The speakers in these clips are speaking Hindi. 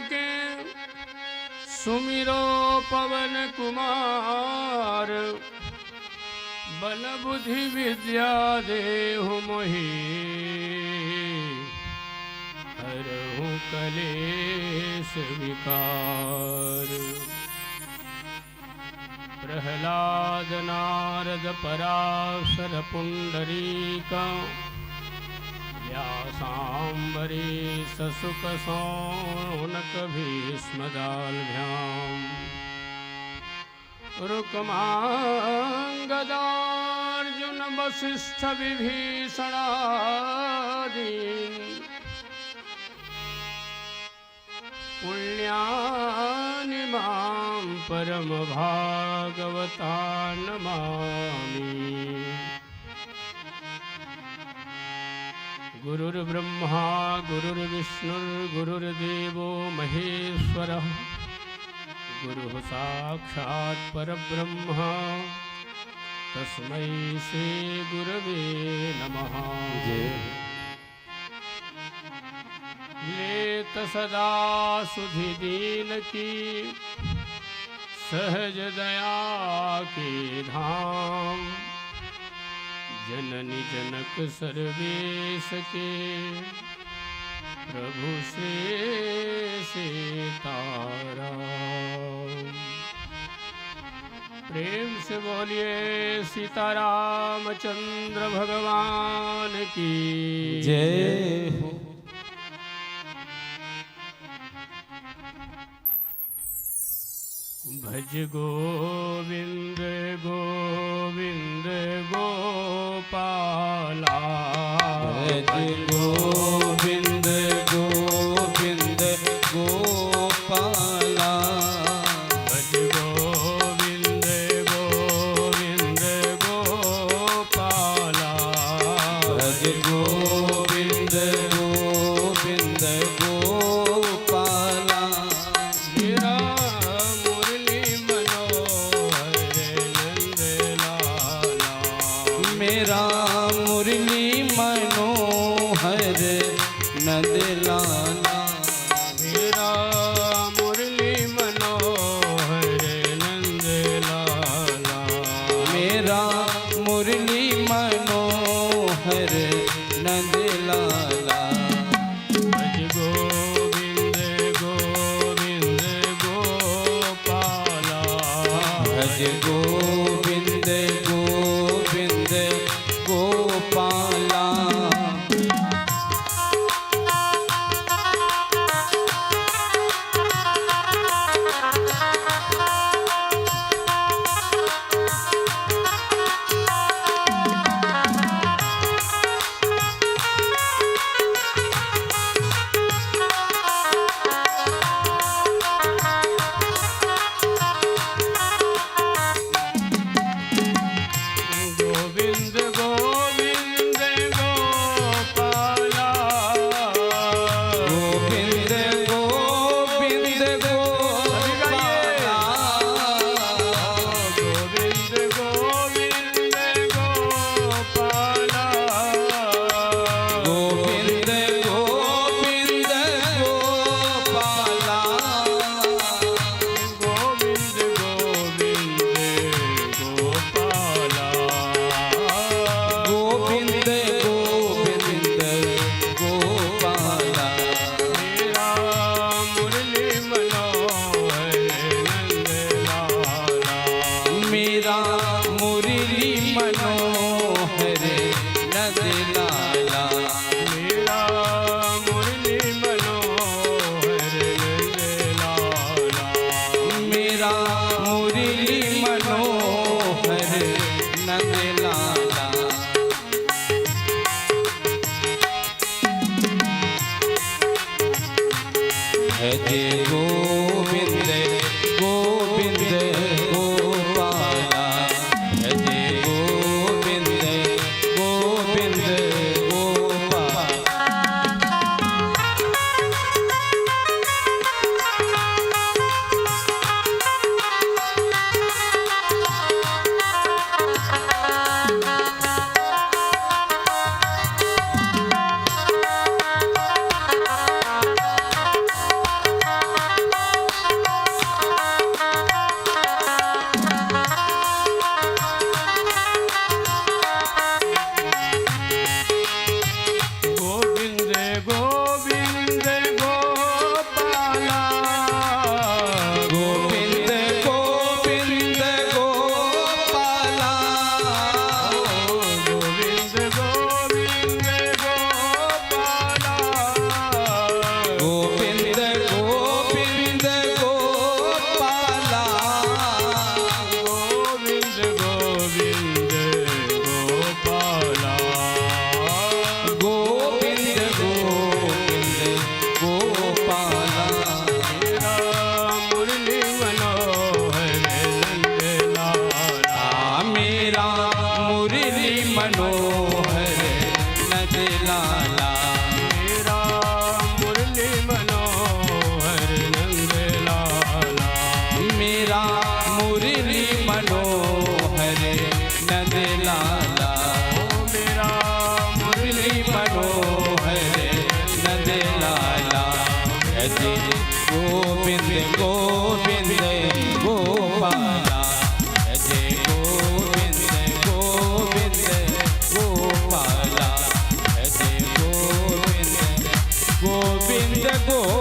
के सुमिरो पवन कुमार। बल बुद्धि विद्या देहु मोहि हरहु कलेश विकार। प्रहलाद नारद पराशर पुंडरीका व्यासाम्बरीश सुक शौनक भीष्मदाल्भ्याम् रुक्मांगदार्जुन वसिष्ठ विभीषणादीन् पुण्यानि मां परम भागवता नमामि। गुरुर्ब्रह्मा गुरुर्विष्णुर्गुरुर्देवो महेश्वरः। गुरुः साक्षात् परब्रह्म तस्मै श्री गुरवे नमः। लेत सदा सुधि दीन की सहज दया के धाम। जननी जनक सर्वेश के प्रभु श्री सीताराम। प्रेम से बोलिए सीतारामचंद्र भगवान की जय हो। भज गोविंद गोविंद गोपाला। भज गोविंद गोविंद गोपाला। भज गोविंद गोविंद गोपाला। भज गोविंद गोविंद गोपाला। मेरा मेरा मुरली मनोहर नंद लाला। मेरा मुरली मनोहर नंद लाला। मेरा मुरली मनोहर नंद लाला। भज गोविंद गोविंद गोपाला। भज गोविंद गोविंद गोपाला। गोविंद गोविंद गोपाला। गोविंद गोविंद गोपाला। गोविंद गोविंद गोपाला। गोविंद गोविंद गोपाला। गोविंद गोविंद गोपाला। गोविंद गोविंद गोपाला। मेरा मुरली मनोहर नंद लाला। मेरा मुरली मनोहर नंद लाला। मेरा मुरली मनोहर नंद लाला। मेरा मुरली मनोहर नंद लाला। भज गोविंद गोविंद गोपाला। भज गोविंद गोविंद गोपाला। है जे गोविंद गोविंद गोपाला, है जे गोविंद गोविंद गोपाला, है जे गोविंद गोविंद गोपाला।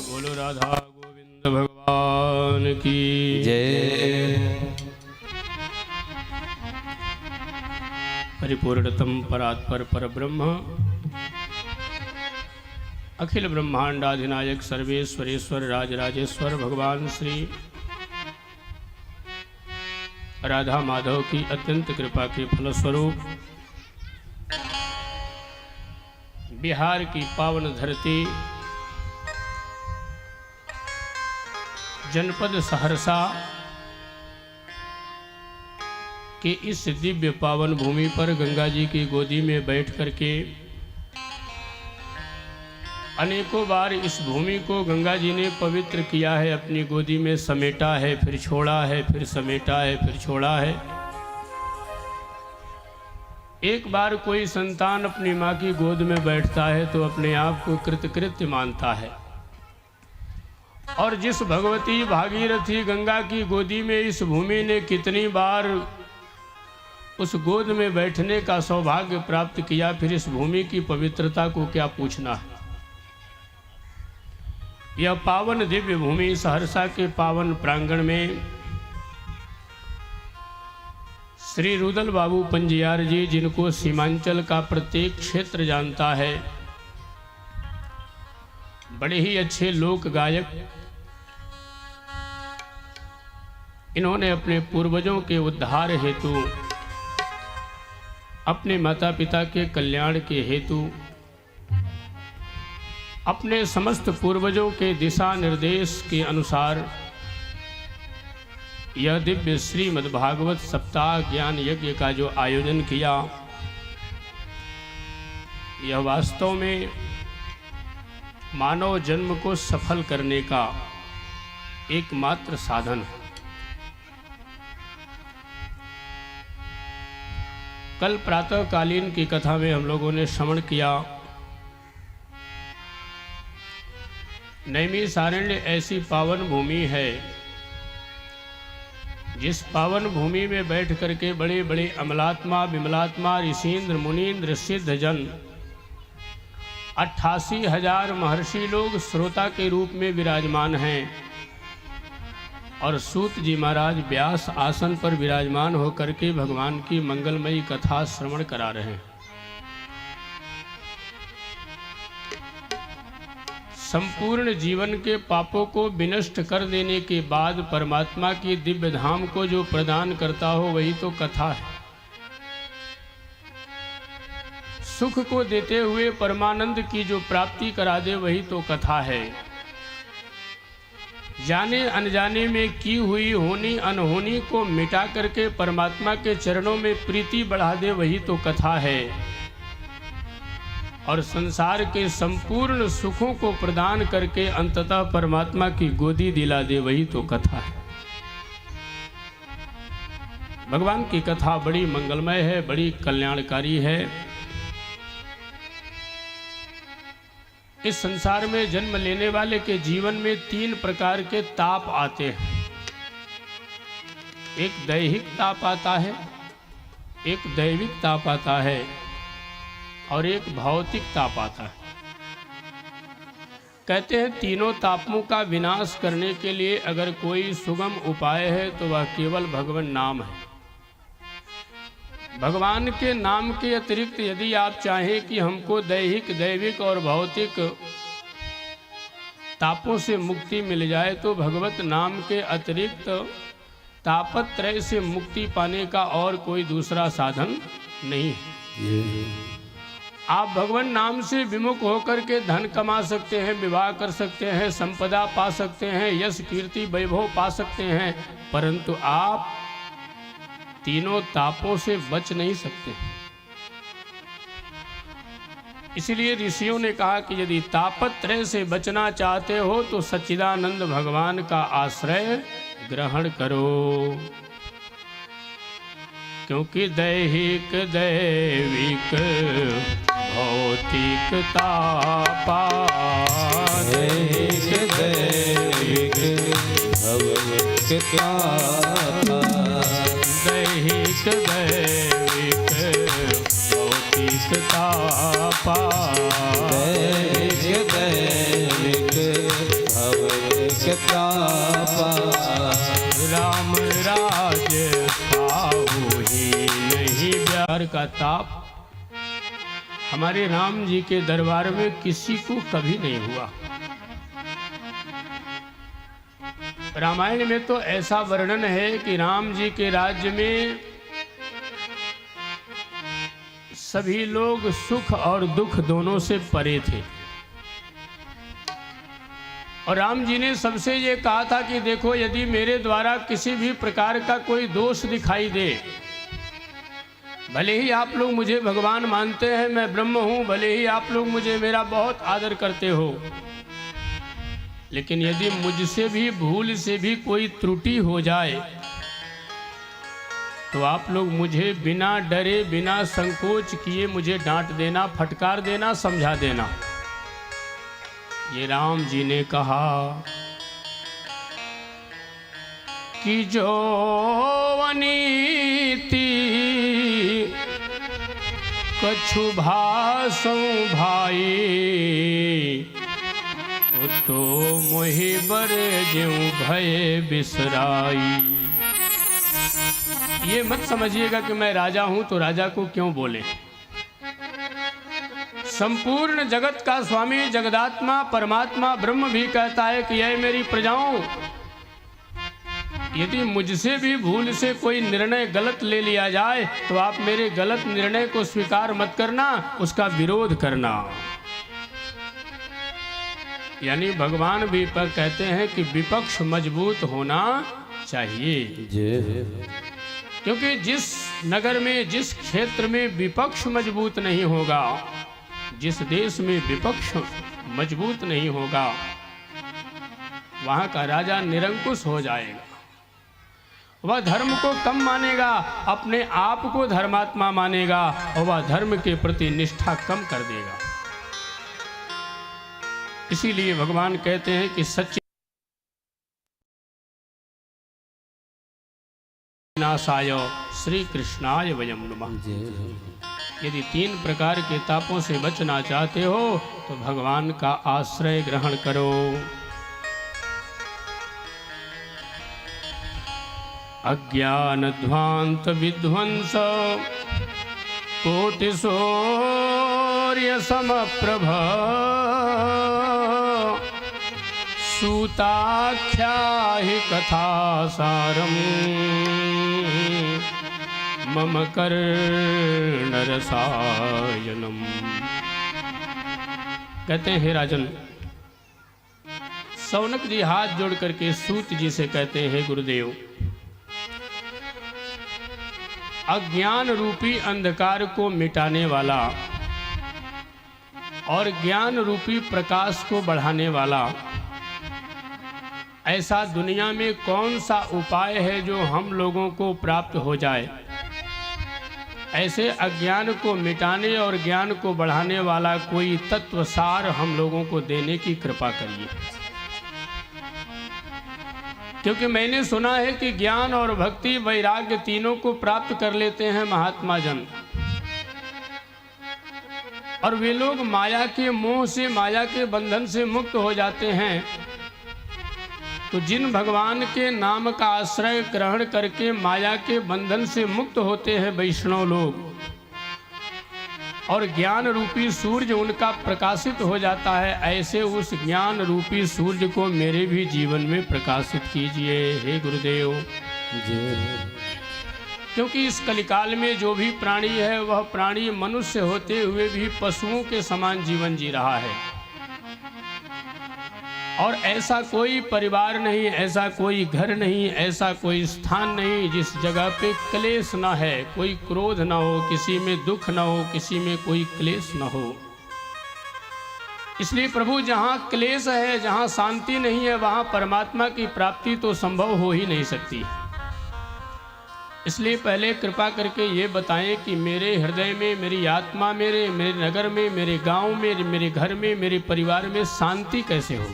बोलो राधा गोविंद भगवान की जय। परिपूर्णतम परात्पर परब्रह्म अखिल ब्रह्मांडाधिनायक सर्वेश्वरेश्वर राजराजेश्वर भगवान श्री राधा माधव की अत्यंत कृपा के फलस्वरूप बिहार की पावन धरती जनपद सहरसा कि इस दिव्य पावन भूमि पर गंगा जी की गोदी में बैठ करके अनेकों बार इस भूमि को गंगा जी ने पवित्र किया है, अपनी गोदी में समेटा है, फिर छोड़ा है, फिर समेटा है, फिर छोड़ा है। एक बार कोई संतान अपनी माँ की गोद में बैठता है तो अपने आप को कृतकृत्य मानता है, और जिस भगवती भागीरथी गंगा की गोदी में इस भूमि ने कितनी बार उस गोद में बैठने का सौभाग्य प्राप्त किया, फिर इस भूमि की पवित्रता को क्या पूछना है। यह पावन दिव्य भूमि सहरसा के पावन प्रांगण में श्री रुदल बाबू पंजियार जी, जिनको सीमांचल का प्रत्येक क्षेत्र जानता है, बड़े ही अच्छे लोक गायक, इन्होंने अपने पूर्वजों के उद्धार हेतु, अपने माता पिता के कल्याण के हेतु, अपने समस्त पूर्वजों के दिशा निर्देश के अनुसार यह दिव्य श्रीमद्भागवत सप्ताह ज्ञान यज्ञ का जो आयोजन किया, यह वास्तव में मानव जन्म को सफल करने का एकमात्र साधन है। कल प्रातःकालीन की कथा में हम लोगों ने श्रवण किया, नैमिषारण्य ऐसी पावन भूमि है जिस पावन भूमि में बैठ करके बड़े बड़े अमलात्मा विमलात्मा ऋषींद्र मुनींद्र सिद्ध जन 88,000 महर्षि लोग श्रोता के रूप में विराजमान हैं, और सूत जी महाराज व्यास आसन पर विराजमान होकर के भगवान की मंगलमयी कथा श्रवण करा रहे हैं। संपूर्ण जीवन के पापों को विनष्ट कर देने के बाद परमात्मा की दिव्य धाम को जो प्रदान करता हो वही तो कथा है। सुख को देते हुए परमानंद की जो प्राप्ति करा दे वही तो कथा है। जाने अनजाने में की हुई होनी अनहोनी को मिटा करके परमात्मा के चरणों में प्रीति बढ़ा दे वही तो कथा है। और संसार के संपूर्ण सुखों को प्रदान करके अंततः परमात्मा की गोदी दिला दे वही तो कथा है। भगवान की कथा बड़ी मंगलमय है, बड़ी कल्याणकारी है। इस संसार में जन्म लेने वाले के जीवन में 3 प्रकार के ताप आते हैं। एक दैहिक ताप आता है, एक दैविक ताप आता है, और एक भौतिक ताप आता है। कहते हैं तीनों तापों का विनाश करने के लिए अगर कोई सुगम उपाय है तो वह केवल भगवान नाम है। भगवान के नाम के अतिरिक्त यदि आप चाहें कि हमको दैहिक दैविक और भौतिक तापों से मुक्ति मिल जाए तो भगवत नाम के अतिरिक्त तापत्रय से मुक्ति पाने का और कोई दूसरा साधन नहीं है। आप भगवान नाम से विमुख होकर के धन कमा सकते हैं, विवाह कर सकते हैं, संपदा पा सकते हैं, यश कीर्ति वैभव पा सकते हैं, परंतु आप तीनों तापों से बच नहीं सकते। इसलिए ऋषियों ने कहा कि यदि तापत्रय से बचना चाहते हो तो सच्चिदानंद भगवान का आश्रय ग्रहण करो, क्योंकि दैहिक दैविक भौतिकता दैहिक दैविक भौतिकता दैहिक दैविक भौतिकता दैहिक दैविक भौतिकता राम राज पाऊ ही नहीं प्यार का ताप हमारे राम जी के दरबार में किसी को कभी नहीं हुआ। रामायण में तो ऐसा वर्णन है कि राम जी के राज्य में सभी लोग सुख और दुख दोनों से परे थे। और राम जी ने सबसे ये कहा था कि देखो, यदि मेरे द्वारा किसी भी प्रकार का कोई दोष दिखाई दे, भले ही आप लोग मुझे भगवान मानते हैं, मैं ब्रह्म हूँ, भले ही आप लोग मुझे मेरा बहुत आदर करते हो, लेकिन यदि मुझसे भी भूल से भी कोई त्रुटि हो जाए तो आप लोग मुझे बिना डरे बिना संकोच किए मुझे डांट देना, फटकार देना, समझा देना। ये राम जी ने कहा कि जो अनीति कछु भासौ भाई तो मोहि बर ज्यों भय बिसराई। ये मत समझिएगा कि मैं राजा हूं तो राजा को क्यों बोले। संपूर्ण जगत का स्वामी जगदात्मा परमात्मा ब्रह्म भी कहता है कि ये मेरी प्रजाओं, यदि मुझसे भी भूल से कोई निर्णय गलत ले लिया जाए तो आप मेरे गलत निर्णय को स्वीकार मत करना, उसका विरोध करना। यानी भगवान भी पर कहते हैं कि विपक्ष मजबूत होना चाहिए, क्योंकि जिस नगर में जिस क्षेत्र में विपक्ष मजबूत नहीं होगा, जिस देश में विपक्ष मजबूत नहीं होगा, वहां का राजा निरंकुश हो जाएगा। वह धर्म को कम मानेगा, अपने आप को धर्मात्मा मानेगा और वह धर्म के प्रति निष्ठा कम कर देगा। इसीलिए भगवान कहते हैं कि सच्चे नाशाय श्री कृष्णाय वयम नमः। यदि 3 प्रकार के तापों से बचना चाहते हो तो भगवान का आश्रय ग्रहण करो। अज्ञान ध्वांत विध्वंस कोटि सूर्य समप्रभ सूताख्या हि कथा सारम मम कर्ण रसायनम। कहते हैं राजन, सौनक जी हाथ जोड़ करके सूत जी से कहते हैं गुरुदेव, अज्ञान रूपी अंधकार को मिटाने वाला और ज्ञान रूपी प्रकाश को बढ़ाने वाला ऐसा दुनिया में कौन सा उपाय है जो हम लोगों को प्राप्त हो जाए। ऐसे अज्ञान को मिटाने और ज्ञान को बढ़ाने वाला कोई तत्वसार हम लोगों को देने की कृपा करिए, क्योंकि मैंने सुना है कि ज्ञान और भक्ति वैराग्य तीनों को प्राप्त कर लेते हैं महात्मा जन, और वे लोग माया के मोह से, माया के बंधन से मुक्त हो जाते हैं। तो जिन भगवान के नाम का आश्रय ग्रहण करके माया के बंधन से मुक्त होते हैं वैष्णव लोग, और ज्ञान रूपी सूर्य उनका प्रकाशित हो जाता है, ऐसे उस ज्ञान रूपी सूर्य को मेरे भी जीवन में प्रकाशित कीजिए हे गुरुदेव। क्योंकि इस कलिकाल में जो भी प्राणी है वह प्राणी मनुष्य होते हुए भी पशुओं के समान जीवन जी रहा है, और ऐसा कोई परिवार नहीं, ऐसा कोई घर नहीं, ऐसा कोई स्थान नहीं जिस जगह पे क्लेश ना है, कोई क्रोध ना हो, किसी में दुख ना हो, किसी में कोई क्लेश ना हो। इसलिए प्रभु, जहाँ क्लेश है, जहाँ शांति नहीं है, वहाँ परमात्मा की प्राप्ति तो संभव हो ही नहीं सकती। इसलिए पहले कृपा करके ये बताएं कि मेरे हृदय में, मेरी आत्मा, मेरे नगर में, मेरे गांव में, मेरे घर में, मेरे परिवार में शांति कैसे हो।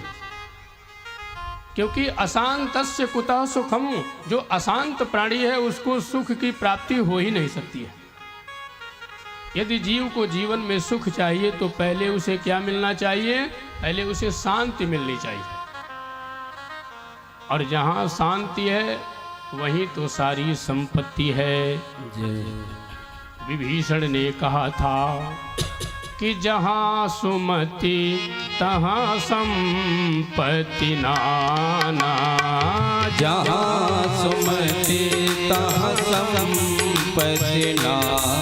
क्योंकि अशांतस्य कुतः सुखम, जो अशांत प्राणी है उसको सुख की प्राप्ति हो ही नहीं सकती है। यदि जीव को जीवन में सुख चाहिए तो पहले उसे क्या मिलना चाहिए? पहले उसे शांति मिलनी चाहिए। और जहाँ शांति है वहीं तो सारी संपत्ति है। विभीषण ने कहा था कि जहाँ सुमति तहाँ संपत्ति नाना, जहाँ सुमति तहाँ संपत्ति नाना,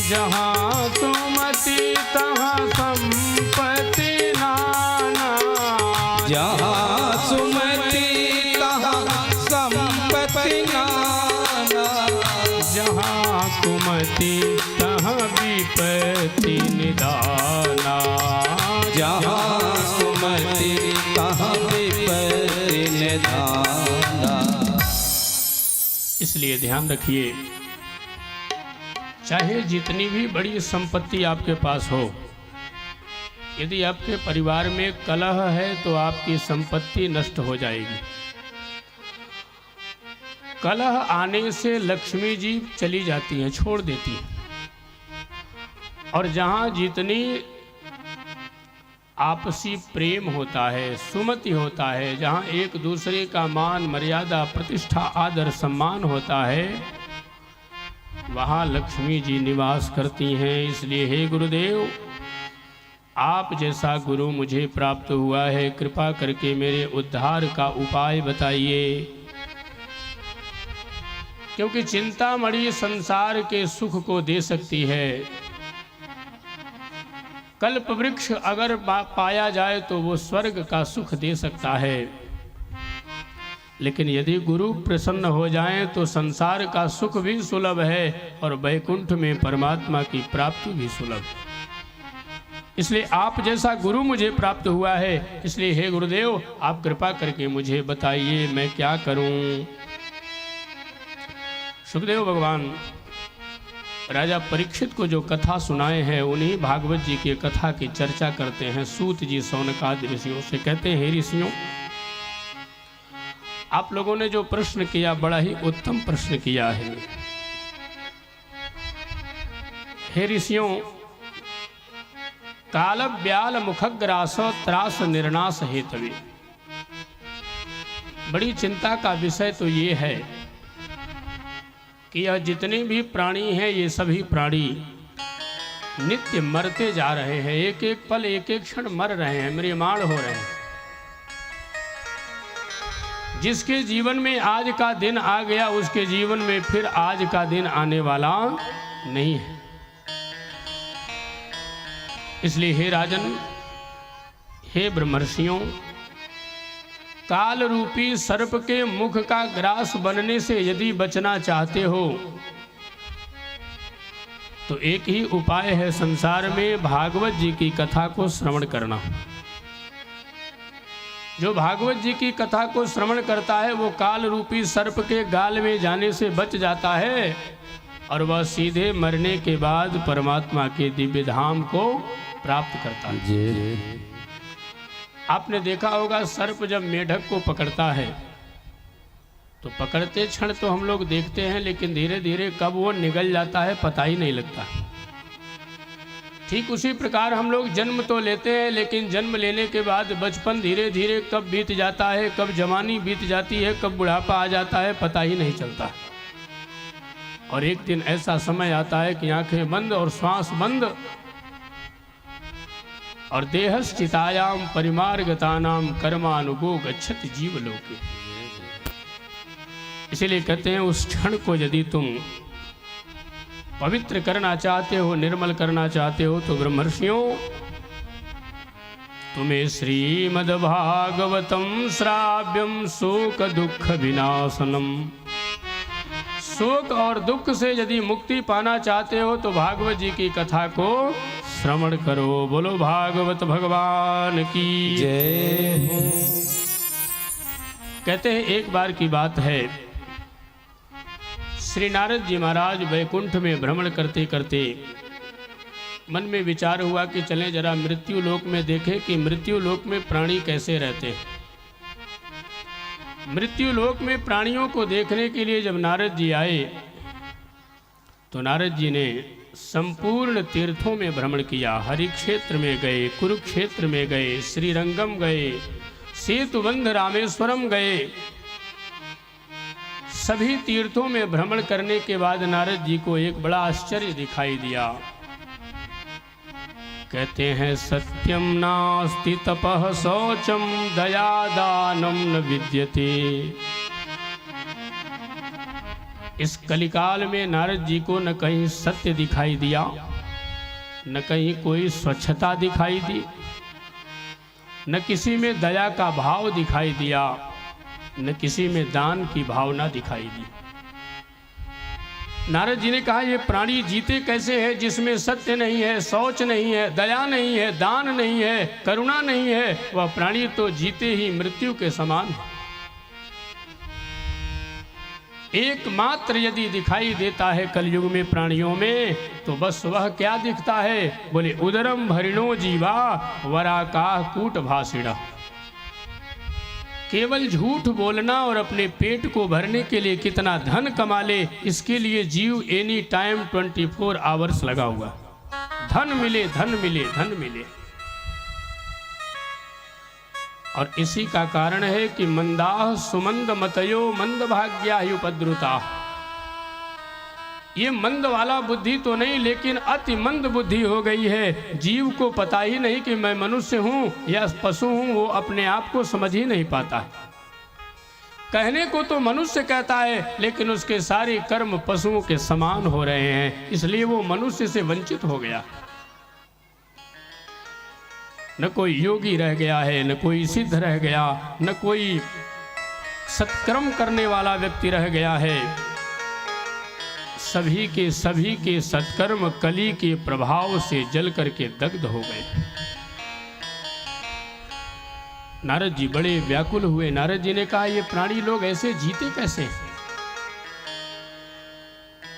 जहाँ सुमति तहाँ संपत्ति नाना, जहाँ सुमति तहाँ संपत्ति नाना, जहाँ कुमति तहाँ विपत्ति निदाना, जहाँ सुमति तहाँ विपत्ति निदाना। इसलिए ध्यान रखिए, चाहे जितनी भी बड़ी संपत्ति आपके पास हो, यदि आपके परिवार में कलह है तो आपकी संपत्ति नष्ट हो जाएगी। कलह आने से लक्ष्मी जी चली जाती हैं, छोड़ देती हैं। और जहाँ जितनी आपसी प्रेम होता है, सुमति होता है, जहाँ एक दूसरे का मान, मर्यादा, प्रतिष्ठा, आदर, सम्मान होता है, वहाँ लक्ष्मी जी निवास करती हैं। इसलिए हे गुरुदेव, आप जैसा गुरु मुझे प्राप्त हुआ है, कृपा करके मेरे उद्धार का उपाय बताइए। क्योंकि चिंतामणि संसार के सुख को दे सकती है। कल्प वृक्ष अगर पाया जाए तो वो स्वर्ग का सुख दे सकता है, लेकिन यदि गुरु प्रसन्न हो जाएं तो संसार का सुख भी सुलभ है और वैकुंठ में परमात्मा की प्राप्ति भी सुलभ। इसलिए आप जैसा गुरु मुझे प्राप्त हुआ है, इसलिए हे गुरुदेव आप कृपा करके मुझे बताइए मैं क्या करूं। सुखदेव भगवान राजा परीक्षित को जो कथा सुनाए हैं उन्हीं भागवत जी की कथा की चर्चा करते हैं। सूत जी सौनकादि ऋषियों से कहते हैं, हे ऋषियों, आप लोगों ने जो प्रश्न किया बड़ा ही उत्तम प्रश्न किया है। हे ऋषियों, काल ब्याल मुखग्रास त्रास निर्नाश हेतवे, बड़ी चिंता का विषय तो ये है कि यह जितने भी प्राणी हैं ये सभी प्राणी नित्य मरते जा रहे हैं। एक एक पल, एक एक क्षण मर रहे हैं, म्रियमाण हो रहे हैं। जिसके जीवन में आज का दिन आ गया उसके जीवन में फिर आज का दिन आने वाला नहीं है। इसलिए हे राजन, हे ब्रह्मर्षियों, काल रूपी सर्प के मुख का ग्रास बनने से यदि बचना चाहते हो तो एक ही उपाय है संसार में, भागवत जी की कथा को श्रवण करना। जो भागवत जी की कथा को श्रवण करता है वो काल रूपी सर्प के गाल में जाने से बच जाता है और वह सीधे मरने के बाद परमात्मा के दिव्य धाम को प्राप्त करता है। आपने देखा होगा सर्प जब मेढक को पकड़ता है तो पकड़ते क्षण तो हम लोग देखते हैं, लेकिन धीरे धीरे कब वो निगल जाता है पता ही नहीं लगता। ठीक उसी प्रकार हम लोग जन्म तो लेते हैं, लेकिन जन्म लेने के बाद बचपन धीरे धीरे कब बीत जाता है, कब जवानी बीत जाती है, कब बुढ़ापा आ जाता है, पता ही नहीं चलता। और एक दिन ऐसा समय आता है कि आंखें बंद और श्वास बंद और देहश्चितायाम परिमार्गतानाम कर्मानुगो गच्छति जीवलोके। इसीलिए कहते हैं उस क्षण को यदि तुम पवित्र करना चाहते हो, निर्मल करना चाहते हो, तो ब्रह्मर्षियों तुम्हें श्रीमद्भागवतम श्राव्यम शोक दुख विनाशनम, शोक और दुख से यदि मुक्ति पाना चाहते हो तो भागवत जी की कथा को श्रवण करो। बोलो भागवत भगवान की जय हो। कहते हैं एक बार की बात है, श्री नारद जी महाराज वैकुंठ में भ्रमण करते करते मन में विचार हुआ कि चलें जरा मृत्यु लोक में देखें कि मृत्यु लोक में प्राणी कैसे रहते हैं। मृत्यु लोक में प्राणियों को देखने के लिए जब नारद जी आए तो नारद जी ने संपूर्ण तीर्थों में भ्रमण किया। हरिक्षेत्र में गए, कुरुक्षेत्र में गए, श्रीरंगम गए, सेतुबंध रामेश्वरम गए। सभी तीर्थों में भ्रमण करने के बाद नारद जी को एक बड़ा आश्चर्य दिखाई दिया। कहते हैं सत्यम नास्ति तपः शौचम दया दानम न विद्यते। इस कलिकाल में नारद जी को न कहीं सत्य दिखाई दिया, न कहीं कोई स्वच्छता दिखाई दी, न किसी में दया का भाव दिखाई दिया, न किसी में दान की भावना दिखाई दी। नारद जी ने कहा ये प्राणी जीते कैसे हैं जिसमें सत्य नहीं है, शौच नहीं है, दया नहीं है, दान नहीं है, करुणा नहीं है। वह प्राणी तो जीते ही मृत्यु के समान है। एकमात्र यदि दिखाई देता है कलयुग में प्राणियों में तो बस वह क्या दिखता है, बोले उदरम भरिणो जीवा वराकाह कूट भाषिणा। केवल झूठ बोलना और अपने पेट को भरने के लिए कितना धन कमा ले, इसके लिए जीव एनी टाइम 24 आवर्स लगा हुआ। धन मिले, धन मिले, धन मिले। और इसी का कारण है कि मंदाह सुमंद मतयो मंद भाग्या ही उपद्रुता। ये मंद वाला बुद्धि तो नहीं, लेकिन अति मंद बुद्धि हो गई है। जीव को पता ही नहीं कि मैं मनुष्य हूँ या पशु हूँ, वो अपने आप को समझ ही नहीं पाता है। कहने को तो मनुष्य कहता है, लेकिन उसके सारे कर्म पशुओं के समान हो रहे हैं, इसलिए वो मनुष्य से वंचित हो गया। न कोई योगी रह गया है, न कोई सिद्ध रह गया, न कोई सत्कर्म करने वाला व्यक्ति रह गया है। सभी के सत्कर्म कली के प्रभाव से जल करके दग्ध हो गए। नारद जी बड़े व्याकुल हुए। नारद जी ने कहा ये प्राणी लोग ऐसे जीते कैसे?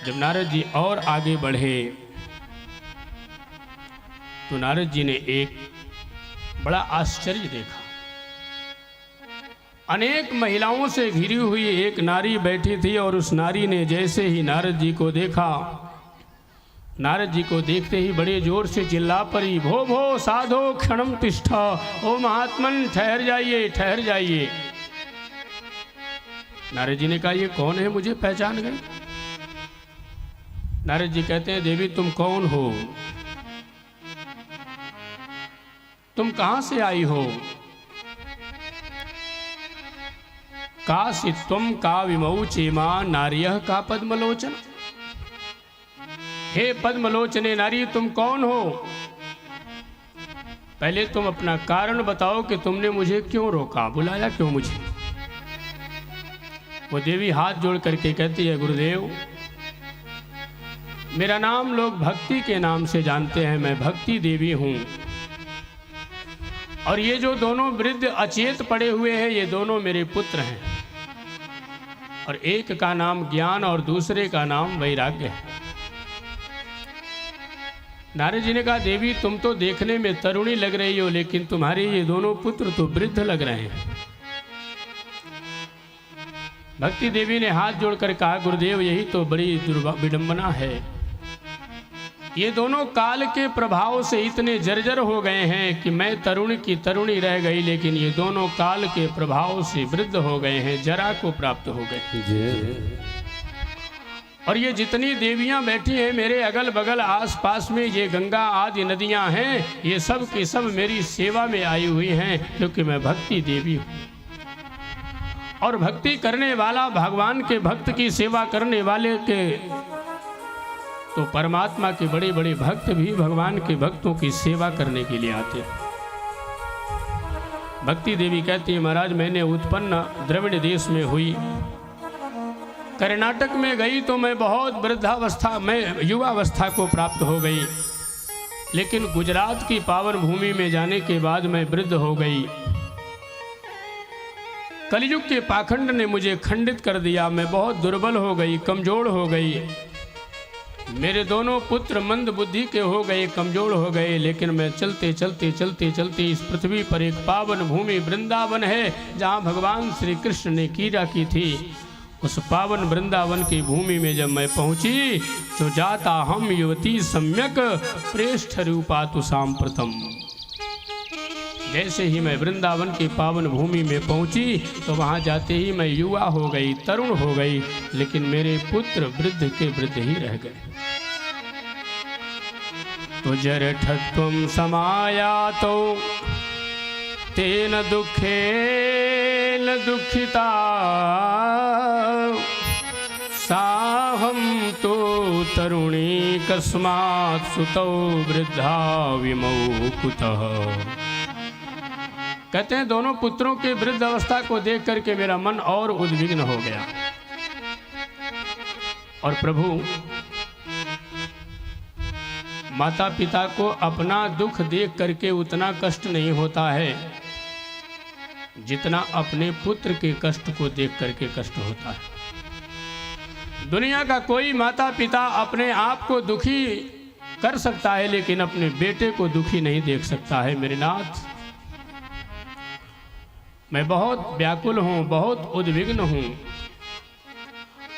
जब नारद जी और आगे बढ़े तो नारद जी ने एक बड़ा आश्चर्य देखा। अनेक महिलाओं से घिरी हुई एक नारी बैठी थी और उस नारी ने जैसे ही नारद जी को देखा, नारद जी को देखते ही बड़े जोर से चिल्ला पड़ी, भो भो साधो क्षणम तिष्ठ। ओ महात्मन ठहर जाइए, ठहर जाइए। नारद जी ने कहा ये कौन है, मुझे पहचान गए? नारद जी कहते हैं देवी तुम कौन हो, तुम कहां से आई हो? काशी तुम का विमौ चेमा नार्यः का पद्मलोचन। हे पद्मलोचने नारी तुम कौन हो? पहले तुम अपना कारण बताओ कि तुमने मुझे क्यों रोका, बुलाया क्यों मुझे? वो देवी हाथ जोड़ करके कहती है गुरुदेव मेरा नाम लोग भक्ति के नाम से जानते हैं, मैं भक्ति देवी हूं। और ये जो दोनों वृद्ध अचेत पड़े हुए हैं ये दोनों मेरे पुत्र हैं, और एक का नाम ज्ञान और दूसरे का नाम वैराग्य है। नारद जी ने कहा देवी तुम तो देखने में तरुणी लग रही हो, लेकिन तुम्हारे ये दोनों पुत्र तो वृद्ध लग रहे हैं। भक्ति देवी ने हाथ जोड़कर कहा गुरुदेव यही तो बड़ी विडंबना है। ये दोनों काल के प्रभाव से इतने जर्जर हो गए हैं कि मैं तरुणी की तरुणी रह गई, लेकिन ये दोनों काल के प्रभाव से वृद्ध हो गए हैं, जरा को प्राप्त हो गए। और ये जितनी देवियां बैठी हैं मेरे अगल बगल आस पास में, ये गंगा आदि नदियां हैं, ये सब की सब मेरी सेवा में आई हुई हैं, क्योंकि मैं भक्ति देवी हूँ। और भक्ति करने वाला भगवान के भक्त की सेवा करने वाले के तो परमात्मा के बड़े बड़े भक्त भी भगवान के भक्तों की सेवा करने के लिए आते हैं। भक्ति देवी कहती है महाराज मैंने उत्पन्न द्रविड़ देश में हुई, कर्नाटक में गई तो मैं बहुत वृद्धावस्था में युवावस्था को प्राप्त हो गई, लेकिन गुजरात की पावन भूमि में जाने के बाद मैं वृद्ध हो गई। कलयुग के पाखंड ने मुझे खंडित कर दिया। मैं बहुत दुर्बल हो गई, कमजोर हो गई। मेरे दोनों पुत्र मंद बुद्धि के हो गए, कमजोर हो गए। लेकिन मैं चलते चलते चलते चलते इस पृथ्वी पर एक पावन भूमि वृंदावन है, जहाँ भगवान श्री कृष्ण ने क्रीड़ा की थी। उस पावन वृंदावन की भूमि में जब मैं पहुंची, तो जाता हम युवती सम्यक प्रेष्ठ रूपा तु सांप्रतम। जैसे ही मैं वृंदावन की पावन भूमि में पहुंची, तो वहां जाते ही मैं युवा हो गई, तरुण हो गई। लेकिन मेरे पुत्र वृद्ध के वृद्ध ही रह गए। तो जरठत्वं समायातो तेन दुखेन दुखिता साहम तो तरुणी कस्मात् सुतौ वृद्धा विमौ कुतः। कहते हैं दोनों पुत्रों के वृद्ध अवस्था को देख करके मेरा मन और उद्विग्न हो गया। और प्रभु, माता पिता को अपना दुख देख करके उतना कष्ट नहीं होता है जितना अपने पुत्र के कष्ट को देख करके कष्ट होता है। दुनिया का कोई माता पिता अपने आप को दुखी कर सकता है, लेकिन अपने बेटे को दुखी नहीं देख सकता है। मेरे नाथ, मैं बहुत व्याकुल हूँ, बहुत उद्विग्न हूँ,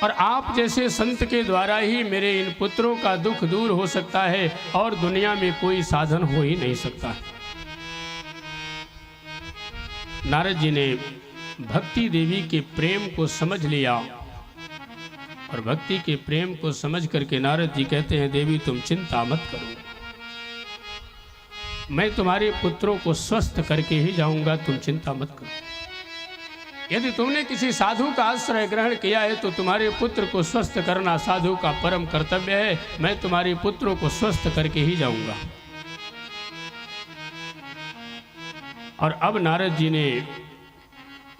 और आप जैसे संत के द्वारा ही मेरे इन पुत्रों का दुख दूर हो सकता है, और दुनिया में कोई साधन हो ही नहीं सकता। नारद जी ने भक्ति देवी के प्रेम को समझ लिया, और भक्ति के प्रेम को समझ करके नारद जी कहते हैं, देवी तुम चिंता मत करो, मैं तुम्हारे पुत्रों को स्वस्थ करके ही जाऊंगा, तुम चिंता मत करो। यदि तुमने किसी साधु का आश्रय ग्रहण किया है, तो तुम्हारे पुत्र को स्वस्थ करना साधु का परम कर्तव्य है। मैं तुम्हारे पुत्रों को स्वस्थ करके ही जाऊंगा। और अब नारद जी ने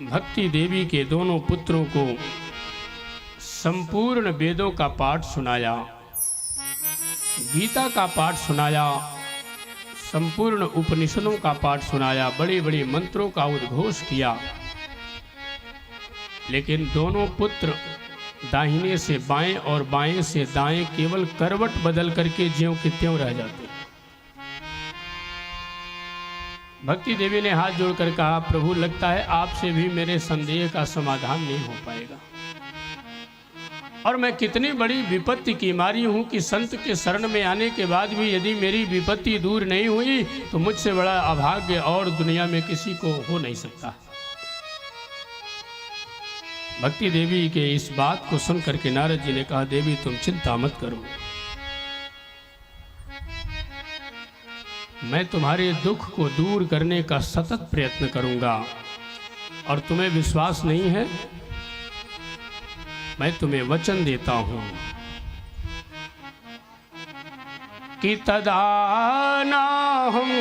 भक्ति देवी के दोनों पुत्रों को संपूर्ण वेदों का पाठ सुनाया, गीता का पाठ सुनाया, संपूर्ण उपनिषदों का पाठ सुनाया, बड़े बड़े मंत्रों का उद्घोष किया। लेकिन दोनों पुत्र दाहिने से बाएं और बाएं से दाएं केवल करवट बदल करके ज्यों के त्यों रह जाते। भक्ति देवी ने हाथ जोड़कर कहा, प्रभु लगता है आपसे भी मेरे संदेह का समाधान नहीं हो पाएगा, और मैं कितनी बड़ी विपत्ति की मारी हूं कि संत के शरण में आने के बाद भी यदि मेरी विपत्ति दूर नहीं हुई, तो मुझसे बड़ा अभाग्य और दुनिया में किसी को हो नहीं सकता। भक्ति देवी के इस बात को सुन करके नारद जी ने कहा, देवी तुम चिंता मत करो, मैं तुम्हारे दुख को दूर करने का सतत प्रयत्न करूंगा। और तुम्हें विश्वास नहीं है, मैं तुम्हें वचन देता हूं कि तदानाहं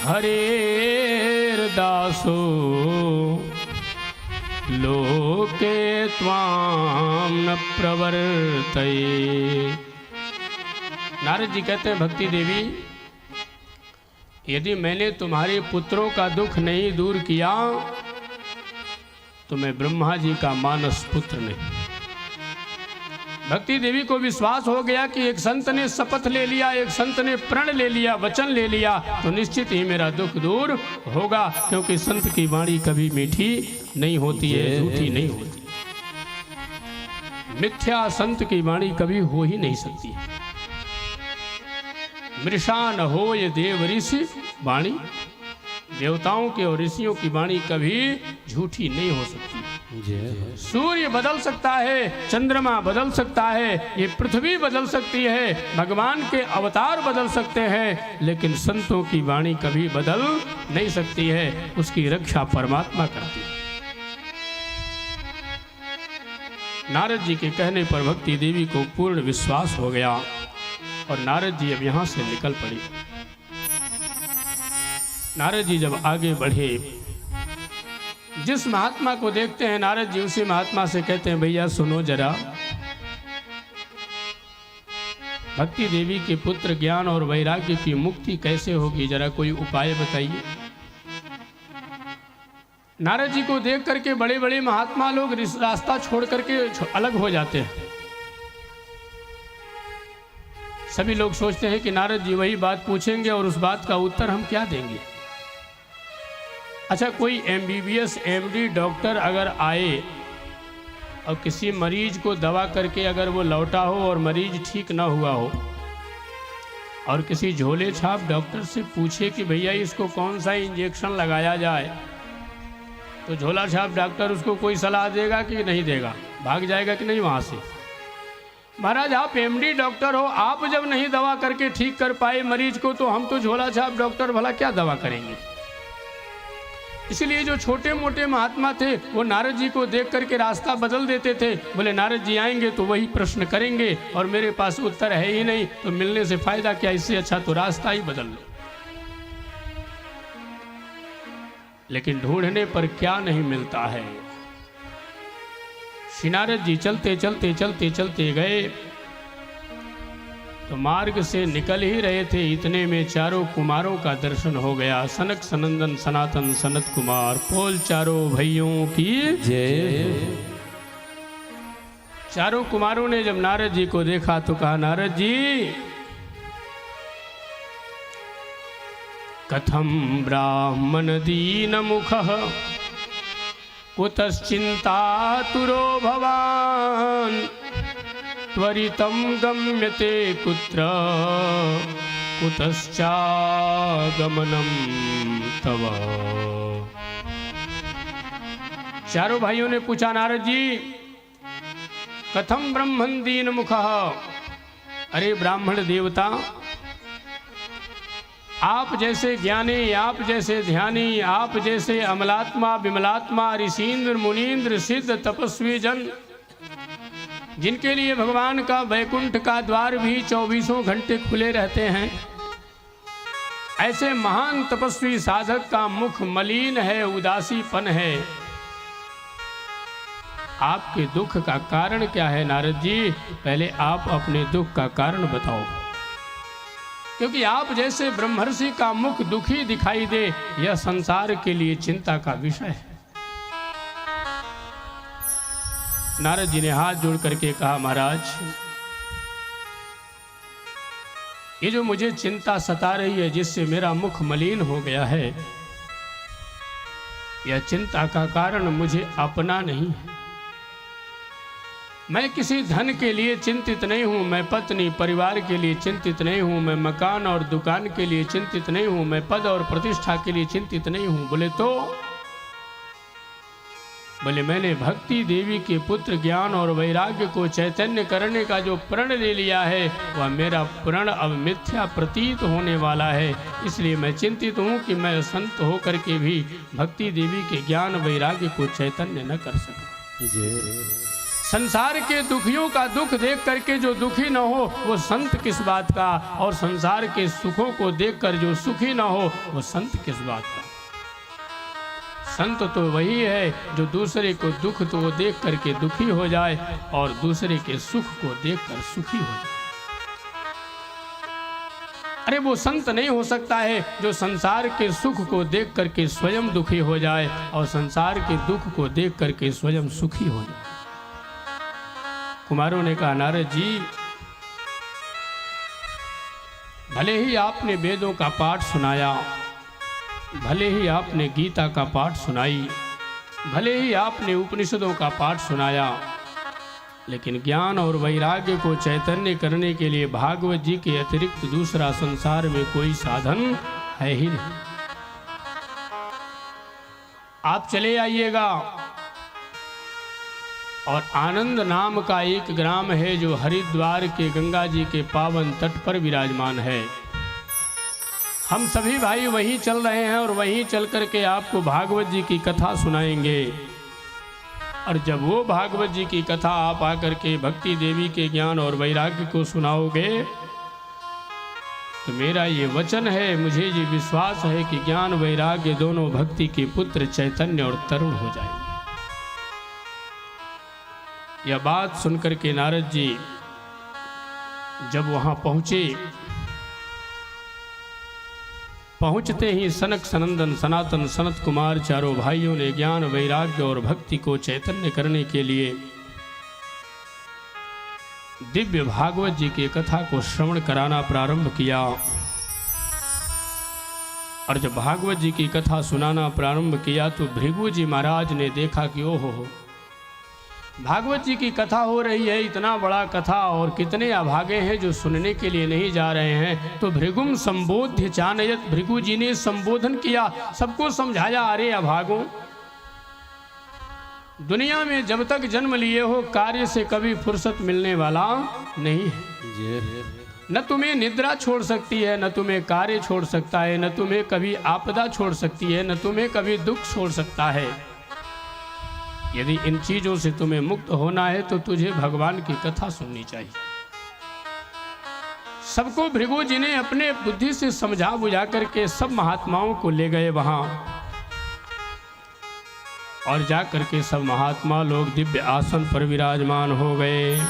हरेर दासो लोके त्वां न प्रवर्तये। नारद जी कहते हैं, भक्ति देवी यदि मैंने तुम्हारे पुत्रों का दुख नहीं दूर किया, तो मैं ब्रह्मा जी का मानस पुत्र नहीं। भक्ति देवी को विश्वास हो गया कि एक संत ने शपथ ले लिया, एक संत ने प्रण ले लिया, वचन ले लिया, तो निश्चित ही मेरा दुख दूर होगा, क्योंकि संत की वाणी कभी मीठी नहीं होती है, झूठी नहीं होती। मिथ्या संत की वाणी कभी हो ही नहीं सकती। मृषा न हो ये देव ऋषि वाणी, देवताओं के और ऋषियों की वाणी कभी झूठी नहीं हो सकती। सूर्य बदल सकता है, चंद्रमा बदल सकता है, ये पृथ्वी बदल सकती है, भगवान के अवतार बदल सकते हैं, लेकिन संतों की वाणी कभी बदल नहीं सकती है। उसकी रक्षा परमात्मा करती है। नारद जी के कहने पर भक्ति देवी को पूर्ण विश्वास हो गया, और नारद जी अब यहाँ से निकल पड़े। नारद जी जब आगे बढ़े, जिस महात्मा को देखते हैं नारद जी उसी महात्मा से कहते हैं, भैया सुनो जरा, भक्ति देवी के पुत्र ज्ञान और वैराग्य की मुक्ति कैसे होगी, जरा कोई उपाय बताइए। नारद जी को देख करके बड़े बड़े महात्मा लोग रास्ता छोड़ करके अलग हो जाते हैं। सभी लोग सोचते हैं कि नारद जी वही बात पूछेंगे और उस बात का उत्तर हम क्या देंगे। अच्छा, कोई MBBS MD डॉक्टर अगर आए और किसी मरीज को दवा करके अगर वो लौटा हो और मरीज ठीक ना हुआ हो, और किसी झोले छाप डॉक्टर से पूछे कि भैया इसको कौन सा इंजेक्शन लगाया जाए, तो झोला छाप डॉक्टर उसको कोई सलाह देगा कि नहीं देगा? भाग जाएगा कि नहीं वहाँ से? महाराज, आप MD डॉक्टर हो, आप जब नहीं दवा करके ठीक कर पाए मरीज को, तो हम तो झोला छाप डॉक्टर भला क्या दवा करेंगे। इसलिए जो छोटे मोटे महात्मा थे वो नारद जी को देख करके रास्ता बदल देते थे। बोले नारद जी आएंगे तो वही प्रश्न करेंगे और मेरे पास उत्तर है ही नहीं, तो मिलने से फायदा क्या, इससे अच्छा तो रास्ता ही बदल लो। लेकिन ढूंढने पर क्या नहीं मिलता है। श्री नारद जी चलते चलते चलते चलते गए तो मार्ग से निकल ही रहे थे, इतने में चारों कुमारों का दर्शन हो गया। सनक सनंदन सनातन सनत कुमार, बोल चारों भैयों की जय। चारों कुमारों ने जब नारद जी को देखा तो कहा, नारद जी कथम ब्राह्मण दीन मुखः कुतश्चिंतातुरो भवान, त्वरितं गम्यते कुत्र कुतश्चागमनं तव। चारों भाइयों ने पूछा, नारद जी कथम ब्रह्मण दीन मुखः, अरे ब्राह्मण देवता, आप जैसे ज्ञानी, आप जैसे ध्यानी, आप जैसे अमलात्मा विमलात्मा ऋषींद्र मुनीन्द्र सिद्ध तपस्वी जन, जिनके लिए भगवान का वैकुंठ का द्वार भी 24 घंटे खुले रहते हैं, ऐसे महान तपस्वी साधक का मुख मलिन है, उदासीपन है। आपके दुख का कारण क्या है नारद जी? पहले आप अपने दुख का कारण बताओ, क्योंकि आप जैसे ब्रह्मर्षि का मुख दुखी दिखाई दे, यह संसार के लिए चिंता का विषय है। नारद जी ने हाथ जोड़ करके कहा, महाराज ये जो मुझे चिंता सता रही है, जिससे मेरा मुख मलिन हो गया है, यह चिंता का कारण मुझे अपना नहीं है। मैं किसी धन के लिए चिंतित नहीं हूँ, मैं पत्नी परिवार के लिए चिंतित नहीं हूँ, मैं मकान और दुकान के लिए चिंतित नहीं हूँ, मैं पद और प्रतिष्ठा के लिए चिंतित नहीं हूँ। बोले मैंने भक्ति देवी के पुत्र ज्ञान और वैराग्य को चैतन्य करने का जो प्रण ले लिया है, वह मेरा प्रण अब मिथ्या प्रतीत होने वाला है। इसलिए मैं चिंतित हूँ कि मैं संत होकर के भी भक्ति देवी के ज्ञान वैराग्य को चैतन्य न कर सकूं। संसार के दुखियों का दुख देख करके जो दुखी न हो वो संत किस बात का, और संसार के सुखों को देखकर जो सुखी न हो वो संत किस बात का। संत तो वही है जो दूसरे को दुख तो देख करके दुखी हो जाए और दूसरे के सुख को देखकर सुखी हो जाए। अरे वो संत नहीं हो सकता है जो संसार के सुख को देख करके स्वयं दुखी हो जाए और संसार के दुख को देख करके स्वयं सुखी हो जाए। कुमारों ने कहा, नारद जी भले ही आपने वेदों का पाठ सुनाया, भले ही आपने गीता का पाठ सुनाई, भले ही आपने उपनिषदों का पाठ सुनाया, लेकिन ज्ञान और वैराग्य को चैतन्य करने के लिए भागवत जी के अतिरिक्त दूसरा संसार में कोई साधन है ही नहीं। आप चले आइएगा और आनंद नाम का एक ग्राम है जो हरिद्वार के गंगा जी के पावन तट पर विराजमान है। हम सभी भाई वहीं चल रहे हैं और वहीं चल करके आपको भागवत जी की कथा सुनाएंगे। और जब वो भागवत जी की कथा आप आकर के भक्ति देवी के ज्ञान और वैराग्य को सुनाओगे तो मेरा ये वचन है, मुझे ये विश्वास है कि ज्ञान वैराग्य दोनों भक्ति के पुत्र चैतन्य और तरुण हो जाएंगे। यह बात सुनकर के नारद जी जब वहां पहुंचे पहुँचते ही सनक सनंदन सनातन सनत कुमार चारों भाइयों ने ज्ञान वैराग्य और भक्ति को चैतन्य करने के लिए दिव्य भागवत जी की कथा को श्रवण कराना प्रारंभ किया। और जब भागवत जी की कथा सुनाना प्रारंभ किया तो भृगु जी महाराज ने देखा कि ओहो, भागवत जी की कथा हो रही है, इतना बड़ा कथा, और कितने अभागे हैं जो सुनने के लिए नहीं जा रहे हैं। तो भृगुम संबोध्य चानयत, भृगु जी ने संबोधन किया, सबको समझाया, अरे अभागों, दुनिया में जब तक जन्म लिए हो कार्य से कभी फुर्सत मिलने वाला नहीं है। न तुम्हें निद्रा छोड़ सकती है, न तुम्हें कार्य छोड़ सकता है, न तुम्हें कभी आपदा छोड़ सकती है, न तुम्हें कभी दुख छोड़ सकता है। यदि इन चीजों से तुम्हें मुक्त होना है तो तुझे भगवान की कथा सुननी चाहिए। सबको भृगु जी ने अपने बुद्धि से समझा बुझा करके सब महात्माओं को ले गए वहां, और जा करके सब महात्मा लोग दिव्य आसन पर विराजमान हो गए।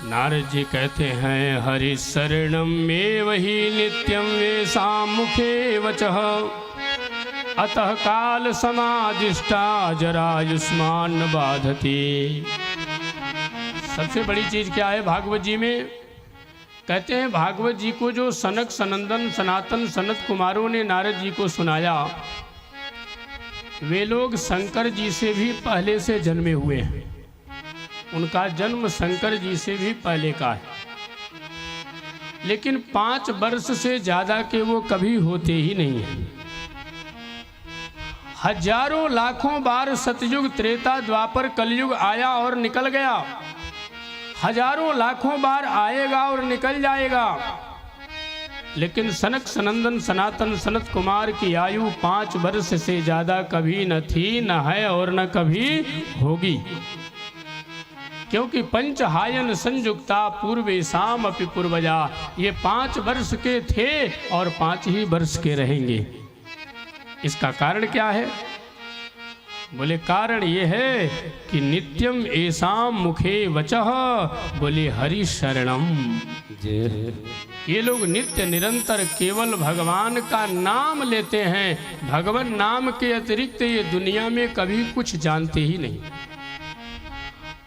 नारद जी कहते हैं, हरि शरणम में वही नित्यम वेशा मुखे वचः, अतः काल समादिष्टा जरायुष्मान न बाधती। सबसे बड़ी चीज क्या है भागवत जी में? कहते हैं भागवत जी को जो सनक सनंदन सनातन सनत कुमारों ने नारद जी को सुनाया, वे लोग शंकर जी से भी पहले से जन्मे हुए हैं। उनका जन्म शंकर जी से भी पहले का है, लेकिन 5 वर्ष से ज्यादा के वो कभी होते ही नहीं है। हजारों लाखों बार सतयुग त्रेता द्वापर कलयुग आया और निकल गया, हजारों लाखों बार आएगा और निकल जाएगा, लेकिन सनक सनंदन सनातन सनत कुमार की आयु 5 वर्ष से ज्यादा कभी न थी, न है और न कभी होगी। क्योंकि पंचहायन संयुक्ता पूर्वे शाम अपि पूर्वजा, ये 5 वर्ष के थे और 5 ही वर्ष के रहेंगे। इसका कारण क्या है? बोले कारण ये है कि नित्यम ऐसाम मुखे वचः, बोले हरि शरणम। ये लोग नित्य निरंतर केवल भगवान का नाम लेते हैं, भगवान नाम के अतिरिक्त ये दुनिया में कभी कुछ जानते ही नहीं।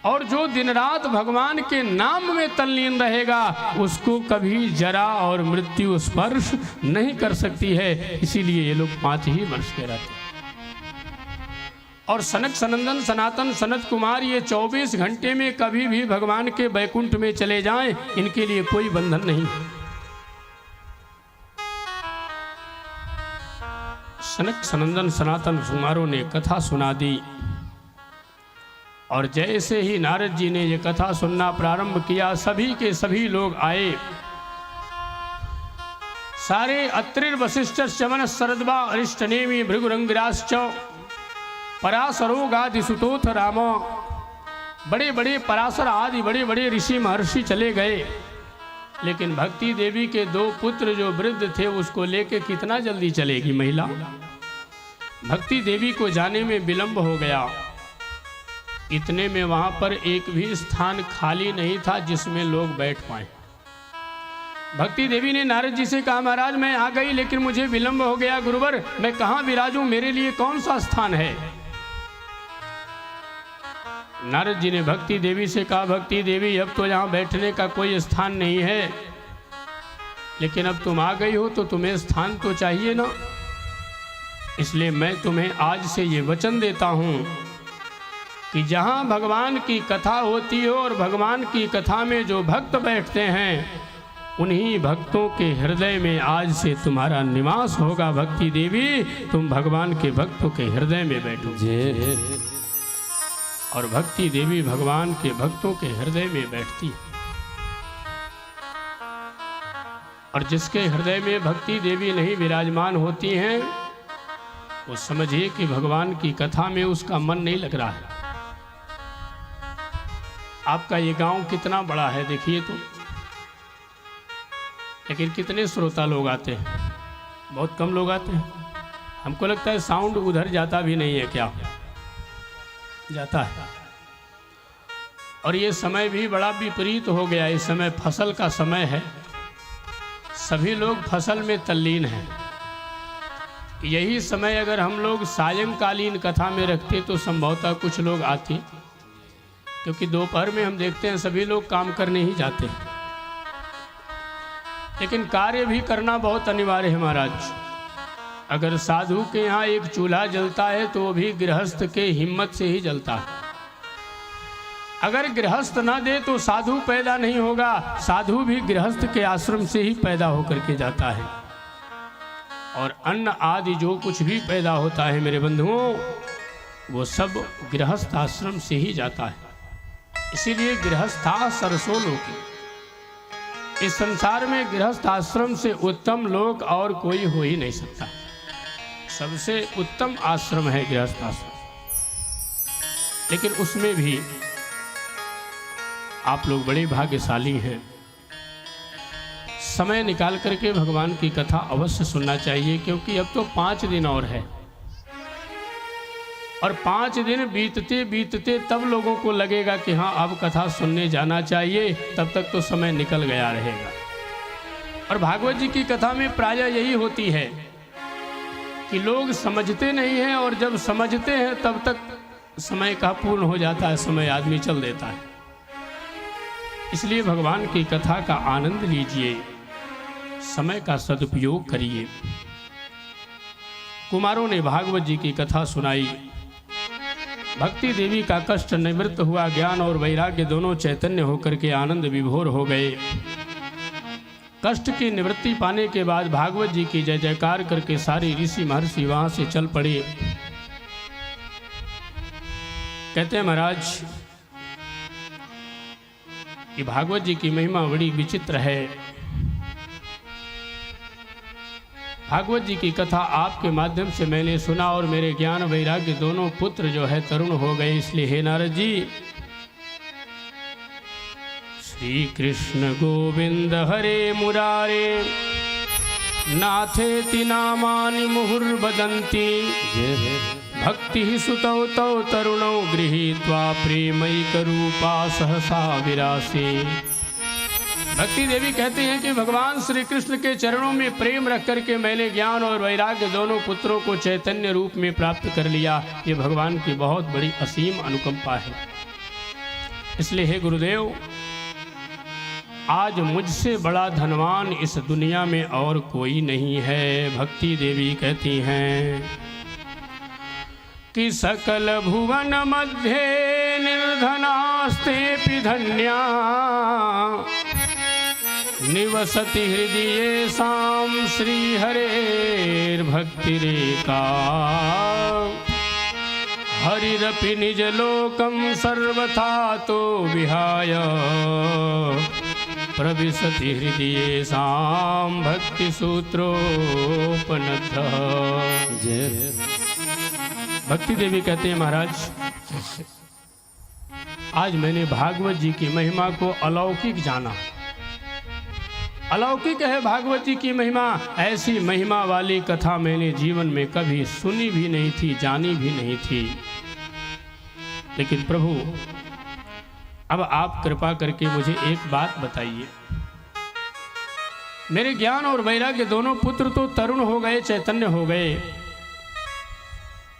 और जो दिन रात भगवान के नाम में तल्लीन रहेगा उसको कभी जरा और मृत्यु स्पर्श नहीं कर सकती है। इसीलिए ये लोग 5 ही वर्ष के रहते हैं। और सनक सनंदन सनातन सनत कुमार ये 24 घंटे में कभी भी भगवान के बैकुंठ में चले जाएं, इनके लिए कोई बंधन नहीं। सनक सनंदन सनातन कुमारों ने कथा सुना दी, और जैसे ही नारद जी ने ये कथा सुनना प्रारंभ किया, सभी के सभी लोग आए। सारे अत्रिर वशिष्ठ चमन शरद्वा अरिष्टनेमि भृगुरंगिराश्च पराशरोगादि सुतोथ राम, बड़े बड़े पराशर आदि बड़े बड़े ऋषि महर्षि चले गए, लेकिन भक्ति देवी के 2 पुत्र जो वृद्ध थे उसको लेके कितना जल्दी चलेगी महिला। भक्ति देवी को जाने में विलंब हो गया। इतने में वहां पर एक भी स्थान खाली नहीं था जिसमें लोग बैठ पाए। भक्ति देवी ने नारद जी से कहा, महाराज मैं आ गई लेकिन मुझे विलंब हो गया, गुरुवर मैं कहाँ विराजूं, मेरे लिए कौन सा स्थान है? नारद जी ने भक्ति देवी से कहा, भक्ति देवी अब तो यहाँ बैठने का कोई स्थान नहीं है, लेकिन अब तुम आ गई हो तो तुम्हें स्थान तो चाहिए ना। इसलिए मैं तुम्हें आज से ये वचन देता हूँ कि जहाँ भगवान की कथा होती हो और भगवान की कथा में जो भक्त बैठते हैं, उन्हीं भक्तों के हृदय में आज से तुम्हारा निवास होगा। भक्ति देवी तुम भगवान के भक्तों के हृदय में बैठोगे। और भक्ति देवी भगवान के भक्तों के हृदय में बैठती है। और जिसके हृदय में भक्ति देवी नहीं विराजमान होती हैं, वो समझिए कि भगवान की कथा में उसका मन नहीं लग रहा है। आपका ये गांव कितना बड़ा है देखिए तो, लेकिन कितने श्रोता लोग आते हैं? बहुत कम लोग आते हैं। हमको लगता है साउंड उधर जाता भी नहीं है, क्या जाता है? और ये समय भी बड़ा विपरीत हो गया। इस समय फसल का समय है, सभी लोग फसल में तल्लीन हैं। यही समय अगर हम लोग सायंकालीन कथा में रखते तो संभवतः कुछ लोग आते, क्योंकि दोपहर में हम देखते हैं सभी लोग काम करने ही जाते हैं। लेकिन कार्य भी करना बहुत अनिवार्य है महाराज। अगर साधु के यहाँ एक चूल्हा जलता है तो वो भी गृहस्थ के हिम्मत से ही जलता है। अगर गृहस्थ ना दे तो साधु पैदा नहीं होगा। साधु भी गृहस्थ के आश्रम से ही पैदा होकर के जाता है। और अन्न आदि जो कुछ भी पैदा होता है मेरे बंधुओं, वो सब गृहस्थ आश्रम से ही जाता है। इसीलिए गृहस्था सरसों लोके, इस संसार में गृहस्थ आश्रम से उत्तम लोक और कोई हो ही नहीं सकता। सबसे उत्तम आश्रम है गृहस्थ आश्रम। लेकिन उसमें भी आप लोग बड़े भाग्यशाली हैं। समय निकाल करके भगवान की कथा अवश्य सुनना चाहिए, क्योंकि अब तो 5 दिन और है। और 5 दिन बीतते बीतते तब लोगों को लगेगा कि हाँ अब कथा सुनने जाना चाहिए, तब तक तो समय निकल गया रहेगा। और भागवत जी की कथा में प्रायः यही होती है कि लोग समझते नहीं हैं, और जब समझते हैं तब तक समय का पूर्ण हो जाता है, समय आदमी चल देता है। इसलिए भगवान की कथा का आनंद लीजिए, समय का सदुपयोग करिए। कुमारों ने भागवत जी की कथा सुनाई। भक्ति देवी का कष्ट निवृत्त हुआ, ज्ञान और वैराग्य दोनों चैतन्य होकर के आनंद विभोर हो गए। कष्ट की निवृत्ति पाने के बाद भागवत जी की जय जयकार करके सारे ऋषि महर्षि वहां से चल पड़े। कहते हैं महाराज, ये भागवत जी की महिमा बड़ी विचित्र है। भागवत जी की कथा आपके माध्यम से मैंने सुना और मेरे ज्ञान वैराग्य दोनों पुत्र जो है तरुण हो गए। इसलिए हे नारद जी, श्री कृष्ण गोविंद हरे मुरारे नाथेति नामानि मुहुर्वदन्ति भक्ति सुतौ तौ तरुणौ गृहीत्वा प्रेमैकरूपा सहसा विरासे। भक्ति देवी कहते हैं कि भगवान श्री कृष्ण के चरणों में प्रेम रख करके मैंने ज्ञान और वैराग्य दोनों पुत्रों को चैतन्य रूप में प्राप्त कर लिया। ये भगवान की बहुत बड़ी असीम अनुकंपा है। इसलिए हे गुरुदेव, आज मुझसे बड़ा धनवान इस दुनिया में और कोई नहीं है। भक्ति देवी कहती हैं कि सकल भुवन मध्य निर्धनास्ते धन्या निवसति हृदय साम श्री हरेर भक्तिरेका हरिरपि निज लोकम सर्वथा तो विहाय प्रविशति हृदय साम भक्ति सूत्रोपनद्ध। भक्ति देवी कहते हैं महाराज, आज मैंने भागवत जी की महिमा को अलौकिक जाना। अलौकिक है भागवत जी की महिमा। ऐसी महिमा वाली कथा मैंने जीवन में कभी सुनी भी नहीं थी, जानी भी नहीं थी। लेकिन प्रभु, अब आप कृपा करके मुझे एक बात बताइए। मेरे ज्ञान और वैराग्य दोनों पुत्र तो तरुण हो गए, चैतन्य हो गए,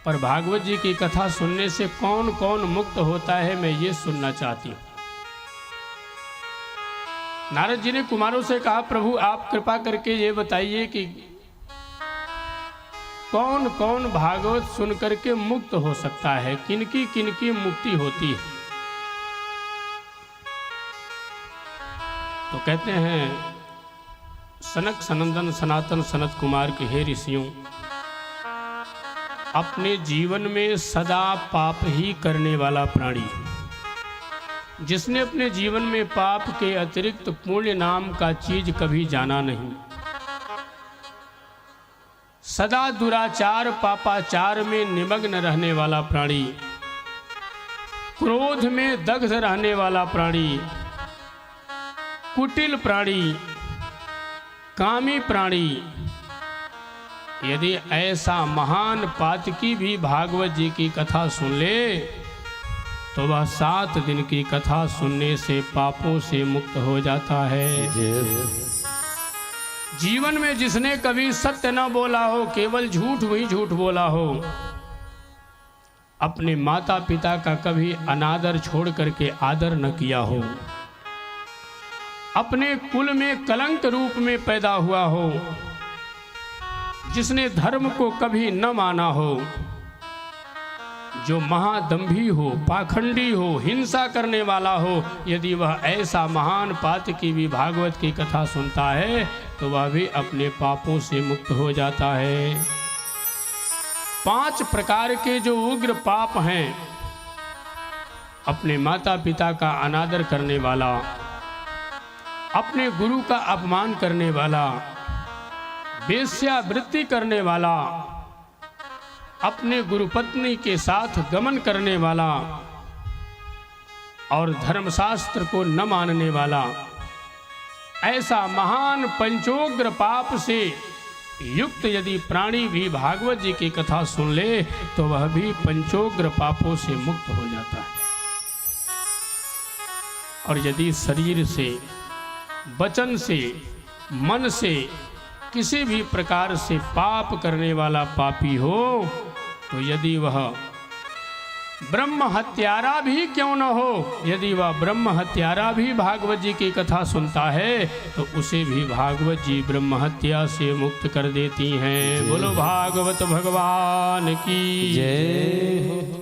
पर भागवत जी की कथा सुनने से कौन कौन मुक्त होता है, मैं ये सुनना चाहती हूँ। नारद जी ने कुमारों से कहा, प्रभु आप कृपा करके ये बताइए कि कौन कौन भागवत सुन करके मुक्त हो सकता है, किनकी मुक्ति होती है। तो कहते हैं सनक सनंदन सनातन सनत कुमार के हे ऋषियों, अपने जीवन में सदा पाप ही करने वाला प्राणी, जिसने अपने जीवन में पाप के अतिरिक्त पुण्य नाम का चीज कभी जाना नहीं, सदा दुराचार पापाचार में निमग्न रहने वाला प्राणी, क्रोध में दग्ध रहने वाला प्राणी, कुटिल प्राणी, कामी प्राणी, यदि ऐसा महान पातकी भी भागवत जी की कथा सुन ले तो वह 7 दिन की कथा सुनने से पापों से मुक्त हो जाता है। जीवन में जिसने कभी सत्य न बोला हो, केवल झूठ ही झूठ बोला हो, अपने माता पिता का कभी अनादर छोड़ करके आदर न किया हो, अपने कुल में कलंक रूप में पैदा हुआ हो, जिसने धर्म को कभी न माना हो, जो महादंभी हो, पाखंडी हो, हिंसा करने वाला हो, यदि वह ऐसा महान पातकी भी भागवत की कथा सुनता है तो वह भी अपने पापों से मुक्त हो जाता है। 5 प्रकार के जो उग्र पाप हैं, अपने माता पिता का अनादर करने वाला, अपने गुरु का अपमान करने वाला, वेश्यावृत्ति करने वाला, अपने गुरुपत्नी के साथ गमन करने वाला और धर्मशास्त्र को न मानने वाला, ऐसा महान पंचोग्र पाप से युक्त यदि प्राणी भी भागवत जी की कथा सुन ले तो वह भी पंचोग्र पापों से मुक्त हो जाता है। और यदि शरीर से, वचन से, मन से किसी भी प्रकार से पाप करने वाला पापी हो तो यदि वह ब्रह्म हत्यारा भी क्यों न हो, यदि वह ब्रह्म हत्यारा भी भागवत जी की कथा सुनता है तो उसे भी भागवत जी ब्रह्म हत्या से मुक्त कर देती हैं। बोलो भागवत भगवान की जय।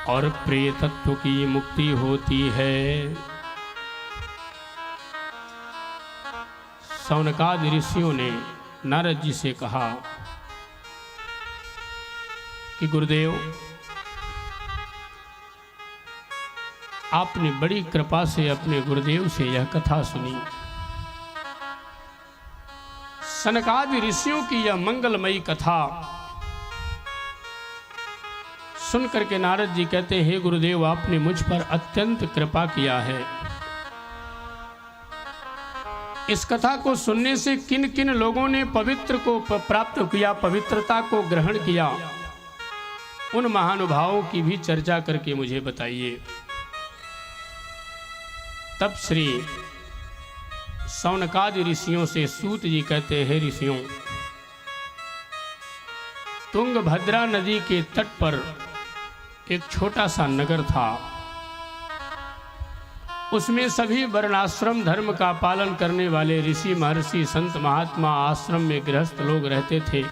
और प्रेतत्व की मुक्ति होती है। सौनकादि ऋषियों ने नारद जी से कहा कि गुरुदेव, आपने बड़ी कृपा से अपने गुरुदेव से यह कथा सुनी। सनकादि ऋषियों की यह मंगलमयी कथा सुन करके नारद जी कहते हैं, हे गुरुदेव, आपने मुझ पर अत्यंत कृपा किया है। इस कथा को सुनने से किन किन लोगों ने पवित्र को प्राप्त किया, पवित्रता को ग्रहण किया, उन महानुभावों की भी चर्चा करके मुझे बताइए। तब श्री सौनकादि ऋषियों से सूत जी कहते हैं, ऋषियों, तुंगभद्रा नदी के तट पर एक छोटा सा नगर था। उसमें सभी वर्णाश्रम धर्म का पालन करने वाले ऋषि, महर्षि, संत, महात्मा, आश्रम में गृहस्थ लोग रहते थे।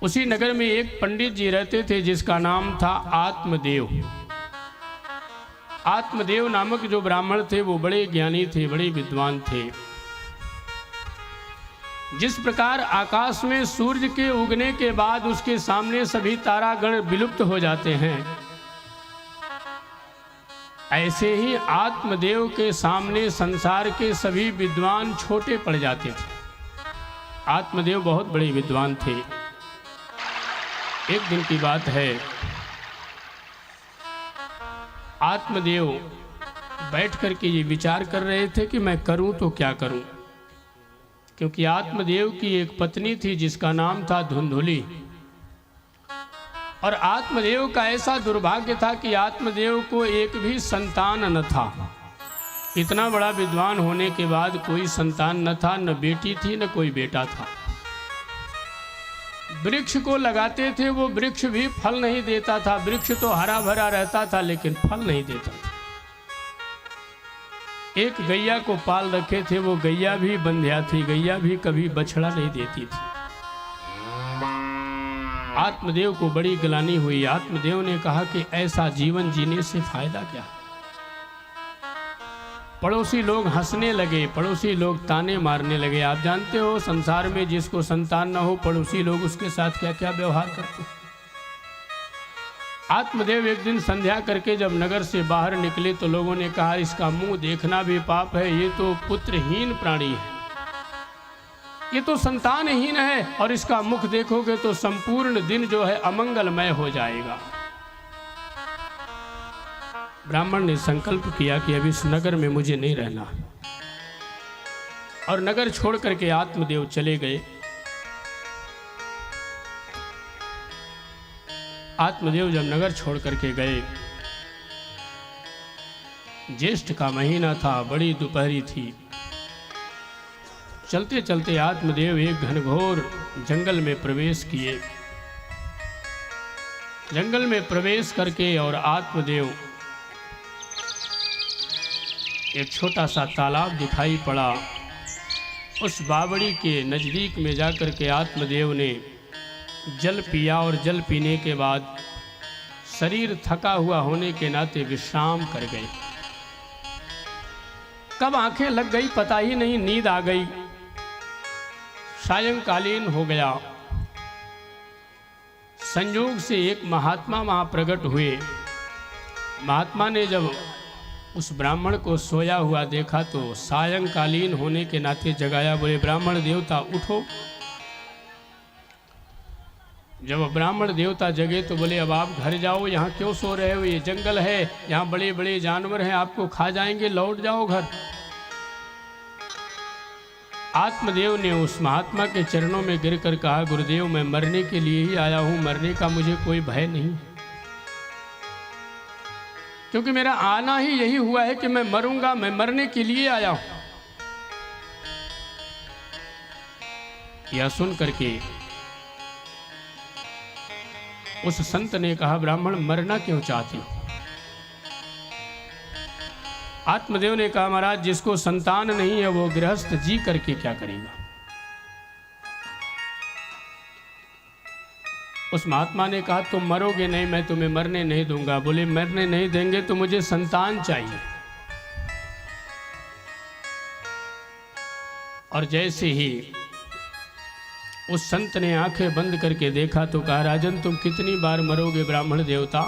उसी नगर में एक पंडित जी रहते थे जिसका नाम था आत्मदेव। आत्मदेव नामक जो ब्राह्मण थे वो बड़े ज्ञानी थे, बड़े विद्वान थे। जिस प्रकार आकाश में सूर्य के उगने के बाद उसके सामने सभी तारागण विलुप्त हो जाते हैं, ऐसे ही आत्मदेव के सामने संसार के सभी विद्वान छोटे पड़ जाते थे। आत्मदेव बहुत बड़े विद्वान थे। एक दिन की बात है, आत्मदेव बैठ कर के ये विचार कर रहे थे कि मैं करूं तो क्या करूं, क्योंकि आत्मदेव की एक पत्नी थी जिसका नाम था धुंधुली। और आत्मदेव का ऐसा दुर्भाग्य था कि आत्मदेव को एक भी संतान न था। इतना बड़ा विद्वान होने के बाद कोई संतान न था, न बेटी थी न कोई बेटा था। वृक्ष को लगाते थे, वो वृक्ष भी फल नहीं देता था। वृक्ष तो हरा भरा रहता था लेकिन फल नहीं देता था। एक गैया को पाल रखे थे, वो गैया भी बंध्या थी, गैया भी कभी बछड़ा नहीं देती थी। आत्मदेव को बड़ी ग्लानि हुई। आत्मदेव ने कहा कि ऐसा जीवन जीने से फायदा क्या। पड़ोसी लोग हंसने लगे, पड़ोसी लोग ताने मारने लगे। आप जानते हो संसार में जिसको संतान न हो, पड़ोसी लोग उसके साथ क्या क्या व्यवहार करते। आत्मदेव एक दिन संध्या करके जब नगर से बाहर निकले तो लोगों ने कहा, इसका मुंह देखना भी पाप है, ये तो पुत्रहीन प्राणी है, ये तो संतानहीन है, और इसका मुख देखोगे तो संपूर्ण दिन जो है अमंगलमय हो जाएगा। ब्राह्मण ने संकल्प किया कि अब इस नगर में मुझे नहीं रहना, और नगर छोड़ करके आत्मदेव चले गए। आत्मदेव जब नगर छोड़ करके गए, ज्येष्ठ का महीना था, बड़ी दोपहरी थी। चलते चलते आत्मदेव एक घनघोर जंगल में प्रवेश किए। जंगल में प्रवेश करके और आत्मदेव एक छोटा सा तालाब दिखाई पड़ा। उस बावड़ी के नज़दीक में जाकर के आत्मदेव ने जल पिया और जल पीने के बाद शरीर थका हुआ होने के नाते विश्राम कर गए। कब आंखें लग गई पता ही नहीं, नींद आ गई। सायंकालीन हो गया। संयोग से एक महात्मा वहाँ प्रकट हुए। महात्मा ने जब उस ब्राह्मण को सोया हुआ देखा तो सायंकालीन होने के नाते जगाया। बोले, ब्राह्मण देवता उठो। जब ब्राह्मण देवता जगे तो बोले, अब आप घर जाओ, यहाँ क्यों सो रहे हो? ये जंगल है, यहाँ बड़े बड़े जानवर हैं, आपको खा जाएंगे, लौट जाओ घर। आत्मदेव ने उस महात्मा के चरणों में गिरकर कहा, गुरुदेव मैं मरने के लिए ही आया हूँ, मरने का मुझे कोई भय नहीं, क्योंकि मेरा आना ही यही हुआ है कि मैं मरूंगा, मैं मरने के लिए आया हूं। यह सुन करके उस संत ने कहा, ब्राह्मण मरना क्यों चाहते हो? आत्मदेव ने कहा, महाराज जिसको संतान नहीं है वो गृहस्थ जी करके क्या करेगा? उस महात्मा ने कहा, तुम मरोगे नहीं, मैं तुम्हें मरने नहीं दूंगा। बोले, मरने नहीं देंगे तो मुझे संतान चाहिए। और जैसे ही उस संत ने आंखें बंद करके देखा तो कहा, राजन तुम कितनी बार मरोगे ब्राह्मण देवता?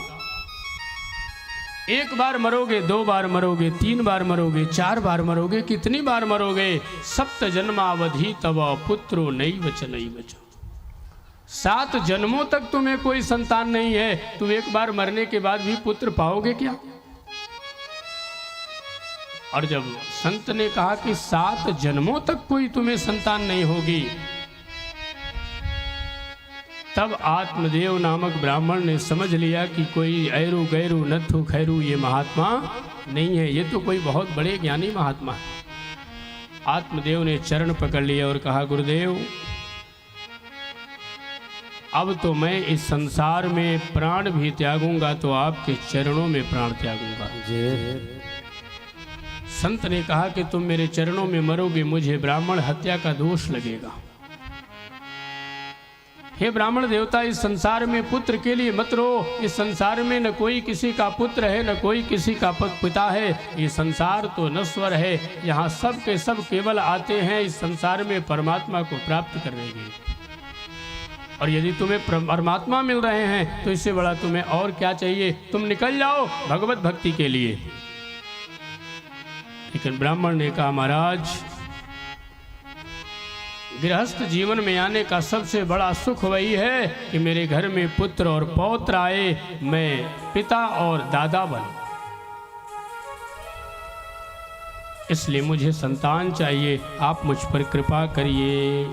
एक बार मरोगे, दो बार मरोगे, तीन बार मरोगे, चार बार मरोगे, कितनी बार मरोगे? सप्त जन्मावधि तव पुत्रो नैव च नैव च। 7 जन्मों तक तुम्हें कोई संतान नहीं है, तुम एक बार मरने के बाद भी पुत्र पाओगे क्या? और जब संत ने कहा कि 7 जन्मों तक कोई तुम्हें संतान नहीं होगी, तब आत्मदेव नामक ब्राह्मण ने समझ लिया कि कोई ऐरू गैरू नथु खैरू ये महात्मा नहीं है, ये तो कोई बहुत बड़े ज्ञानी महात्मा है। आत्मदेव ने चरण पकड़ लिया और कहा, गुरुदेव अब तो मैं इस संसार में प्राण भी त्यागूंगा तो आपके चरणों में प्राण त्यागूंगा। संत ने कहा कि तुम मेरे चरणों में मरोगे, मुझे ब्राह्मण हत्या का दोष लगेगा। हे ब्राह्मण देवता, इस संसार में पुत्र के लिए मत रो। इस संसार में न कोई किसी का पुत्र है, न कोई किसी का पिता है। ये संसार तो नश्वर है, यहाँ सब के सब केवल आते हैं इस संसार में परमात्मा को प्राप्त करने के लिए। और यदि तुम्हें परमात्मा मिल रहे हैं तो इससे बड़ा तुम्हें और क्या चाहिए? तुम निकल जाओ भगवत भक्ति के लिए। लेकिन ब्राह्मण ने कहा, महाराज गृहस्थ जीवन में आने का सबसे बड़ा सुख वही है कि मेरे घर में पुत्र और पौत्र आए, मैं पिता और दादा बन। इसलिए मुझे संतान चाहिए, आप मुझ पर कृपा करिए।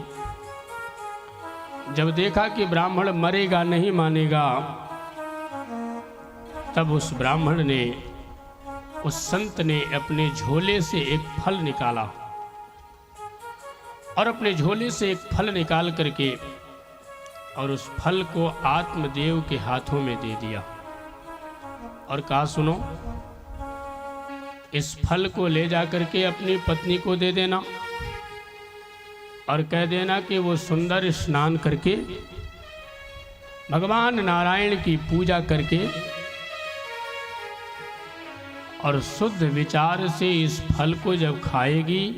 जब देखा कि ब्राह्मण मरेगा नहीं मानेगा, तब उस ब्राह्मण ने, उस संत ने अपने झोले से एक फल निकाला और अपने झोले से एक फल निकाल करके और उस फल को आत्मदेव के हाथों में दे दिया और कहा, सुनो इस फल को ले जा करके अपनी पत्नी को दे देना और कह देना कि वो सुंदर स्नान करके भगवान नारायण की पूजा करके और शुद्ध विचार से इस फल को जब खाएगी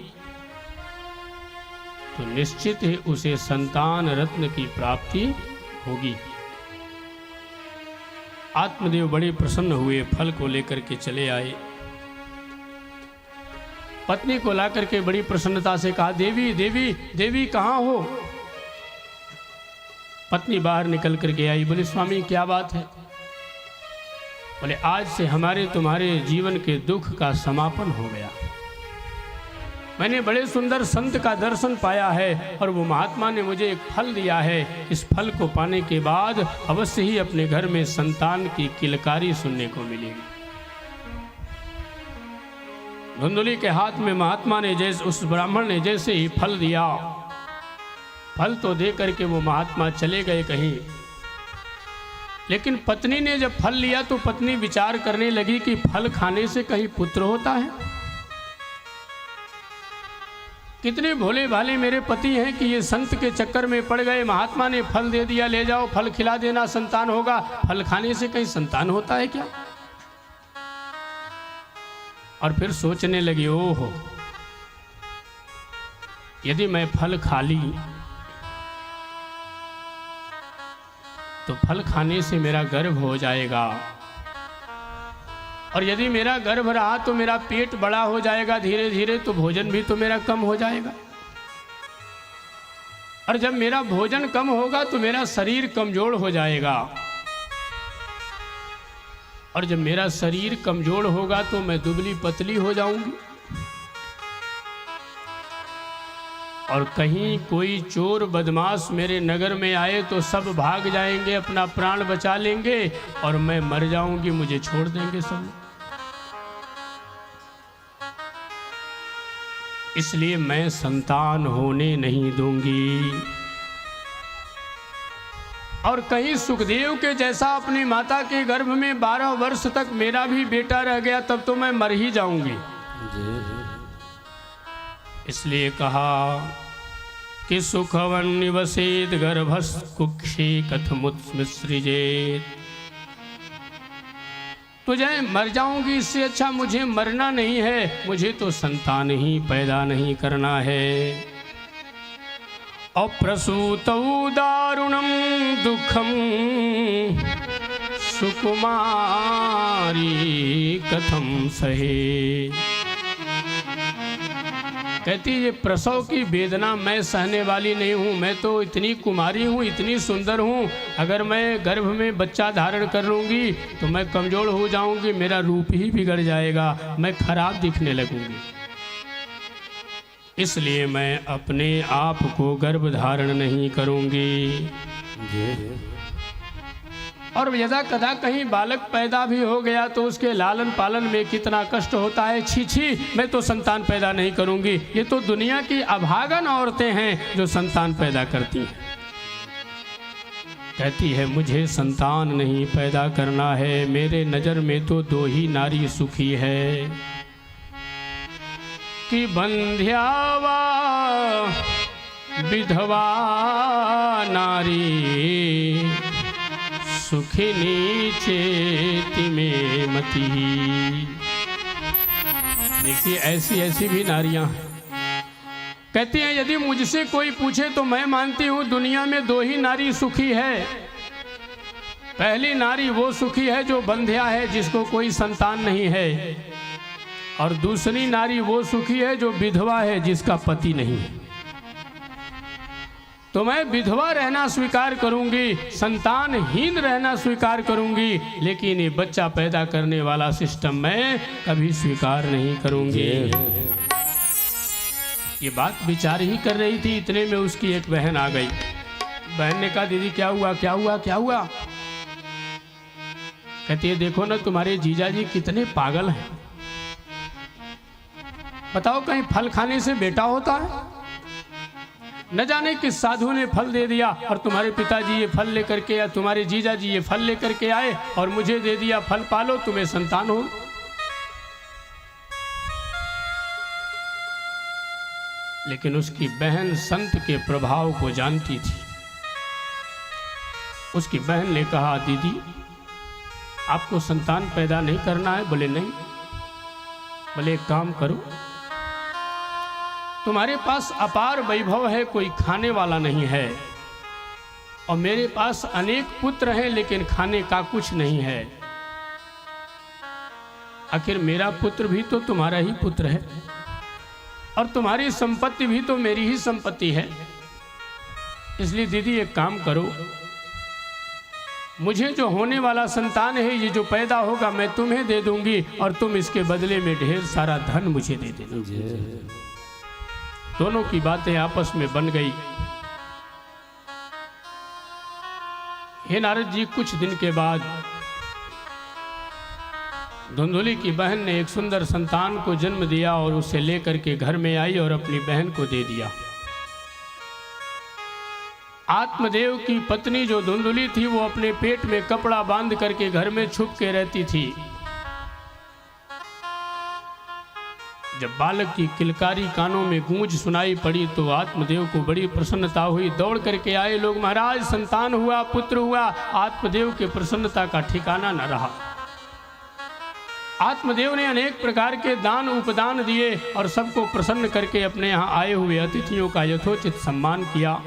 तो निश्चित ही उसे संतान रत्न की प्राप्ति होगी। आत्मदेव बड़े प्रसन्न हुए, फल को लेकर के चले आए। पत्नी को ला करके बड़ी प्रसन्नता से कहा, देवी देवी देवी कहाँ हो? पत्नी बाहर निकल करके आई। बोले, स्वामी क्या बात है? बोले, आज से हमारे तुम्हारे जीवन के दुख का समापन हो गया। मैंने बड़े सुंदर संत का दर्शन पाया है और वो महात्मा ने मुझे एक फल दिया है। इस फल को पाने के बाद अवश्य ही अपने घर में संतान की किलकारी सुनने को मिलेगी। धुंधली के हाथ में महात्मा ने जैसे उस ब्राह्मण ने जैसे ही फल दिया, फल तो दे करके वो महात्मा चले गए कहीं। लेकिन पत्नी ने जब फल लिया तो पत्नी विचार करने लगी कि फल खाने से कहीं पुत्र होता है। कितने भोले भाले मेरे पति हैं कि ये संत के चक्कर में पड़ गए। महात्मा ने फल दे दिया, ले जाओ फल खिला देना, संतान होगा। फल खाने से कहीं संतान होता है क्या? और फिर सोचने लगी, ओहो, यदि मैं फल खा ली तो फल खाने से मेरा गर्भ हो जाएगा, और यदि मेरा गर्भ रहा तो मेरा पेट बड़ा हो जाएगा धीरे धीरे, तो भोजन भी तो मेरा कम हो जाएगा। और जब मेरा भोजन कम होगा तो मेरा शरीर कमजोर हो जाएगा, और जब मेरा शरीर कमजोर होगा तो मैं दुबली पतली हो जाऊंगी। और कहीं कोई चोर बदमाश मेरे नगर में आए तो सब भाग जाएंगे, अपना प्राण बचा लेंगे, और मैं मर जाऊंगी, मुझे छोड़ देंगे सब। इसलिए मैं संतान होने नहीं दूंगी। और कहीं सुखदेव के जैसा अपनी माता के गर्भ में 12 वर्ष तक मेरा भी बेटा रह गया, तब तो मैं मर ही जाऊंगी। इसलिए कहा कि सुखवन निवसेत गर्भस् कुक्षे कथमुत्सृजेत। तुझे मर जाऊंगी, इससे अच्छा मुझे मरना नहीं है, मुझे तो संतान ही पैदा नहीं करना है। अप्रसूतौ दारुणं दुःखं सुकुमारी कथम सहे। कहती ये प्रसव की वेदना मैं सहने वाली नहीं हूँ, मैं तो इतनी कुमारी हूँ, इतनी सुंदर हूँ, अगर मैं गर्भ में बच्चा धारण कर लूँगी तो मैं कमज़ोर हो जाऊँगी, मेरा रूप ही बिगड़ जाएगा, मैं खराब दिखने लगूँगी। इसलिए मैं अपने आप को गर्भ धारण नहीं करूँगी। और यदा कदा कहीं बालक पैदा भी हो गया तो उसके लालन पालन में कितना कष्ट होता है। छी छी, मैं तो संतान पैदा नहीं करूंगी। ये तो दुनिया की अभागन औरतें हैं जो संतान पैदा करती हैं। कहती है मुझे संतान नहीं पैदा करना है, मेरे नज़र में तो 2 ही नारी सुखी है कि बंध्यावा विधवा नारी सुखिनी चेति में मती। देखिए ऐसी ऐसी भी नारियां हैं। कहती हैं यदि मुझसे कोई पूछे तो मैं मानती हूँ दुनिया में 2 ही नारी सुखी है। पहली नारी वो सुखी है जो बंध्या है, जिसको कोई संतान नहीं है, और दूसरी नारी वो सुखी है जो विधवा है, जिसका पति नहीं है। तो मैं विधवा रहना स्वीकार करूंगी, संतानहीन रहना स्वीकार करूंगी, लेकिन ये बच्चा पैदा करने वाला सिस्टम मैं कभी स्वीकार नहीं करूंगी। ये बात विचार ही कर रही थी, इतने में उसकी एक बहन आ गई। बहन ने कहा दीदी क्या हुआ क्या हुआ क्या हुआ? कहती है देखो ना तुम्हारे जीजा जी कितने पागल हैं। बताओ कहीं फल खाने से बेटा होता है? न जाने किस साधु ने फल दे दिया और तुम्हारे पिताजी ये फल लेकर के या तुम्हारे जीजा जी ये फल लेकर के आए और मुझे दे दिया, फल पालो तुम्हें संतान हो। लेकिन उसकी बहन संत के प्रभाव को जानती थी। उसकी बहन ने कहा दीदी आपको संतान पैदा नहीं करना है? बोले नहीं। बोले एक काम करो, तुम्हारे पास अपार वैभव है, कोई खाने वाला नहीं है, और मेरे पास अनेक पुत्र हैं लेकिन खाने का कुछ नहीं है। आखिर मेरा पुत्र भी तो तुम्हारा ही पुत्र है और तुम्हारी संपत्ति भी तो मेरी ही संपत्ति है। इसलिए दीदी एक काम करो, मुझे जो होने वाला संतान है, ये जो पैदा होगा मैं तुम्हें दे दूंगी और तुम इसके बदले में ढेर सारा धन मुझे दे देना। दोनों की बातें आपस में बन गई। हे नारद जी, कुछ दिन के बाद धुंधुली की बहन ने एक सुंदर संतान को जन्म दिया और उसे लेकर के घर में आई और अपनी बहन को दे दिया। आत्मदेव की पत्नी जो धुंधुली थी वो अपने पेट में कपड़ा बांध करके घर में छुप के रहती थी। जब बालक की किलकारी कानों में गूंज सुनाई पड़ी तो आत्मदेव को बड़ी प्रसन्नता हुई। दौड़ करके आए लोग, महाराज संतान हुआ, पुत्र हुआ। आत्मदेव के प्रसन्नता का ठिकाना न रहा। आत्मदेव ने अनेक प्रकार के दान उपदान दिए और सबको प्रसन्न करके अपने यहाँ आए हुए अतिथियों का यथोचित सम्मान किया।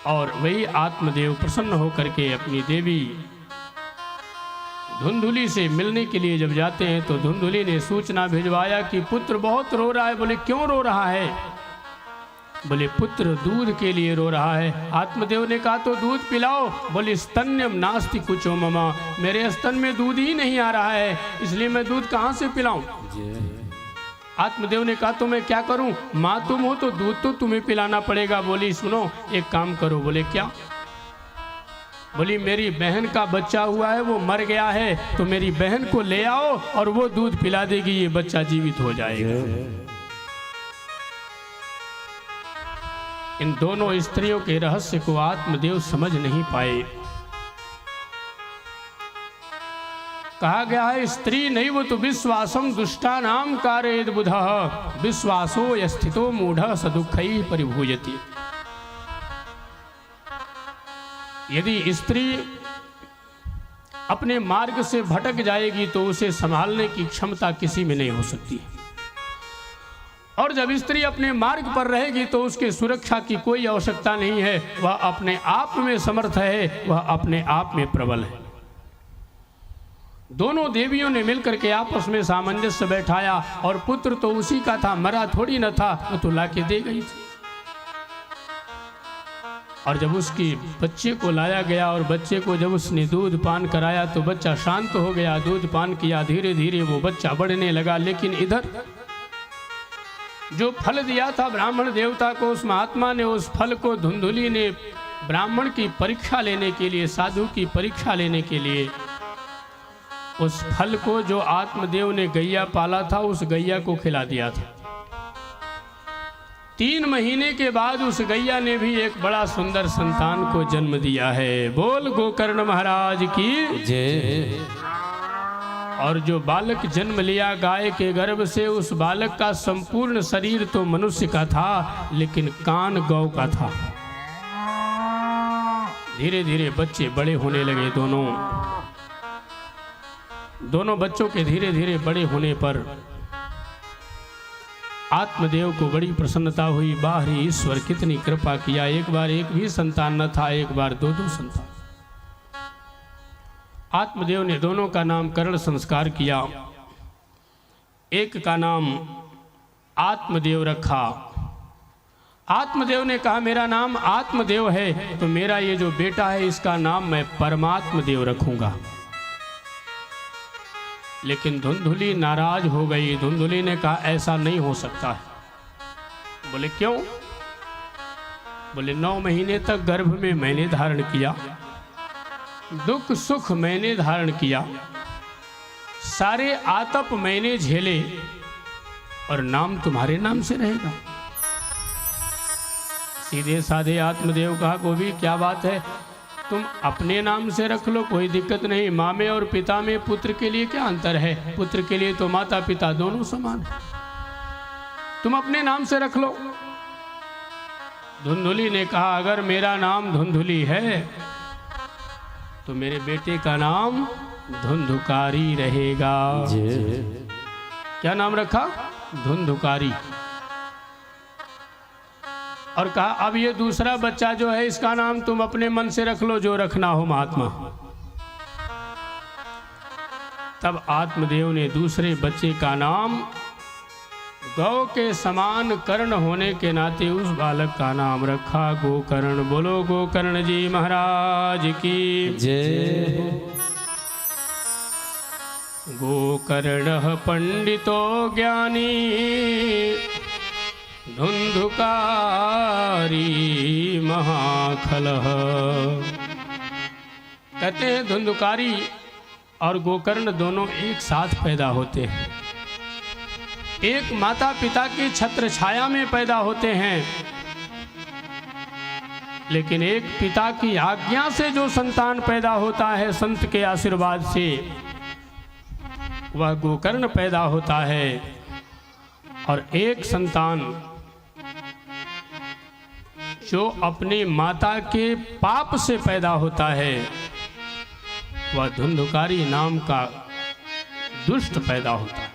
और वही आत्मदेव प्रसन्न होकर के अपनी देवी धुंधुली से मिलने के लिए जब जाते हैं तो धुंधुली ने सूचना भिजवाया कि पुत्र बहुत रो रहा है। बोले क्यों रो रहा है? बोले पुत्र दूध के लिए रो रहा है। आत्मदेव ने कहा तो दूध पिलाओ। बोले स्तन्यम नास्ति कुचो ममा, मेरे स्तन में दूध ही नहीं आ रहा है, इसलिए मैं दूध कहाँ से पिलाऊं? आत्मदेव ने कहा तो मैं क्या करूं? माँ तुम हो तो दूध तो तुम्हें पिलाना पड़ेगा। बोली सुनो एक काम करो। बोले क्या? बोली मेरी बहन का बच्चा हुआ है, वो मर गया है, तो मेरी बहन को ले आओ और वो दूध पिला देगी, ये बच्चा जीवित हो जाएगा। इन दोनों स्त्रियों के रहस्य को आत्मदेव समझ नहीं पाए। कहा गया है स्त्री नहीं वो तो विश्वासम दुष्टा नाम कारयेद बुधः विश्वासो यस्थितो मूढ़ सदुःखैः परिभूयति। यदि स्त्री अपने मार्ग से भटक जाएगी तो उसे संभालने की क्षमता किसी में नहीं हो सकती। और जब स्त्री अपने मार्ग पर रहेगी तो उसके सुरक्षा की कोई आवश्यकता नहीं है। वह अपने आप में समर्थ है, वह अपने आप में प्रबल है। दोनों देवियों ने मिलकर के आपस में सामंजस्य बैठाया और पुत्र तो उसी का था, मरा थोड़ी न था, वो तो लाके दे गई थी। और जब उसकी बच्चे को लाया गया और बच्चे को जब उसने दूध पान कराया तो बच्चा शांत हो गया। दूध पान किया, धीरे धीरे वो बच्चा बढ़ने लगा। लेकिन इधर जो फल दिया था ब्राह्मण देवता को, उस महात्मा ने उस फल को धुंधुली ने ब्राह्मण की परीक्षा लेने के लिए, साधु की परीक्षा लेने के लिए उस फल को जो आत्मदेव ने गैया पाला था उस गैया को खिला दिया था। 3 महीने के बाद उस गैया ने भी एक बड़ा सुंदर संतान को जन्म दिया है। बोल गोकर्ण महाराज की जय। और जो बालक जन्म लिया गाय के गर्भ से, उस बालक का संपूर्ण शरीर तो मनुष्य का था लेकिन कान गौ का था। धीरे धीरे बच्चे बड़े होने लगे। दोनों बच्चों के धीरे धीरे बड़े होने पर आत्मदेव को बड़ी प्रसन्नता हुई। बाहरी ईश्वर कितनी कृपा किया, एक बार एक भी संतान न था, एक बार 2 संतान। आत्मदेव ने दोनों का नामकरण संस्कार किया। एक का नाम आत्मदेव रखा। आत्मदेव ने कहा मेरा नाम आत्मदेव है तो मेरा ये जो बेटा है इसका नाम मैं परमात्मदेव रखूंगा। लेकिन धुंधुली नाराज हो गई। धुंधुली ने कहा ऐसा नहीं हो सकता है। बोले क्यों? बोले 9 महीने तक गर्भ में मैंने धारण किया, दुख सुख मैंने धारण किया, सारे आतप मैंने झेले और नाम तुम्हारे नाम से रहेगा। सीधे साधे आत्मदेव कहा गोभी क्या बात है, तुम अपने नाम से रख लो, कोई दिक्कत नहीं। माँ में और पिता में पुत्र के लिए क्या अंतर है? पुत्र के लिए तो माता पिता दोनों समान है, तुम अपने नाम से रख लो। धुंधुली ने कहा अगर मेरा नाम धुंधुली है तो मेरे बेटे का नाम धुंधुकारी रहेगा। क्या नाम रखा? धुंधुकारी। और कहा अब ये दूसरा बच्चा जो है इसका नाम तुम अपने मन से रख लो, जो रखना हो महात्मा। तब आत्मदेव ने दूसरे बच्चे का नाम गौ के समान कर्ण होने के नाते उस बालक का नाम रखा गोकर्ण। बोलो गोकर्ण जी महाराज की जय। गोकर्ण पंडितो ज्ञानी धुंधुकारी महाखलः। कहते हैं धुंधुकारी और गोकर्ण दोनों एक साथ पैदा होते हैं। एक माता पिता की छत्र छाया में पैदा होते हैं, लेकिन एक पिता की आज्ञा से जो संतान पैदा होता है संत के आशीर्वाद से, वह गोकर्ण पैदा होता है। और एक संतान जो अपनी माता के पाप से पैदा होता है, वह धुंधुकारी नाम का दुष्ट पैदा होता है।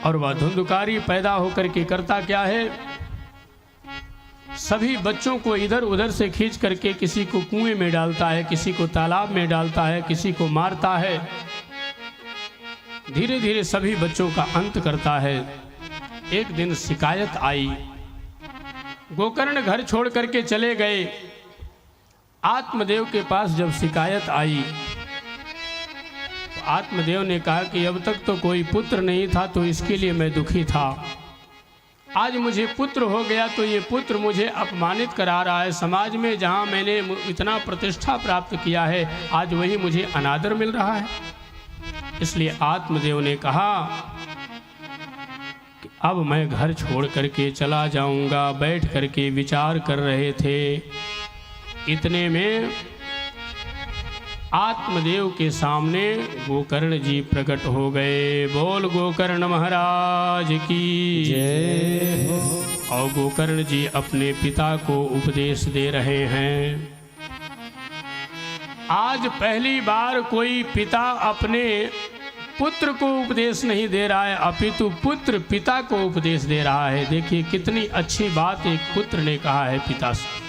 और वह धुंधुकारी पैदा होकर के करता क्या है, सभी बच्चों को इधर उधर से खींच करके किसी को कुएं में डालता है, किसी को तालाब में डालता है, किसी को मारता है। धीरे धीरे सभी बच्चों का अंत करता है। एक दिन शिकायत आई, गोकर्ण घर छोड़ करके चले गए। आत्मदेव के पास जब शिकायत आई, तो आत्मदेव ने कहा कि अब तक तो कोई पुत्र नहीं था, तो इसके लिए मैं दुखी था। आज मुझे पुत्र हो गया तो ये पुत्र मुझे अपमानित करा रहा है। समाज में जहाँ मैंने इतना प्रतिष्ठा प्राप्त किया है, आज वही मुझे अनादर मिल रहा है। इसलिए आत्मदेव ने कहा कि अब मैं घर छोड़ करके चला जाऊंगा। बैठ करके विचार कर रहे थे, इतने में आत्मदेव के सामने गोकर्ण जी प्रकट हो गए। बोल गोकर्ण महाराज की जय हो। और गोकर्ण जी अपने पिता को उपदेश दे रहे हैं। आज पहली बार कोई पिता अपने पुत्र को उपदेश नहीं दे रहा है, अपितु पुत्र पिता को उपदेश दे रहा है। देखिए कितनी अच्छी बात एक पुत्र ने कहा है पिता से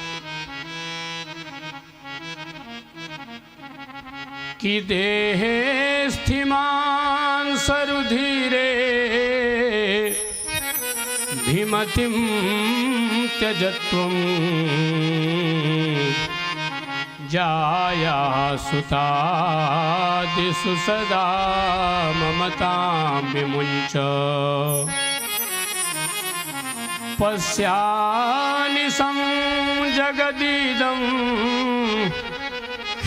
कि देहे स्थिमान सरुधीरे भीमतिम त्यजत्वं जाया सुतादिषु सदा ममतां विमुञ्च पश्यानिशं जगदीदं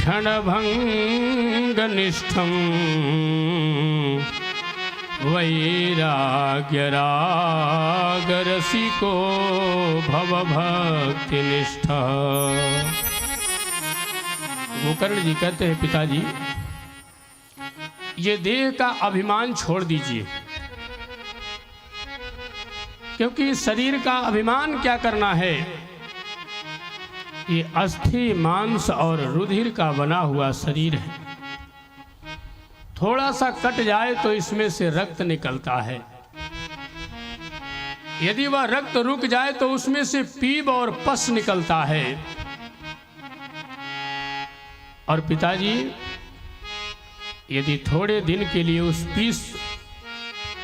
क्षणभङ्गनिष्ठं वैराग्यरागरसिको भवभक्तिनिष्ठः। गोकर्ण जी कहते हैं पिताजी, ये देह का अभिमान छोड़ दीजिए, क्योंकि शरीर का अभिमान क्या करना है। ये अस्थि मांस और रुधिर का बना हुआ शरीर है, थोड़ा सा कट जाए तो इसमें से रक्त निकलता है। यदि वह रक्त रुक जाए तो उसमें से पीप और पस निकलता है। और पिताजी, यदि थोड़े दिन के लिए उस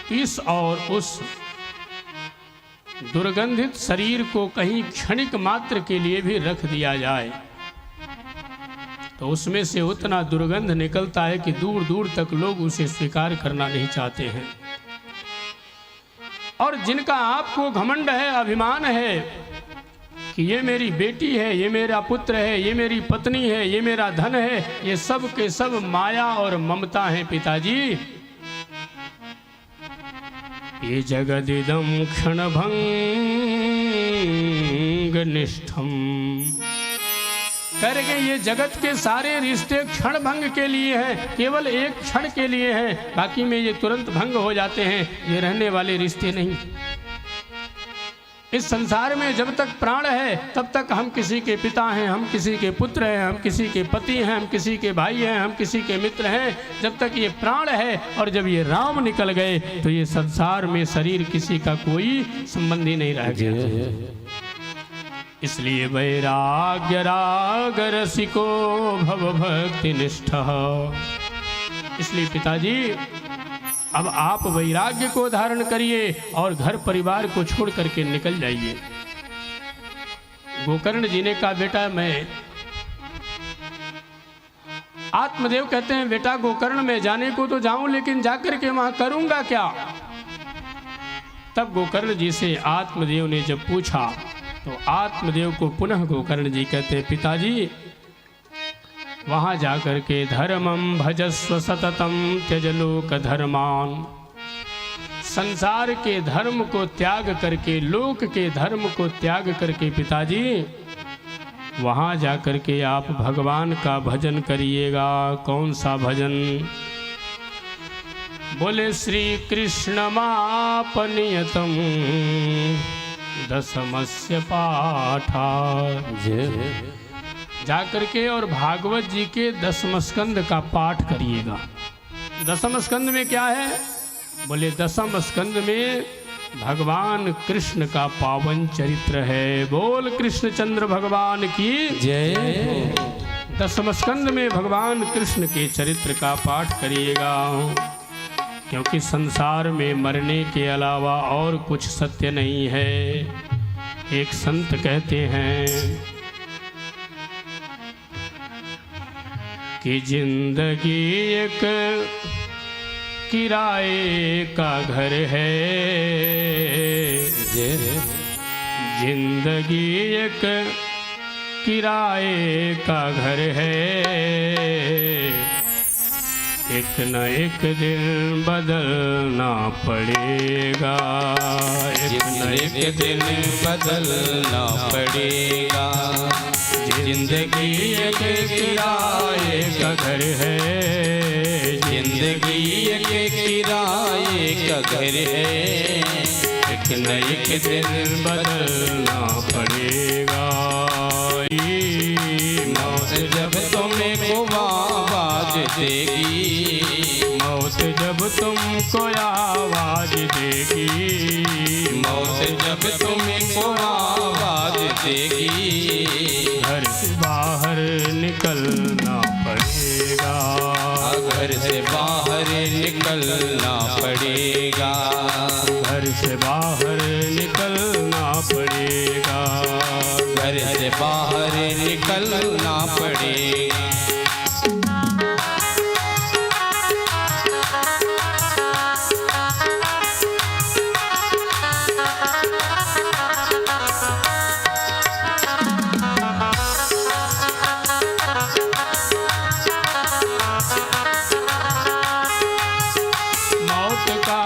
पीस और उस दुर्गंधित शरीर को कहीं क्षणिक मात्र के लिए भी रख दिया जाए, तो उसमें से उतना दुर्गंध निकलता है कि दूर दूर तक लोग उसे स्वीकार करना नहीं चाहते हैं। और जिनका आपको घमंड है, अभिमान है कि ये मेरी बेटी है, ये मेरा पुत्र है, ये मेरी पत्नी है, ये मेरा धन है, ये सब के सब माया और ममता है पिताजी। ये जगदिदं क्षणभंग निष्ठम करके, ये जगत के सारे रिश्ते क्षण भंग के लिए हैं, केवल एक क्षण के लिए हैं, बाकी में ये तुरंत भंग हो जाते हैं। ये रहने वाले रिश्ते नहीं। इस संसार में जब तक प्राण है तब तक हम किसी के पिता हैं, हम किसी के पुत्र हैं, हम किसी के पति हैं, हम किसी के भाई हैं, हम किसी के मित्र हैं, जब तक ये प्राण है। और जब ये राम निकल गए तो ये संसार में शरीर किसी का कोई संबंधी नहीं रह गया। इसलिए वैराग्य राग रसिको भव भक्ति निष्ठः। इसलिए पिताजी, अब आप वैराग्य को धारण करिए और घर परिवार को छोड़ करके निकल जाइए। गोकर्ण जी ने कहा, बेटा मैं, आत्मदेव कहते हैं, बेटा गोकर्ण में जाने को तो जाऊं, लेकिन जाकर के वहां करूंगा क्या। तब गोकर्ण जी से आत्मदेव ने जब पूछा तो आत्मदेव को पुनः गोकर्ण जी कहते हैं, पिताजी वहाँ जाकर के धर्मम भजस्व सततम त्यज लोक धर्मान, संसार के धर्म को त्याग करके, लोक के धर्म को त्याग करके पिताजी वहाँ जाकर के आप भगवान का भजन करिएगा। कौन सा भजन? बोले श्री कृष्णमापनियतम दशमस्य पाठा। जाकर के और भागवत जी के दसम स्कंद का पाठ करिएगा। दसम स्कंद में क्या है? बोले दसम स्कंद में भगवान कृष्ण का पावन चरित्र है। बोल कृष्णचंद्र भगवान की जय। दसम स्कंद में भगवान कृष्ण के चरित्र का पाठ करिएगा, क्योंकि संसार में मरने के अलावा और कुछ सत्य नहीं है। एक संत कहते हैं कि जिंदगी एक किराए का घर है, जिंदगी एक किराए का घर है, एक न एक दिन बदलना पड़ेगा, एक न एक दिन बदलना पड़ेगा। जिंदगी एक किराए का घर है, जिंदगी एक किराए का घर है, एक न एक दिन बदलना पड़ेगा। मौत जब तुम्हें को आवाज देगी, मौत जब तुमको आवाज देगी, मौत जब तुम्हें को आवाज देगी, घर से बाहर निकलना पड़ेगा, घर से बाहर निकलना पड़ेगा, घर से बाहर निकलना पड़ेगा, घर से बाहर निकलना पड़ेगा।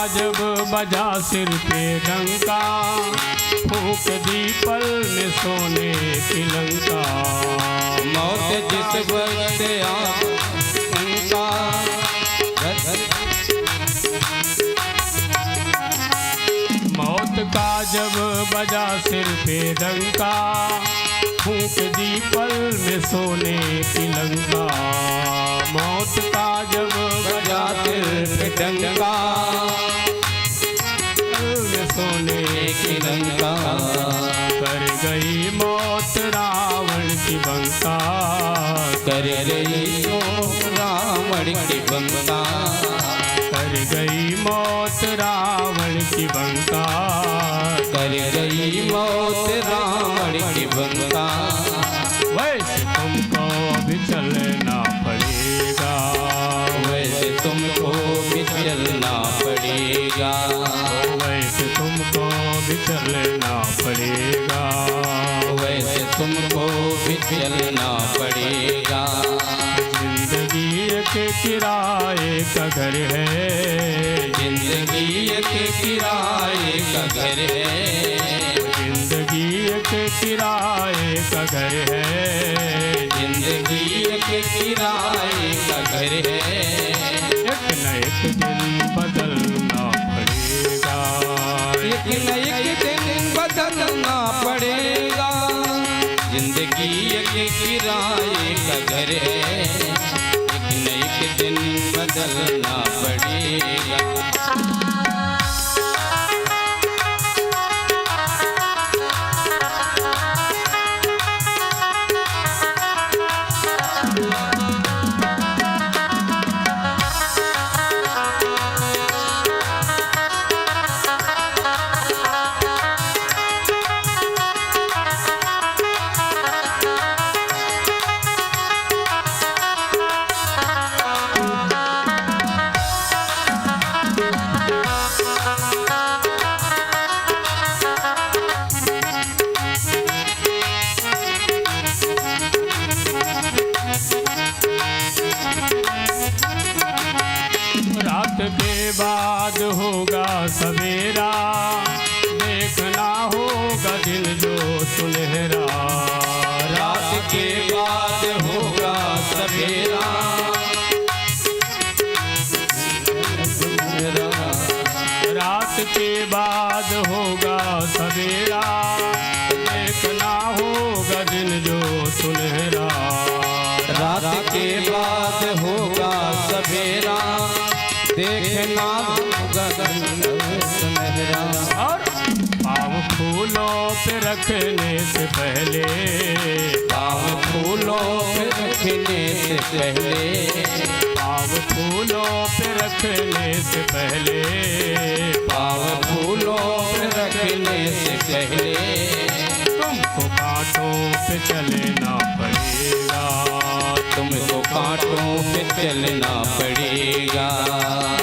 जब बजा सिर पे डंका, फूंक दी पल में सोने की लंका, मौत जिस वक्त उनका, मौत का जब बजा सिर पे डंका, फूंक दी पल में सोने की लंका, मौत का जब बजा सिर पे डंका, सोने की लंका, कर गई मौत रावण की बंका, कर गई रावण की बंका, कर गई मौत रावण की बंका, कर गई मौत रावण की बंका। वैसे तुमको भी चलना पड़ेगा, वैसे तुमको भी चलना पड़ेगा, वैसे तुमको भी चलना पड़ेगा, वैसे तुमको भी चलना पड़ेगा। जिंदगी एक किराए का घर है, जिंदगी एक किराए का घर है, जिंदगी एक किराए का घर है, जिंदगी एक किराए का घर है, एक न एक दिन बदलना पड़ेगा, एक न एक दिन बदलना पड़ेगा। जिंदगी एक किराए का घर है, एक न एक दिन बदलना पड़ेगा। बाद होगा सवेरा, देखना होगा दिन जो सुनहरा। रात के बाद होगा सवेरा, रात के बाद होगा सवेरा, देखना होगा दिन जो सुनहरा। रात के बाद होगा सवेरा, देखना होगा सुनहरा। और पाँव फूलों पे रखने से पहले, पाँव फूलों पे रखने से पहले, पाँव फूलों पे रखने से पहले, पाँव फूलों पे रखने से पहले, तुमको कांटों पे चलना पड़ेगा, तुमको कांटों पे चलना पड़ेगा।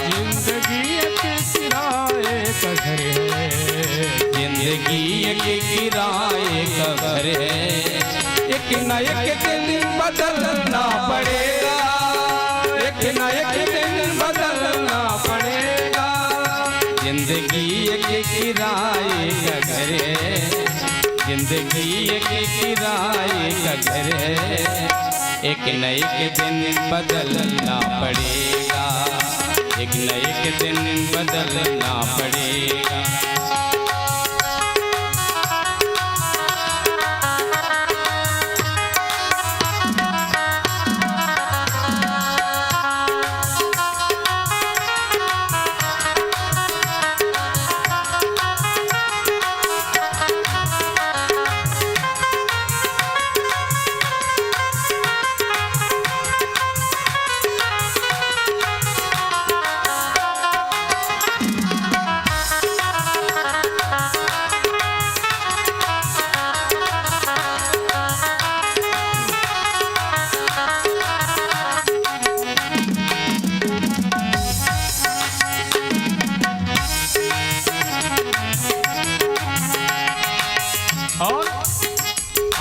जिंदगी एक किराए का घर है, जिंदगी एक किराए का घर है, एक न एक दिन बदलना पड़ेगा, एक न एक दिन बदलना पड़ेगा। जिंदगी एक किराए का घर है, जिंदगी एक किराए का घर है, एक न एक दिन बदलना पड़ेगा, एक न एक दिन बदलना पड़ेगा।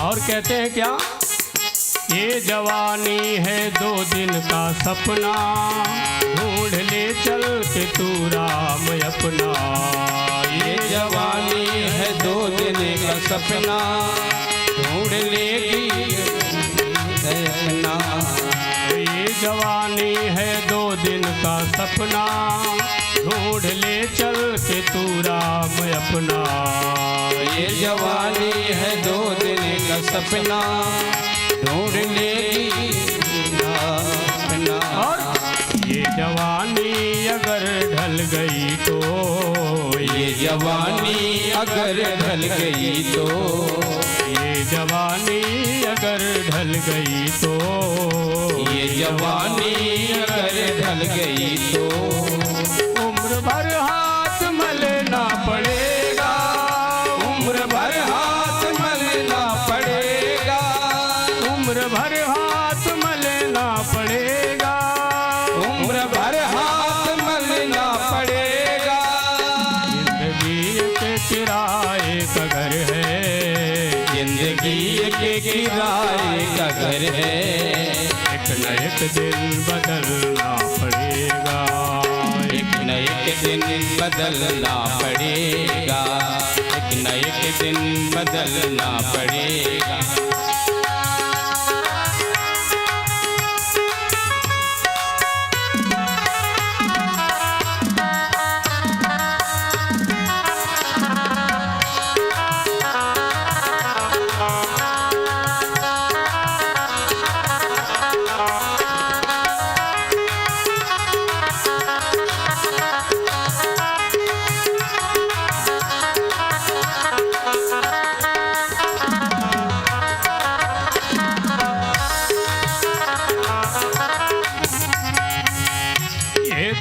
और कहते हैं क्या, ये जवानी है 2 दिन का सपना, ढूंढ ले चल के तू राम अपना। ये जवानी है 2 दिन का सपना, ढूंढ लेगी अपना। ये जवानी है 2 दिन का सपना, ढूंढ ले चल के तू राम अपना। ये जवानी है 2 दिन का सपना, ढूंढ लेगी अपना। और ये जवानी अगर ढल गई तो, ये जवानी अगर ढल गई तो, ये जवानी अगर ढल गई तो, ये जवानी अगर ढल गई तो, उम्र भर हाथ मलना पड़ेगा, उम्र भर हाथ मलना पड़ेगा, उम्र भर हाथ मलना पड़ेगा, उम्र भर हाथ मलना पड़ेगा। जिंदगी के किराए का घर है, जिंदगी के किराए का घर है, एक न एक दिन बदलना पड़ेगा, एक न एक दिन बदलना पड़ेगा, एक न एक दिन बदलना पड़ेगा।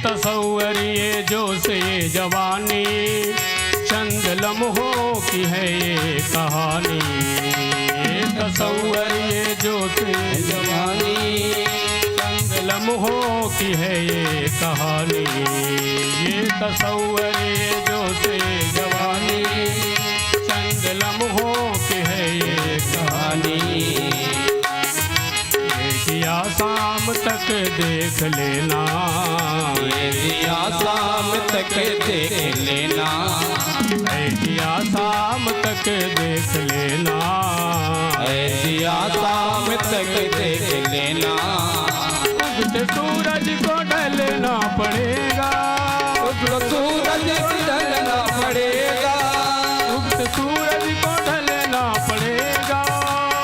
तसव्वुर ये जोश ये जवानी, चंद लम्हों की है ये कहानी। ये तसव्वुर ये जोश ये जवानी, चंद लम्हों की है ये कहानी। ये तसव्वुर ये जोश ये जवानी, चंद लम्हों की है ये कहानी। दिया शाम तक देख लेना, ये दिया शाम तक देख लेना, ऐ दिया शाम तक देख लेना, ये दिया शाम तक देख लेना। उगते सूरज को ढलना पड़ेगा, उसको सूरज ढलना पड़ेगा, उगते सूरज को ढलना पड़ेगा,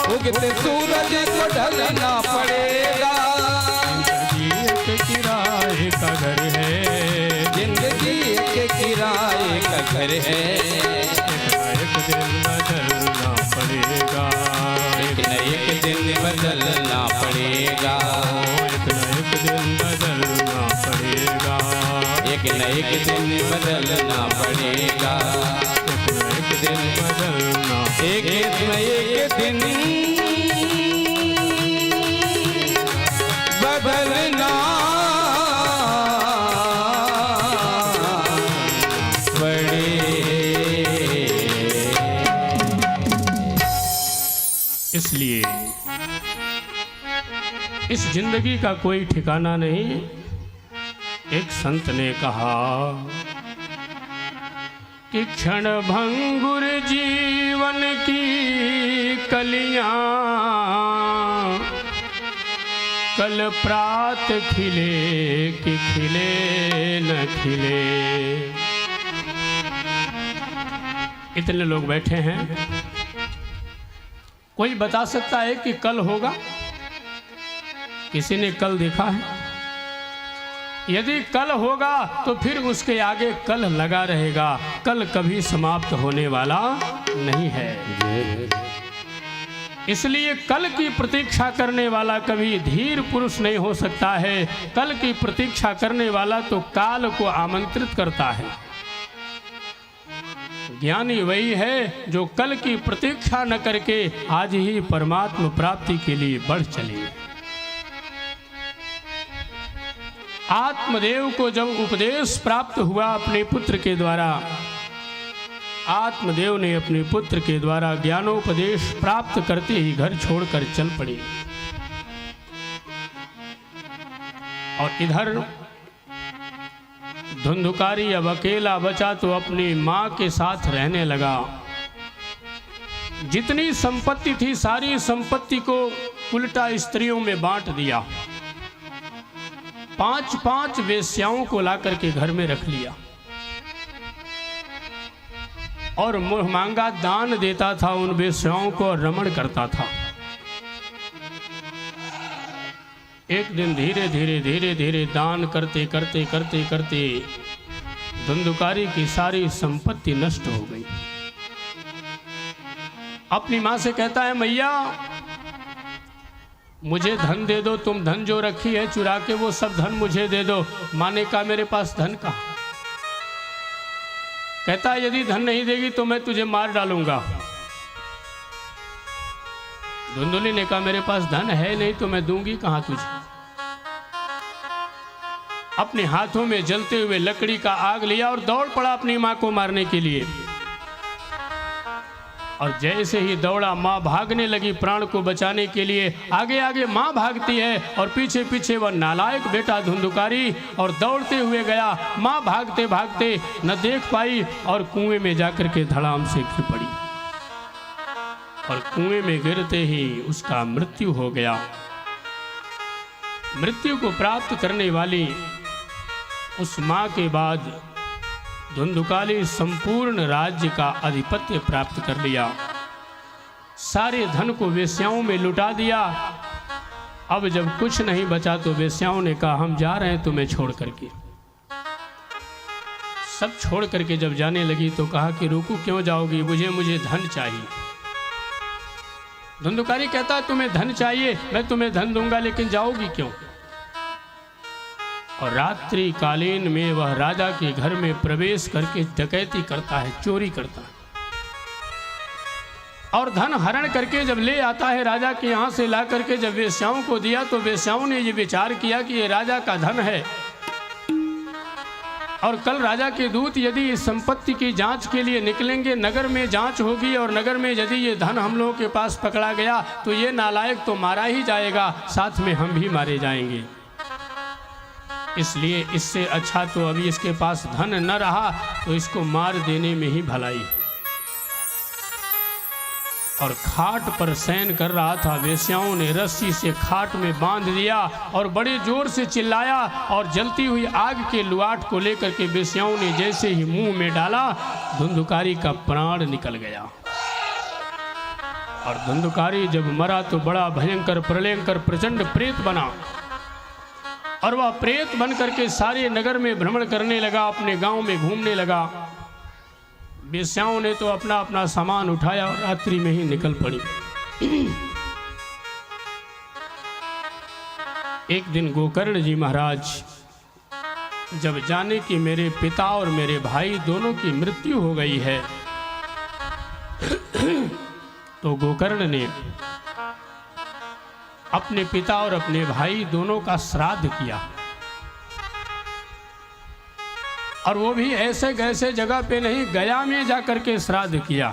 उगते सूरज को ढलना पड़ेगा। जिंदगी एक किराए का घर है, जिंदगी एक किराए का घर है, एक दिन बदलना पड़ेगा, एक न एक दिन बदलना पड़ेगा, एक दिन बदलना पड़ेगा, एक न एक दिन बदलना पड़ेगा, एक दिन बदलना, एक न एक दिन बदलना इसलिए इस जिंदगी का कोई ठिकाना नहीं। एक संत ने कहा कि क्षण भंगुर जीवन की कलियां कल प्रात खिले कि खिले न खिले। इतने लोग बैठे हैं, कोई बता सकता है कि कल होगा? किसी ने कल देखा है? यदि कल होगा तो फिर उसके आगे कल लगा रहेगा, कल कभी समाप्त होने वाला नहीं है। इसलिए कल की प्रतीक्षा करने वाला कभी धीर पुरुष नहीं हो सकता है। कल की प्रतीक्षा करने वाला तो काल को आमंत्रित करता है। ज्ञानी वही है जो कल की प्रतीक्षा न करके आज ही परमात्मा प्राप्ति के लिए बढ़ चले। आत्मदेव को जब उपदेश प्राप्त हुआ अपने पुत्र के द्वारा, आत्मदेव ने अपने पुत्र के द्वारा ज्ञानोपदेश प्राप्त करते ही घर छोड़कर चल पड़े। और इधर धुंधुकारी अब अकेला बचा तो अपनी माँ के साथ रहने लगा। जितनी संपत्ति थी सारी संपत्ति को उल्टा स्त्रियों में बांट दिया। 5-5 वेश्याओं को ला करके घर में रख लिया और मुँह मांगा दान देता था उन वेश्याओं को, रमण करता था। एक दिन धीरे धीरे दान करते करते करते करते धुंधुकारी की सारी संपत्ति नष्ट हो गई। अपनी माँ से कहता है, मैया मुझे धन दे दो, तुम धन जो रखी है चुरा के वो सब धन मुझे दे दो। माँ ने कहा, मेरे पास धन कहाँ? कहता है, यदि धन नहीं देगी तो मैं तुझे मार डालूंगा। धुंधुली ने कहा, मेरे पास धन है नहीं तो मैं दूंगी कहाँ तुझे। अपने हाथों में जलते हुए लकड़ी का आग लिया और दौड़ पड़ा अपनी माँ को मारने के लिए। और जैसे ही दौड़ा, माँ भागने लगी प्राण को बचाने के लिए। आगे आगे माँ भागती है और पीछे पीछे वह नालायक बेटा धुंधुकारी, और दौड़ते हुए गया। माँ भागते भागते न देख पाई और कुएं में जाकर के धड़ाम से गिर पड़ी और कुएं में गिरते ही उसका मृत्यु हो गया। मृत्यु को प्राप्त करने वाली उस माँ के बाद धुंधुकारी संपूर्ण राज्य का आधिपत्य प्राप्त कर लिया। सारे धन को वेश्याओं में लुटा दिया। अब जब कुछ नहीं बचा तो वेश्याओं ने कहा, हम जा रहे हैं तुम्हें छोड़ करके। सब छोड़ करके जब जाने लगी तो कहा कि रुको, क्यों जाओगी? मुझे धन चाहिए। धुंधुकारी कहता है, तुम्हें धन चाहिए, मैं तुम्हें धन दूंगा, लेकिन जाओगी क्यों? और रात्रि कालीन में वह राजा के घर में प्रवेश करके डकैती करता है, चोरी करता है और धन हरण करके जब ले आता है राजा के यहाँ से, ला करके जब वेश्याओं को दिया तो वेश्याओं ने ये विचार किया कि ये राजा का धन है, और कल राजा के दूत यदि इस संपत्ति की जांच के लिए निकलेंगे, नगर में जांच होगी और नगर में यदि ये धन हम लोगों के पास पकड़ा गया तो ये नालायक तो मारा ही जाएगा, साथ में हम भी मारे जाएंगे। इसलिए इससे अच्छा तो अभी इसके पास धन न रहा तो इसको मार देने में ही भलाई। और खाट पर शयन कर रहा था, वेश्याओं ने रस्सी से खाट में बांध दिया और बड़े जोर से चिल्लाया और जलती हुई आग के लुआट को लेकर के वेश्याओं ने जैसे ही मुंह में डाला, धुंधुकारी का प्राण निकल गया। और धुंधुकारी जब मरा तो बड़ा भयंकर प्रलयंकर प्रचंड प्रेत बना और वह प्रेत बन करके सारे नगर में भ्रमण करने लगा, अपने गांव में घूमने लगा। वेश्याओं ने तो अपना अपना सामान उठाया और रात्रि में ही निकल पड़ी। एक दिन गोकर्ण जी महाराज जब जाने कि मेरे पिता और मेरे भाई दोनों की मृत्यु हो गई है, तो गोकर्ण ने अपने पिता और अपने भाई दोनों का श्राद्ध किया। और वो भी ऐसे कैसे जगह पे नहीं, गया में जाकर के श्राद्ध किया।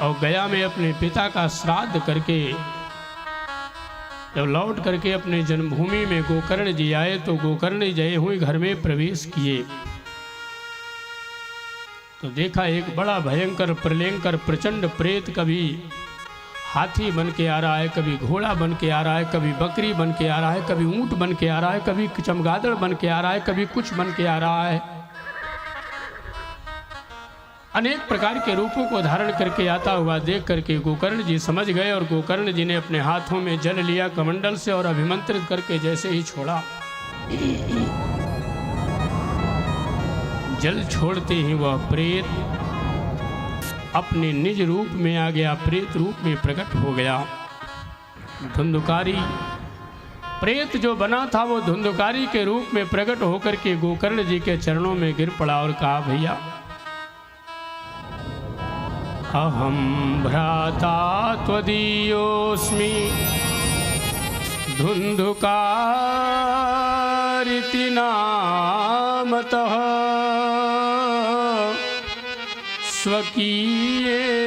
और गया में अपने पिता का श्राद्ध करके जब लौट करके अपने जन्मभूमि में गोकर्ण जी आए तो गोकर्ण जय हुए घर में प्रवेश किए तो देखा एक बड़ा भयंकर प्रलयंकर प्रचंड प्रेत कभी हाथी बन के आ रहा है, कभी घोड़ा बन के आ रहा है, कभी बकरी बन के आ रहा है, कभी ऊंट बन के आ रहा है, कभी चमगादड़ बन के आ रहा है, कभी कुछ बन के आ रहा है। अनेक प्रकार के रूपों को धारण करके आता हुआ देख करके गोकर्ण जी समझ गए और गोकर्ण जी ने अपने हाथों में जल लिया कमंडल से और अभिमंत्रित करके जैसे ही छोड़ा, जल छोड़ते ही वह प्रेत अपने निज रूप में आ गया, प्रेत रूप में प्रकट हो गया। धुंधुकारी प्रेत जो बना था वो धुंधुकारी के रूप में प्रकट होकर के गोकर्ण जी के चरणों में गिर पड़ा और कहा, भैया अहम भ्राता त्वदीयोऽस्मि धुंधुकारिति नामतः स्वकीयेनैव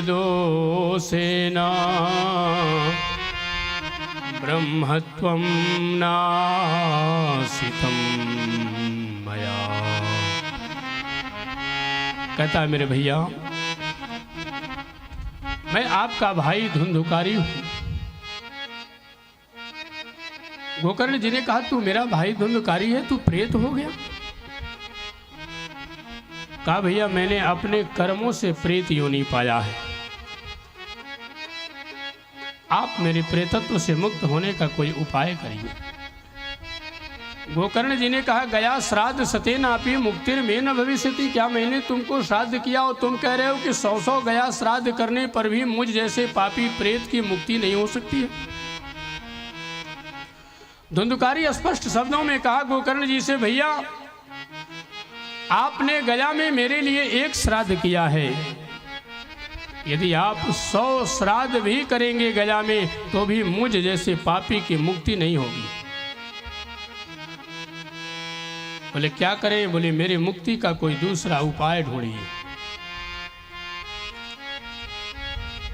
दोषेण ब्रह्मत्वं नासितं मया। कहता है मेरे भैया, मैं आपका भाई धुंधुकारी हूं। गोकर्ण जी ने कहा, तू मेरा भाई धुंधुकारी है, तू प्रेत हो गया? कहा, भैया मैंने अपने कर्मों से प्रेत योनि पाया है, आप मेरे प्रेतत्व से मुक्त होने का कोई उपाय करिए। गोकर्ण जी ने कहा, गया श्राद्ध सतेनापि मुक्तिर में न भविष्यति। क्या मैंने तुमको श्राद्ध किया और तुम कह रहे हो कि 100 गया श्राद्ध करने पर भी मुझ जैसे पापी प्रेत की मुक्ति नहीं हो सकती है? धुंधुकारी स्पष्ट शब्दों में कहा गोकर्ण जी से, भैया आपने गया में मेरे लिए एक श्राद्ध किया है, यदि आप 100 श्राद्ध भी करेंगे गया में तो भी मुझ जैसे पापी की मुक्ति नहीं होगी। बोले क्या करें? बोले मेरे मुक्ति का कोई दूसरा उपाय ढूंढिए।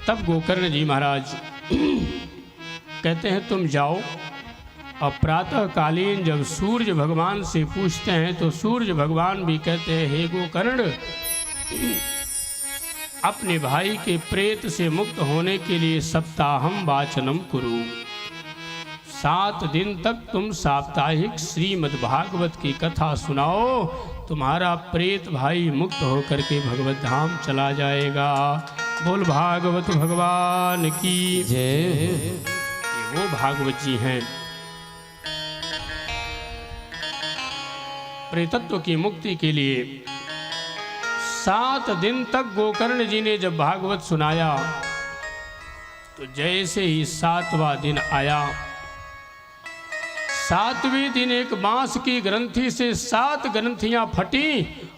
तब गोकर्ण जी महाराज कहते हैं, तुम जाओ और प्रातः कालीन जब सूर्य भगवान से पूछते हैं तो सूर्य भगवान भी कहते हैं, हे गोकर्ण, अपने भाई के प्रेत से मुक्त होने के लिए सप्ताहम वाचनम कुरु। 7 दिन तक तुम साप्ताहिक श्रीमद् भागवत की कथा सुनाओ, तुम्हारा प्रेत भाई मुक्त होकर के भगवत धाम चला जाएगा। बोल भागवत भगवान की जय। ये वो भागवत जी हैं, प्रेतत्व की मुक्ति के लिए 7 दिन तक गोकर्ण जी ने जब भागवत सुनाया तो जैसे ही 7वां दिन आया, 7वें दिन एक बांस की ग्रंथि से 7 ग्रंथियां फटी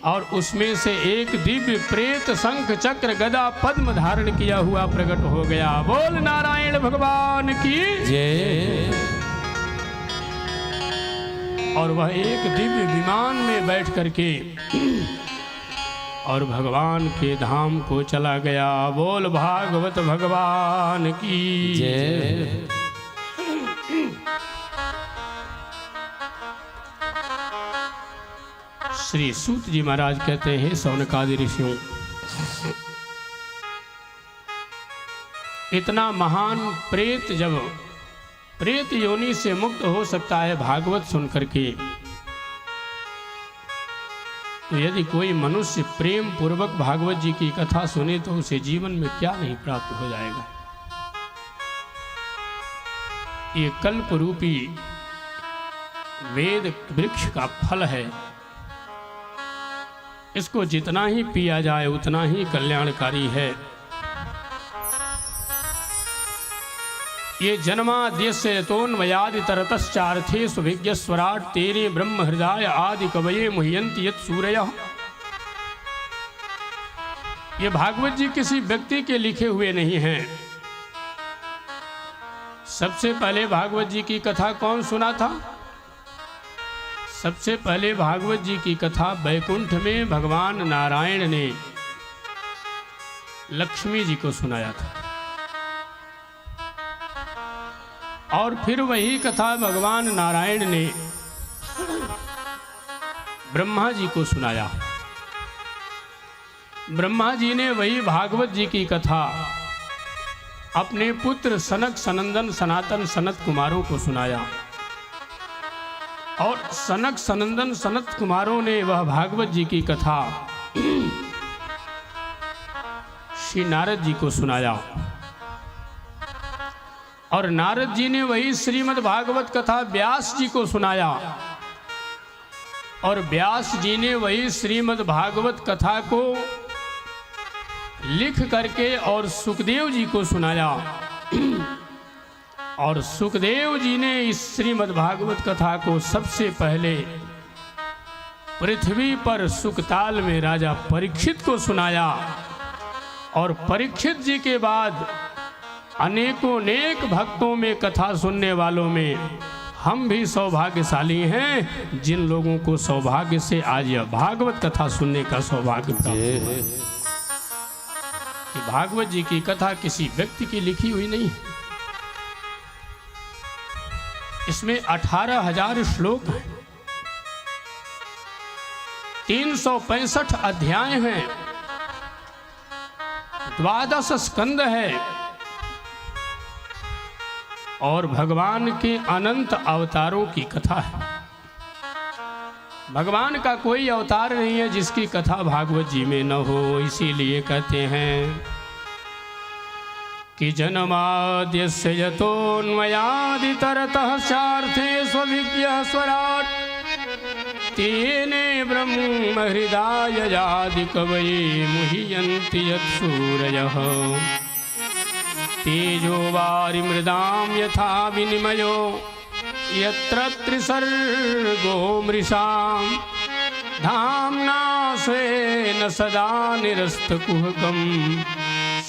और उसमें से एक दिव्य प्रेत शंख चक्र गदा पद्म धारण किया हुआ प्रकट हो गया। बोल नारायण भगवान की जय। और वह एक दिव्य विमान में बैठ करके और भगवान के धाम को चला गया। बोल भागवत भगवान की जय। श्री सूत जी महाराज कहते हैं, शौनकादि ऋषियों, इतना महान प्रेत जब प्रेत योनि से मुक्त हो सकता है भागवत सुन करके, तो यदि कोई मनुष्य प्रेम पूर्वक भागवत जी की कथा सुने तो उसे जीवन में क्या नहीं प्राप्त हो जाएगा। ये कल्प रूपी वेद वृक्ष का फल है। इसको जितना ही पिया जाए उतना ही कल्याणकारी है। ये जन्माद्यस्य तोन्वयादि तरतश्चार्थे सुविज्ञस्वराट तेरे ब्रह्म हृदय आदि कवये मुह्यन्ति यत् सूरयः। ये भागवत जी किसी व्यक्ति के लिखे हुए नहीं हैं। सबसे पहले भागवत जी की कथा कौन सुना था? सबसे पहले भागवत जी की कथा बैकुंठ में भगवान नारायण ने लक्ष्मी जी को सुनाया था, और फिर वही कथा भगवान नारायण ने ब्रह्मा जी को सुनाया। ब्रह्मा जी ने वही भागवत जी की कथा अपने पुत्र सनक सनंदन सनातन सनत कुमारों को सुनाया, और सनक सनंदन सनत कुमारों ने वह भागवत जी की कथा श्री नारद जी को सुनाया, और नारद जी ने वही श्रीमद् भागवत कथा व्यास जी को सुनाया, और व्यास जी ने वही श्रीमद् भागवत कथा को लिख करके और सुखदेव जी को सुनाया, और सुखदेव जी ने इस श्रीमद् भागवत कथा को सबसे पहले पृथ्वी पर सुकताल में राजा परीक्षित को सुनाया, और परीक्षित जी के बाद अनेकों नेक भक्तों में कथा सुनने वालों में हम भी सौभाग्यशाली हैं, जिन लोगों को सौभाग्य से आज यह भागवत कथा सुनने का सौभाग्य प्राप्त हुआ है। कि भागवत जी की कथा किसी व्यक्ति की लिखी हुई नहीं है। इसमें 18,000 श्लोक हैं, 365 अध्याय हैं, 12 स्कंद है, और भगवान के अनंत अवतारों की कथा है। भगवान का कोई अवतार नहीं है जिसकी कथा भागवत जी में न हो। इसीलिए कहते हैं कि जन्माद्यस्य यतोन्वयादि तरतः चार्थे स्वविज्ञः स्वराट् तेने ब्रह्म हृदय आदि कवये मुह्यन्ति यत् सूरयः। तेजो वारि मृदां यथा विनिमयो यत्र त्रिसर्गो मृषां धाम्ना स्वेन सदा निरस्तकुहकं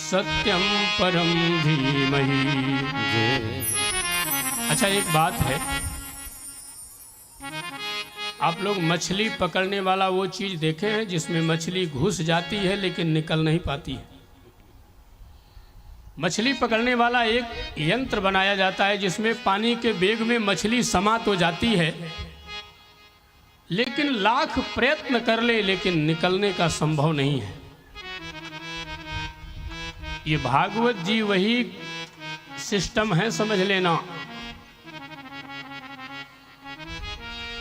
सत्यं परम धीमहि। अच्छा, एक बात है, आप लोग मछली पकड़ने वाला वो चीज देखे हैं जिसमें मछली घुस जाती है लेकिन निकल नहीं पाती है। मछली पकड़ने वाला एक यंत्र बनाया जाता है जिसमें पानी के वेग में मछली समा तो जाती है, लेकिन लाख प्रयत्न कर ले लेकिन निकलने का संभव नहीं है। ये भागवत जी वही सिस्टम है, समझ लेना।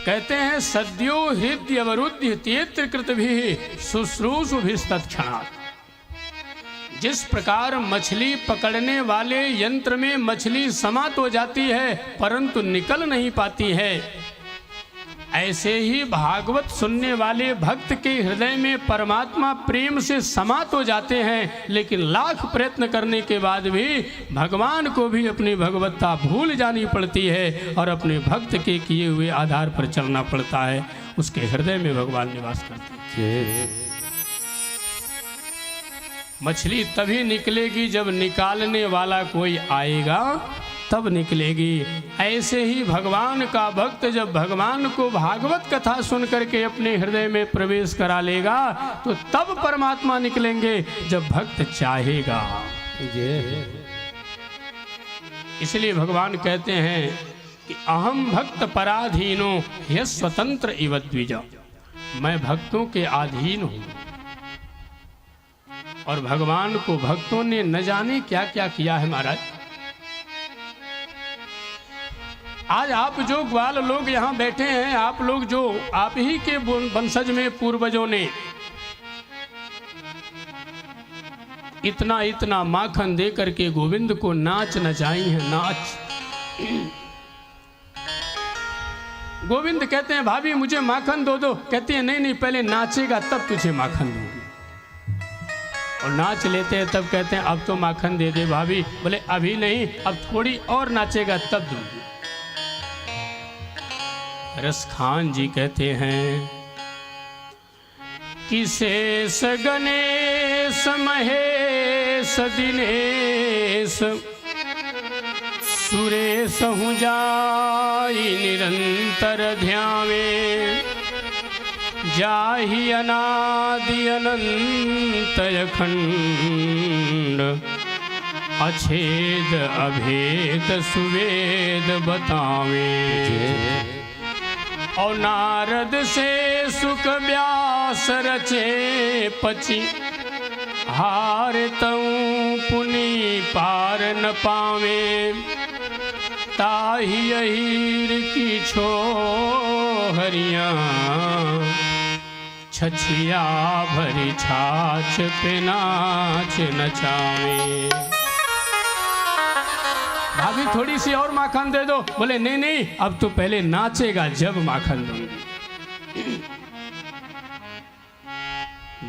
कहते हैं सद्यो हृदय अवरुद्ध तेत्र कृतभिः शुश्रूषुभिस्तत्क्षणात्। जिस प्रकार मछली पकड़ने वाले यंत्र में मछली समा तो जाती है परंतु निकल नहीं पाती है, ऐसे ही भागवत सुनने वाले भक्त के हृदय में परमात्मा प्रेम से समा तो जाते हैं, लेकिन लाख प्रयत्न करने के बाद भी भगवान को भी अपनी भगवत्ता भूल जानी पड़ती है और अपने भक्त के किए हुए आधार पर चलना पड़ता है। उसके हृदय में भगवान निवास करते हैं। मछली तभी निकलेगी जब निकालने वाला कोई आएगा तब निकलेगी। ऐसे ही भगवान का भक्त जब भगवान को भागवत कथा सुन करके अपने हृदय में प्रवेश करा लेगा तो तब परमात्मा निकलेंगे, जब भक्त चाहेगा। इसलिए भगवान कहते हैं कि अहम भक्त पराधीनो यह स्वतंत्र इव द्विजा, मैं भक्तों के अधीन हूं। और भगवान को भक्तों ने न जाने क्या क्या किया है महाराज। आज आप जो ग्वाल लोग यहाँ बैठे हैं, आप लोग जो आप ही के वंशज में पूर्वजों ने इतना इतना माखन दे करके गोविंद को नाच नचाई है, नाच। गोविंद कहते हैं भाभी मुझे माखन दो दो, कहती है नहीं नहीं पहले नाचेगा तब तुझे माखन दूंगी। और नाच लेते हैं तब कहते हैं अब तो माखन दे दे भाभी, बोले अभी नहीं अब थोड़ी और नाचेगा तब दूंगी। रस खान जी कहते हैं कि शेष गणेश महेश दिनेश सुरेश हूँ जाई निरंतर ध्यावे, जाहि अनादि अनंत अखंड अछेद अभेद सुवेद बतावे। और नारद से सुख व्यास रचे पची, हार तऊ पुनि पार न पावे। ताहि अहीर की छो हरिया, छछिया भरी छाछ पे नाच नचावे। भाभी थोड़ी सी और माखन दे दो, बोले नहीं नहीं अब तो पहले नाचेगा जब माखन दूंगी।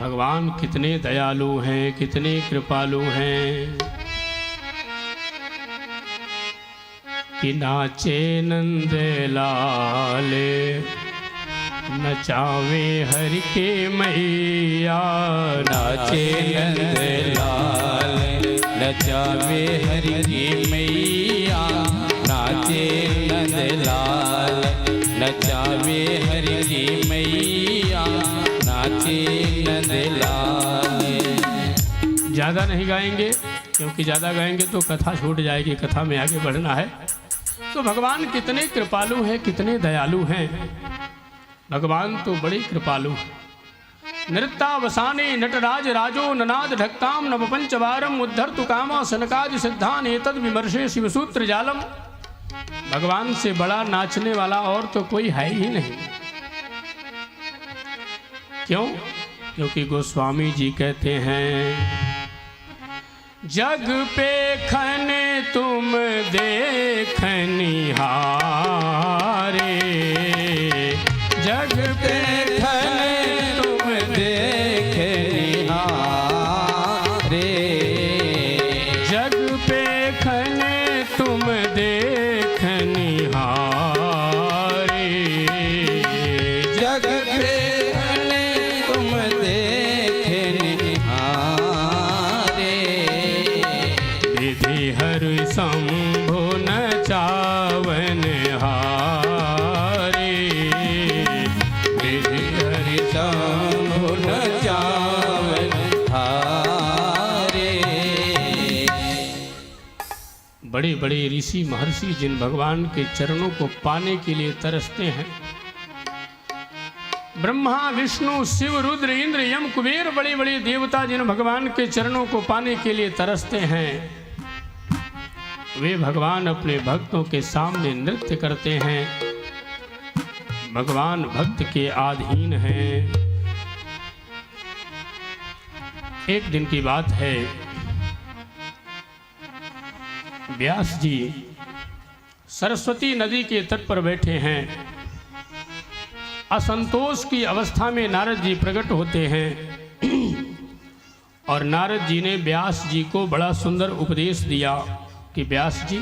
भगवान कितने दयालु हैं, कितने कृपालु हैं कि नाचे नंद लाल नचावे हरि के मैया। नाचे नंद लाल नचावे हरि की मैया, नाचे नंद लाल नचावे हरि की मैया, नाचे नंद लाल। ज़्यादा नहीं गाएंगे क्योंकि ज़्यादा गाएंगे तो कथा छूट जाएगी, कथा में आगे बढ़ना है। तो भगवान कितने कृपालु हैं, कितने दयालु हैं। भगवान तो बड़े कृपालु हैं। नृत्तावसाने नटराज राजो ननाद ढक्ताम नवपंचवारम उद्धर्तु कामा सनकादि सिद्धान एतद विमर्शे शिवसूत्र जालम। भगवान से बड़ा नाचने वाला और तो कोई है ही नहीं। क्यों? क्योंकि गोस्वामी जी कहते हैं जग पे खन तुम देखनिहारे, जग पे खन तुम देखनिहारे, जग पे खन तुम देखनिहारे, जग पे खन तुम देखनिहारे। विधि हर शंभु नचावन हारे, विधि हर शंभु नचावन हारे। बड़े बड़े ऋषि महर्षि जिन भगवान के चरणों को पाने के लिए तरसते हैं, ब्रह्मा विष्णु शिव रुद्र इंद्र यम कुबेर, बड़े बड़े देवता जिन भगवान के चरणों को पाने के लिए तरसते हैं, वे भगवान अपने भक्तों के सामने नृत्य करते हैं। भगवान भक्त के अधीन हैं। एक दिन की बात है, व्यास जी सरस्वती नदी के तट पर बैठे हैं। असंतोष की अवस्था में नारद जी प्रकट होते हैं और नारद जी ने व्यास जी को बड़ा सुंदर उपदेश दिया कि व्यास जी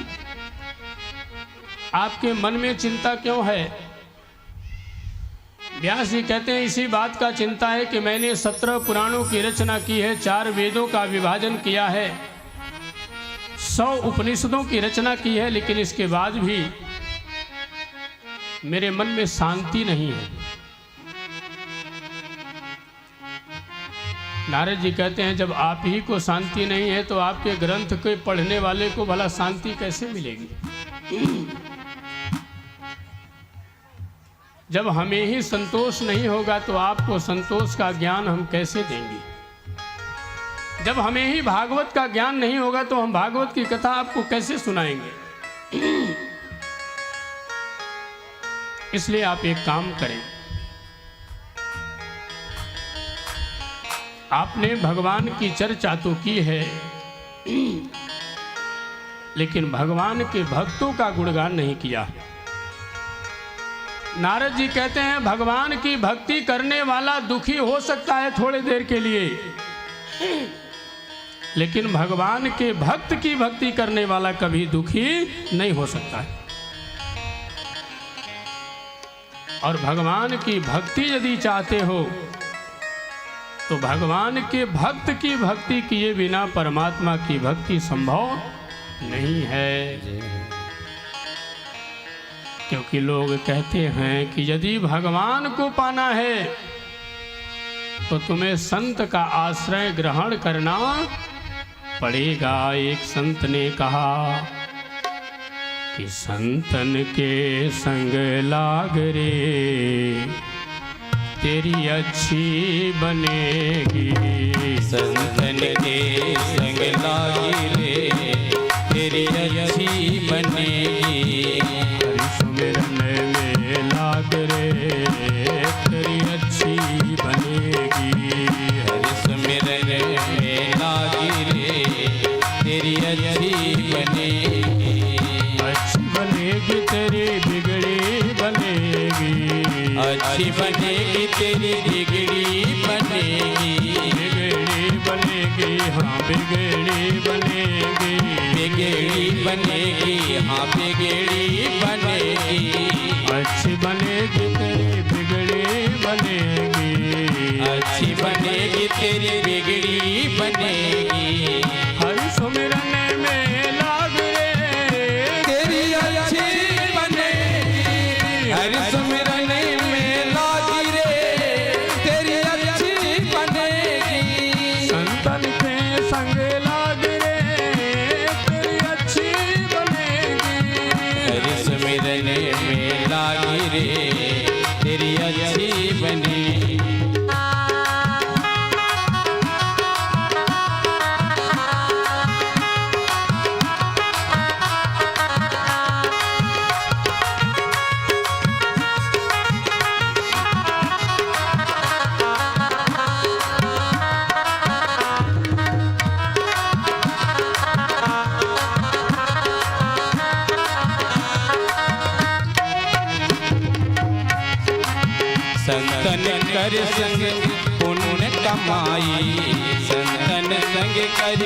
आपके मन में चिंता क्यों है। व्यास जी कहते हैं इसी बात का चिंता है कि मैंने 17 पुराणों की रचना की है, 4 वेदों का विभाजन किया है, 100 उपनिषदों की रचना की है, लेकिन इसके बाद भी मेरे मन में शांति नहीं है। नारद जी कहते हैं जब आप ही को शांति नहीं है तो आपके ग्रंथ के पढ़ने वाले को भला शांति कैसे मिलेगी? जब हमें ही संतोष नहीं होगा तो आपको संतोष का ज्ञान हम कैसे देंगे? जब हमें ही भागवत का ज्ञान नहीं होगा तो हम भागवत की कथा आपको कैसे सुनाएंगे? इसलिए आप एक काम करें, आपने भगवान की चर्चा तो की है, लेकिन भगवान के भक्तों का गुणगान नहीं किया। नारद जी कहते हैं भगवान की भक्ति करने वाला दुखी हो सकता है थोड़ी देर के लिए, लेकिन भगवान के भक्त की भक्ति करने वाला कभी दुखी नहीं हो सकता है। और भगवान की भक्ति यदि चाहते हो तो भगवान के भक्त की भक्ति किए बिना परमात्मा की भक्ति संभव नहीं है। क्योंकि लोग कहते हैं कि यदि भगवान को पाना है तो तुम्हें संत का आश्रय ग्रहण करना पड़ेगा। एक संत ने कहा कि संतन के संग लाग रे तेरी अच्छी बनेगी। संतन के संग लागी रे तेरी अच्छी बनेगी। हरि सुमिरन में लाग रे तेरी अच्छी बनेगी। हरि सुमिरन में लागी रे तेरी अच्छी बनेगी। अच्छी बनेगी तेरी बिगड़ी बनेगी। अच्छी बनेगी तेरी बिगड़ी बनेगी। बिगड़ी बनेगी हाँ बिगड़ी बनेगी। बिगड़ी बनेगी हाँ बिगड़ी बनेगी। अच्छी बनेगी तेरी बिगड़ी बनेगी। अच्छी बनेगी तेरी बिगड़ी बनेगी। हरि सुमिरन में लाग रे तेरी अच्छी बनेगी। हरि सुमिरन में लागी रे तेरी अच्छी बनेगी। संतन के संग लाग रे तेरी अच्छी बनेगी। हरि सुमिरन में लागी रे तेरी अच्छी बनेगी। संतन कर संग पुण्य कमाई। संतन संग कर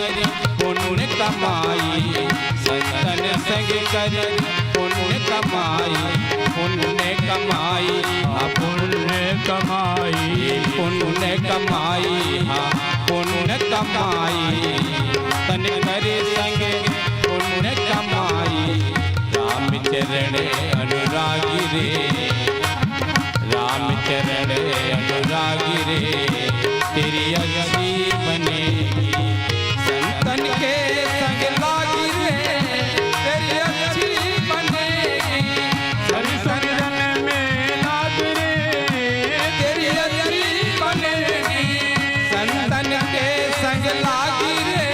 पुण्य कमाई। संतन संग कर पुण्य कमाई। पुण्य कमाई हाँ पुण्य कमाई। पुण्य कमाई हाँ पुण्य कमाई। तन करे संग पुण्य कमाई। राम चरण अनुरागी रे राम चरण अनुरागी रे तेरी अच्छी बनेगी। संतन के संग लागी रे तेरी अच्छी बनेगी। हरि सुमिरन में लाग रे तेरी अच्छी बनेगी। संतन के संग लागी रे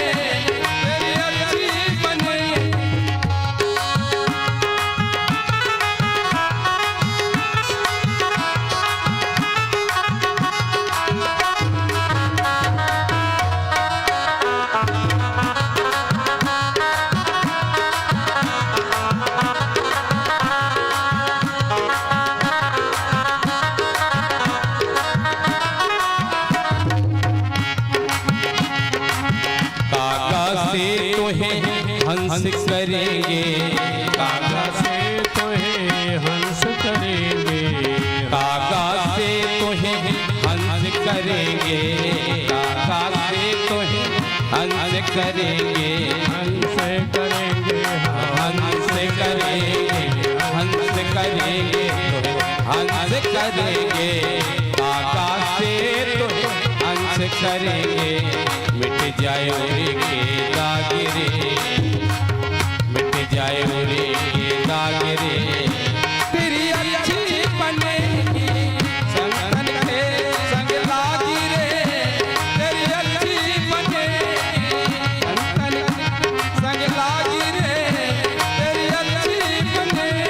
तेरी अच्छी बनेगी। हंस करेंगे। कागा से तोहे हंस करेंगे। कागा से तोहे हंस करेंगे। कागा से तोहे हंस करेंगे। हंस करेंगे। करेंगे, मिट जाए उरे के दाग रे, मिट जाए उरे के दाग रे। तेरी अच्छी बनेगी संतन के संग लागी रे, तेरी अच्छी बनेगी संतन संग लागी रे, तेरी अच्छी बनेगी।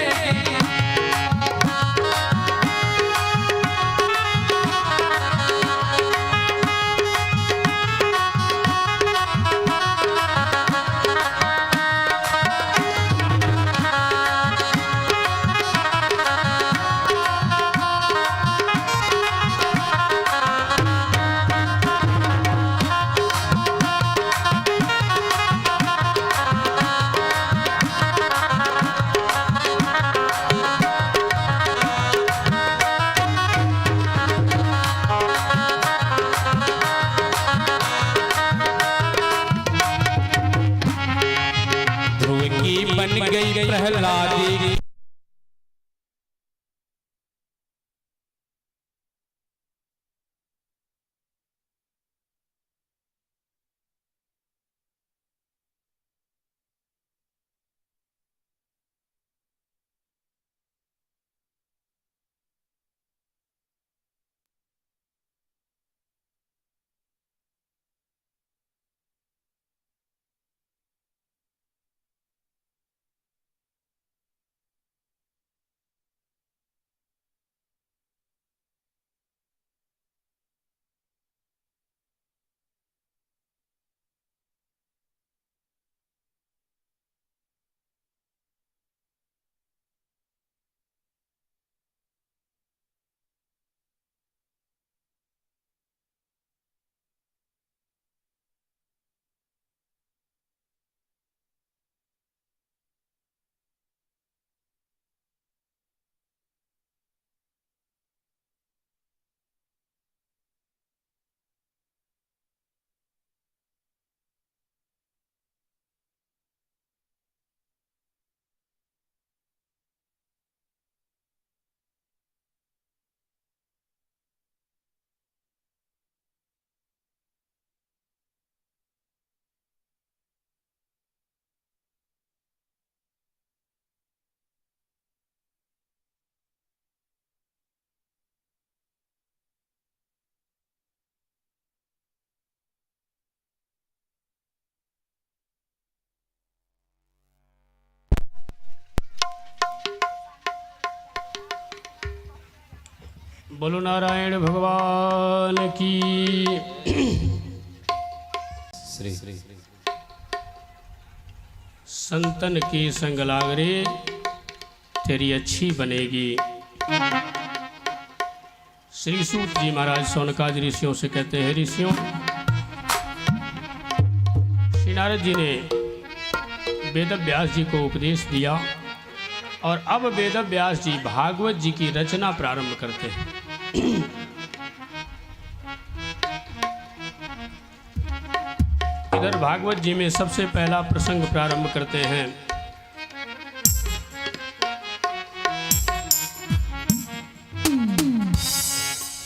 ध्रुव की बन गई प्रहलादी, बोलो नारायण भगवान की। श्री संतन की संग लाग रे, तेरी अच्छी बनेगी। श्री सूत जी महाराज सोनकाज ऋषियों से कहते हैं, ऋषियों, श्री नारद जी ने वेद व्यास जी को उपदेश दिया और अब वेद व्यास जी भागवत जी की रचना प्रारंभ करते हैं। इधर भागवत जी में सबसे पहला प्रसंग प्रारंभ करते हैं।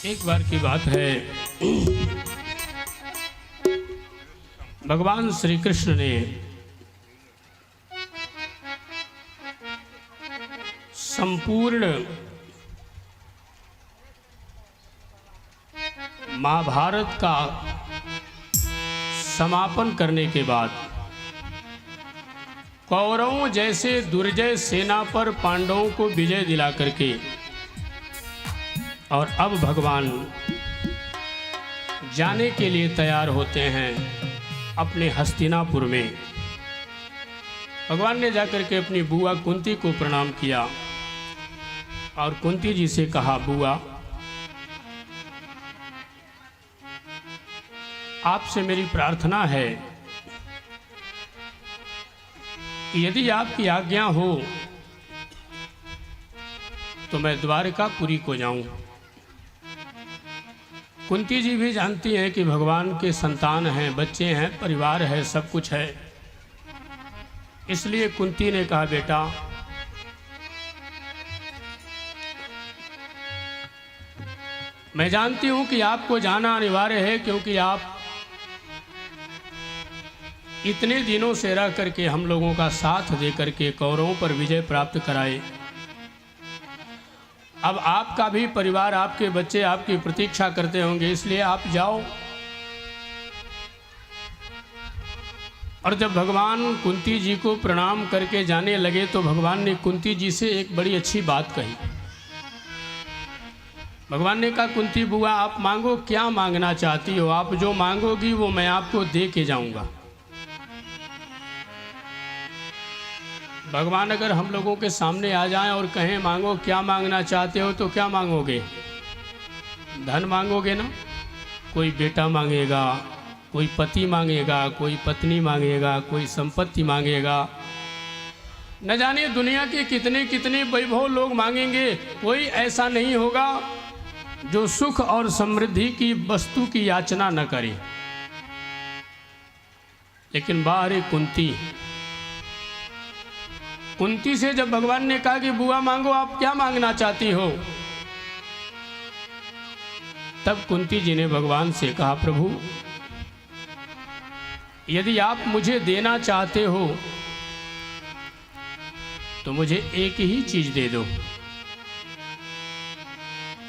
एक बार की बात है, भगवान श्री कृष्ण ने संपूर्ण महाभारत का समापन करने के बाद कौरवों जैसे दुर्जय सेना पर पांडवों को विजय दिला करके और अब भगवान जाने के लिए तैयार होते हैं अपने हस्तिनापुर में। भगवान ने जाकर के अपनी बुआ कुंती को प्रणाम किया और कुंती जी से कहा, बुआ, आपसे मेरी प्रार्थना है कि यदि आपकी आज्ञा हो तो मैं द्वारकापुरी को जाऊं। कुंती जी भी जानती हैं कि भगवान के संतान हैं, बच्चे हैं, परिवार है, सब कुछ है। इसलिए कुंती ने कहा, बेटा, मैं जानती हूं कि आपको जाना अनिवार्य है, क्योंकि आप इतने दिनों से रह करके हम लोगों का साथ दे करके कौरवों पर विजय प्राप्त कराए। अब आपका भी परिवार, आपके बच्चे आपकी प्रतीक्षा करते होंगे, इसलिए आप जाओ। और जब भगवान कुंती जी को प्रणाम करके जाने लगे तो भगवान ने कुंती जी से एक बड़ी अच्छी बात कही। भगवान ने कहा, कुंती बुआ आप मांगो, क्या मांगना चाहती हो? आप जो मांगोगी वो मैं आपको दे के जाऊंगा। भगवान अगर हम लोगों के सामने आ जाएं और कहें मांगो क्या मांगना चाहते हो, तो क्या मांगोगे? धन मांगोगे ना? कोई बेटा मांगेगा, कोई पति मांगेगा, कोई पत्नी मांगेगा, कोई संपत्ति मांगेगा, न जाने दुनिया के कितने कितने वैभव लोग मांगेंगे। कोई ऐसा नहीं होगा जो सुख और समृद्धि की वस्तु की याचना न करे। लेकिन बाहर कुंती से जब भगवान ने कहा कि बुआ मांगो, आप क्या मांगना चाहती हो, तब कुंती जी ने भगवान से कहा, प्रभु यदि आप मुझे देना चाहते हो तो मुझे एक ही चीज दे दो,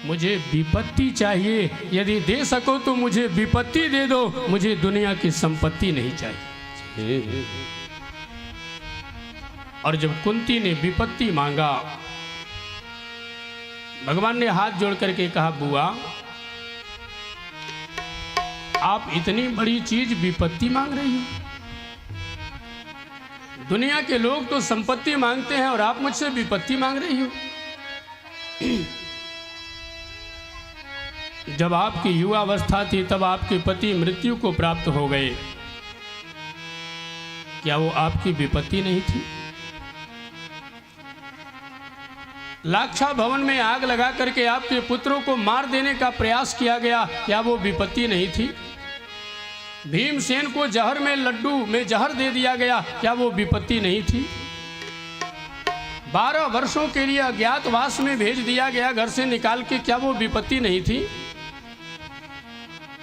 मुझे विपत्ति चाहिए। यदि दे सको तो मुझे विपत्ति दे दो, मुझे दुनिया की संपत्ति नहीं चाहिए। और जब कुंती ने विपत्ति मांगा, भगवान ने हाथ जोड़ करके कहा, बुआ आप इतनी बड़ी चीज विपत्ति मांग रही हो? दुनिया के लोग तो संपत्ति मांगते हैं और आप मुझसे विपत्ति मांग रही हो। जब आपकी युवावस्था थी तब आपके पति मृत्यु को प्राप्त हो गए, क्या वो आपकी विपत्ति नहीं थी? लाक्षा भवन में आग लगा करके आपके पुत्रों को मार देने का प्रयास किया गया, क्या वो विपत्ति नहीं थी? भीमसेन को जहर में लड्डू में जहर दे दिया गया, क्या वो विपत्ति नहीं थी? 12 वर्षों के लिए अज्ञातवास में भेज दिया गया घर से निकाल के, क्या वो विपत्ति नहीं थी?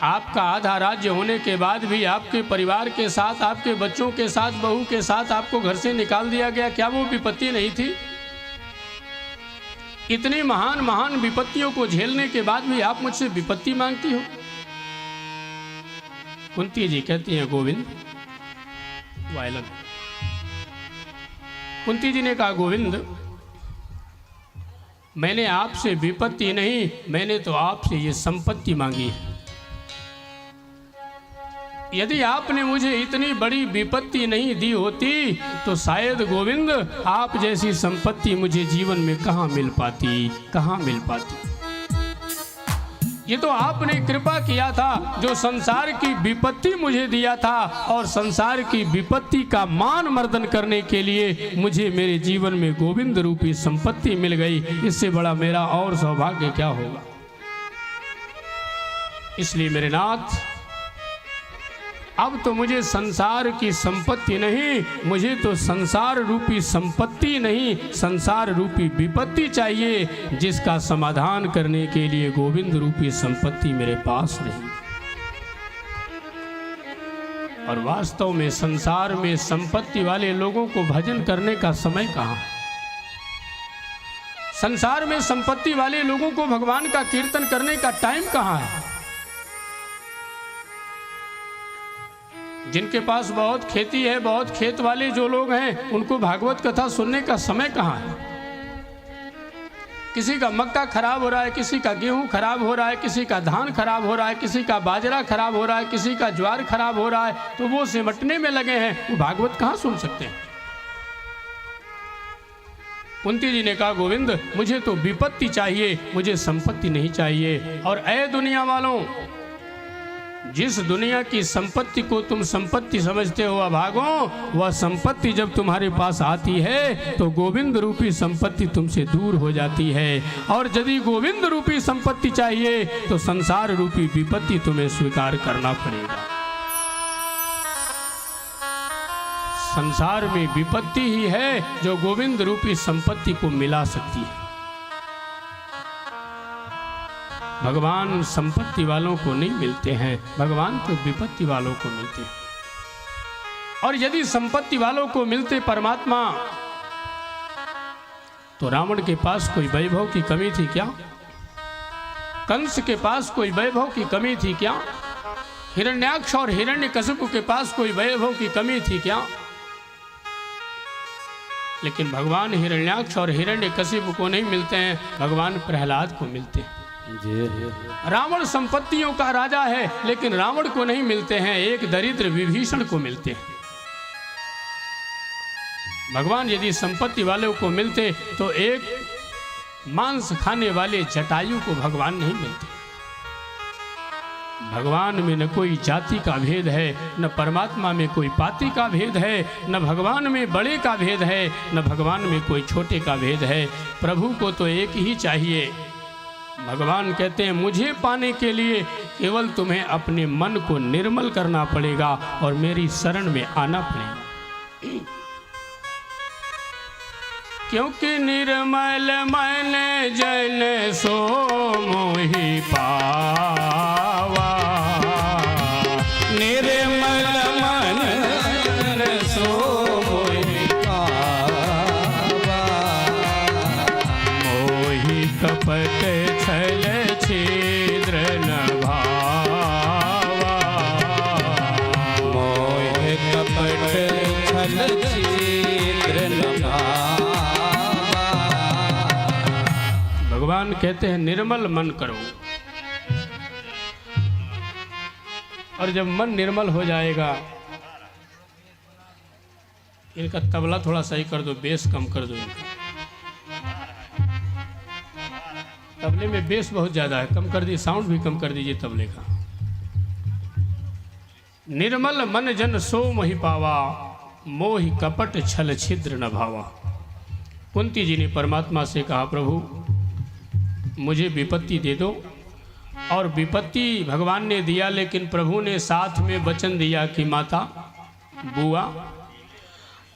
आपका आधा राज्य होने के बाद भी आपके परिवार के साथ, आपके बच्चों के साथ, बहू के साथ आपको घर से निकाल दिया गया, क्या वो विपत्ति नहीं थी? इतनी महान महान विपत्तियों को झेलने के बाद भी आप मुझसे विपत्ति मांगती हो। कुंती जी कहती हैं, गोविंद वायलन। कुंती जी ने कहा, गोविंद मैंने आपसे विपत्ति नहीं, मैंने तो आपसे ये संपत्ति मांगी है। यदि आपने मुझे इतनी बड़ी विपत्ति नहीं दी होती तो शायद गोविंद आप जैसी संपत्ति मुझे जीवन में कहाँ मिल पाती। ये तो आपने कृपा किया था, जो संसार की विपत्ति मुझे दिया था, और संसार की विपत्ति का मान मर्दन करने के लिए मुझे मेरे जीवन में गोविंद रूपी संपत्ति मिल गई। इससे बड़ा मेरा और सौभाग्य क्या होगा। इसलिए मेरे नाथ, अब तो मुझे संसार की संपत्ति नहीं, मुझे तो संसार रूपी संपत्ति नहीं, संसार रूपी विपत्ति चाहिए, जिसका समाधान करने के लिए गोविंद रूपी संपत्ति मेरे पास नहीं। और वास्तव में संसार में संपत्ति वाले लोगों को भजन करने का समय कहाँ? संसार में संपत्ति वाले लोगों को भगवान का कीर्तन करने का टाइम कहाँ है? जिनके पास बहुत खेती है, बहुत खेत वाले जो लोग हैं, उनको भागवत कथा सुनने का समय कहाँ है? किसी का मक्का खराब हो रहा है, किसी का गेहूं खराब हो रहा है, किसी का धान खराब हो रहा है, किसी का बाजरा खराब हो रहा है, किसी का ज्वार खराब हो रहा है, तो वो सिमटने में लगे हैं, वो भागवत कहाँ सुन सकते हैं? कुंती जी ने कहा, गोविंद मुझे तो विपत्ति चाहिए, मुझे संपत्ति नहीं चाहिए। और ऐ दुनिया वालों, जिस दुनिया की संपत्ति को तुम संपत्ति समझते हो अभागों, वह संपत्ति जब तुम्हारे पास आती है तो गोविंद रूपी संपत्ति तुमसे दूर हो जाती है। और यदि गोविंद रूपी संपत्ति चाहिए तो संसार रूपी विपत्ति तुम्हें स्वीकार करना पड़ेगा। संसार में विपत्ति ही है जो गोविंद रूपी संपत्ति को मिला सकती है। भगवान संपत्ति वालों को नहीं मिलते हैं, भगवान तो विपत्ति वालों को मिलते हैं। और यदि संपत्ति वालों को मिलते परमात्मा, तो रावण के पास कोई वैभव की कमी थी क्या? कंस के पास कोई वैभव की कमी थी क्या? हिरण्याक्ष और हिरण्यकशिपु के पास कोई वैभव की कमी थी क्या? लेकिन भगवान हिरण्याक्ष और हिरण्यकशिपु को नहीं मिलते हैं, भगवान प्रहलाद को मिलते हैं। रावण संपत्तियों का राजा है, लेकिन रावण को नहीं मिलते हैं, एक दरिद्र विभीषण को मिलते हैं। भगवान यदि संपत्ति वालों को मिलते तो एक मांस खाने वाले जटायु को भगवान नहीं मिलते। भगवान में न कोई जाति का भेद है, न परमात्मा में कोई पाति का भेद है, न भगवान में बड़े का भेद है, न भगवान में कोई छोटे का भेद है। प्रभु को तो एक ही चाहिए। भगवान कहते हैं मुझे पाने के लिए केवल तुम्हें अपने मन को निर्मल करना पड़ेगा और मेरी शरण में आना पड़ेगा, क्योंकि निर्मल मन जन सो मोहि पावा। निर्मल मन जन सो मोहि पावा। मोहि कपट छल छिद्र न भावा। मोहि कपट छल छिद्र न भावा। भगवान कहते हैं निर्मल मन करो, और जब मन निर्मल हो जाएगा, इनका तबला थोड़ा सही कर दो, बेस कम कर दो इनका। तबले में बेस बहुत ज़्यादा है, कम कर दीजिए, साउंड भी कम कर दीजिए तबले का। निर्मल मन जन सो मोहि पावा, मोहि कपट छल छिद्र न भावा। कुंती जी ने परमात्मा से कहा प्रभु मुझे विपत्ति दे दो, और विपत्ति भगवान ने दिया, लेकिन प्रभु ने साथ में वचन दिया कि माता बुआ,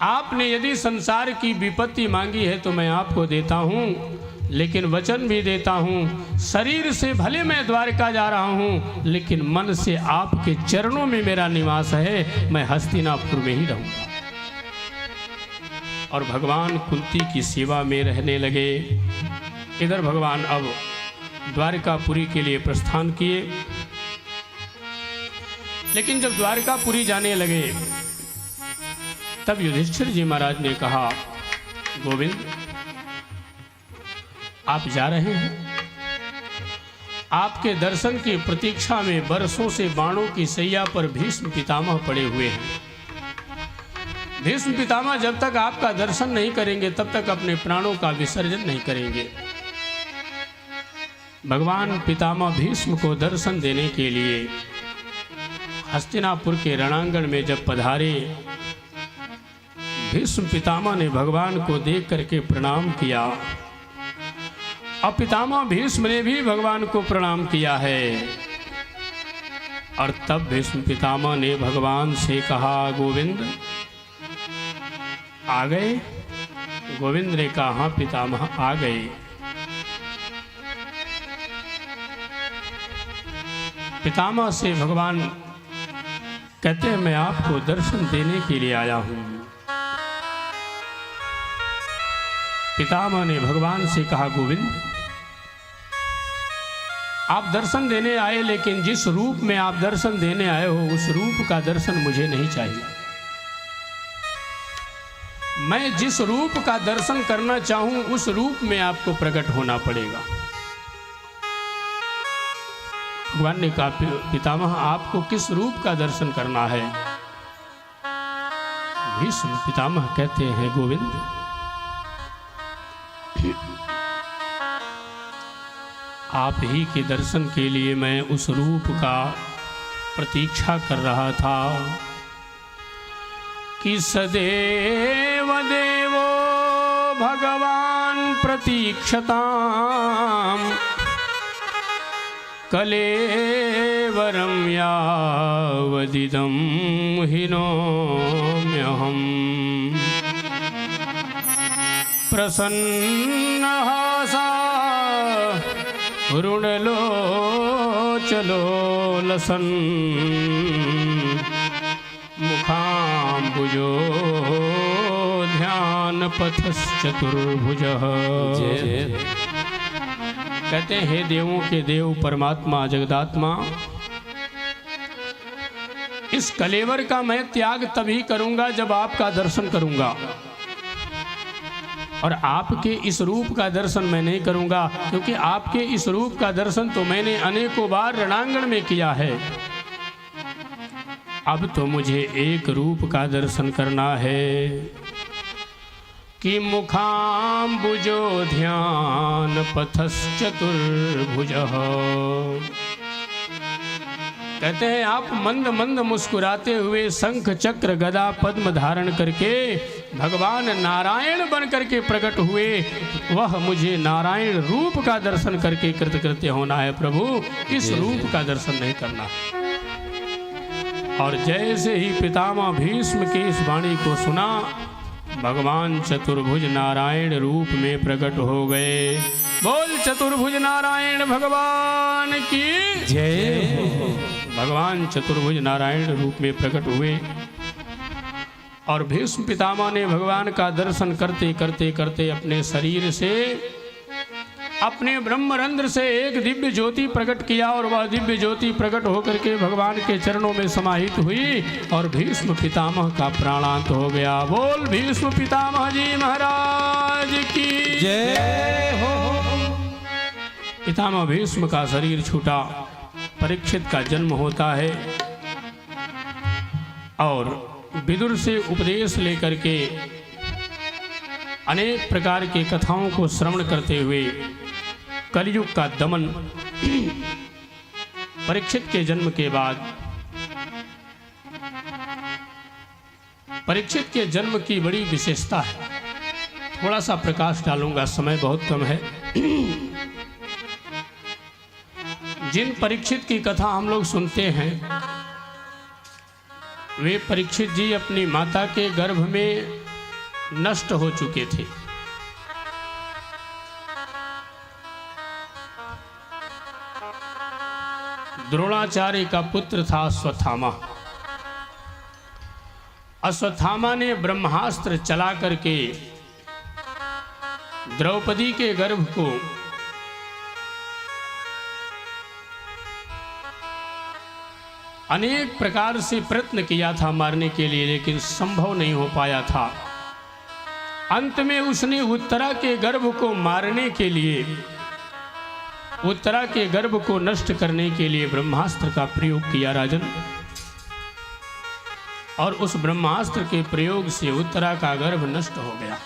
आपने यदि संसार की विपत्ति मांगी है तो मैं आपको देता हूँ, लेकिन वचन भी देता हूँ शरीर से भले मैं द्वारका जा रहा हूँ, लेकिन मन से आपके चरणों में मेरा निवास है, मैं हस्तिनापुर में ही रहूँगा। और भगवान कुंती की सेवा में रहने लगे। इधर भगवान अब द्वारकापुरी के लिए प्रस्थान किए, लेकिन जब द्वारकापुरी जाने लगे तब युधिष्ठिर जी महाराज ने कहा गोविंद आप जा रहे हैं, आपके दर्शन की प्रतीक्षा में बरसों से बाणों की सैया पर भीष्म पितामह पड़े हुए हैं। भीष्म पितामह जब तक आपका दर्शन नहीं करेंगे तब तक अपने प्राणों का विसर्जन नहीं करेंगे। भगवान पितामह भीष्म को दर्शन देने के लिए हस्तिनापुर के रणांगण में जब पधारे, भीष्म पितामह ने भगवान को देख करके प्रणाम किया, और पितामह भीष्म ने भी भगवान को प्रणाम किया है। और तब भीष्म पितामह ने भगवान से कहा गोविंद आ गए? गोविंद ने कहा हाँ पितामह आ गए। पितामह से भगवान कहते हैं मैं आपको दर्शन देने के लिए आया हूं। पितामह ने भगवान से कहा गोविंद आप दर्शन देने आए, लेकिन जिस रूप में आप दर्शन देने आए हो उस रूप का दर्शन मुझे नहीं चाहिए। मैं जिस रूप का दर्शन करना चाहूं उस रूप में आपको प्रकट होना पड़ेगा। भगवान ने कहा पितामह आपको किस रूप का दर्शन करना है? भीष्म पितामह कहते हैं गोविंद आप ही के दर्शन के लिए मैं उस रूप का प्रतीक्षा कर रहा था कि सदैव देवो भगवान प्रतीक्षताम् कलेवरं यावदिदं हिनोम्यहम् प्रसन्नः सा ऋण लो चलो लसन मुखाम्बुजो ध्यान पथश्चतुर्भुज। कहते हैं हे देवों के देव परमात्मा जगदात्मा, इस कलेवर का मैं त्याग तभी करूंगा जब आपका दर्शन करूंगा, और आपके इस रूप का दर्शन मैं नहीं करूंगा, क्योंकि आपके इस रूप का दर्शन तो मैंने अनेकों बार रणांगण में किया है। अब तो मुझे एक रूप का दर्शन करना है कि मुखाम्बुजो ध्यान पथश्चतुर्भुज। कहते हैं आप मंद मंद मुस्कुराते हुए शंख चक्र गदा पद्म धारण करके भगवान नारायण बन करके प्रकट हुए। वह मुझे नारायण रूप का दर्शन करके कृतकृत्य होना है प्रभु, इस रूप का दर्शन नहीं करना। और जैसे ही पितामह भीष्म की इस वाणी को सुना, भगवान चतुर्भुज नारायण रूप में प्रकट हो गए। बोल चतुर्भुज नारायण भगवान की जय। भगवान चतुर्भुज नारायण रूप में प्रकट हुए और भीष्म पितामह ने भगवान का दर्शन करते करते करते अपने शरीर से, अपने ब्रह्मरंध्र से एक दिव्य ज्योति प्रकट किया, और वह दिव्य ज्योति प्रकट होकर के भगवान के चरणों में समाहित हुई और भीष्म पितामह का प्राणांत हो गया। बोल भीष्म पितामह जी महाराज की जय हो। पितामह भीष्म का शरीर छूटा, परीक्षित का जन्म होता है और विदुर से उपदेश लेकर के अनेक प्रकार के कथाओं को श्रवण करते हुए कलयुग का दमन। परीक्षित के जन्म के बाद, परीक्षित के जन्म की बड़ी विशेषता है, थोड़ा सा प्रकाश डालूंगा, समय बहुत कम है। जिन परीक्षित की कथा हम लोग सुनते हैं, वे परीक्षित जी अपनी माता के गर्भ में नष्ट हो चुके थे। द्रोणाचार्य का पुत्र था अश्वत्थामा। अश्वत्थामा ने ब्रह्मास्त्र चला करके द्रौपदी के गर्भ को अनेक प्रकार से प्रयत्न किया था मारने के लिए, लेकिन संभव नहीं हो पाया था। अंत में उसने उत्तरा के गर्भ को मारने के लिए, उत्तरा के गर्भ को नष्ट करने के लिए ब्रह्मास्त्र का प्रयोग किया राजन। और उस ब्रह्मास्त्र के प्रयोग से उत्तरा का गर्भ नष्ट हो गया।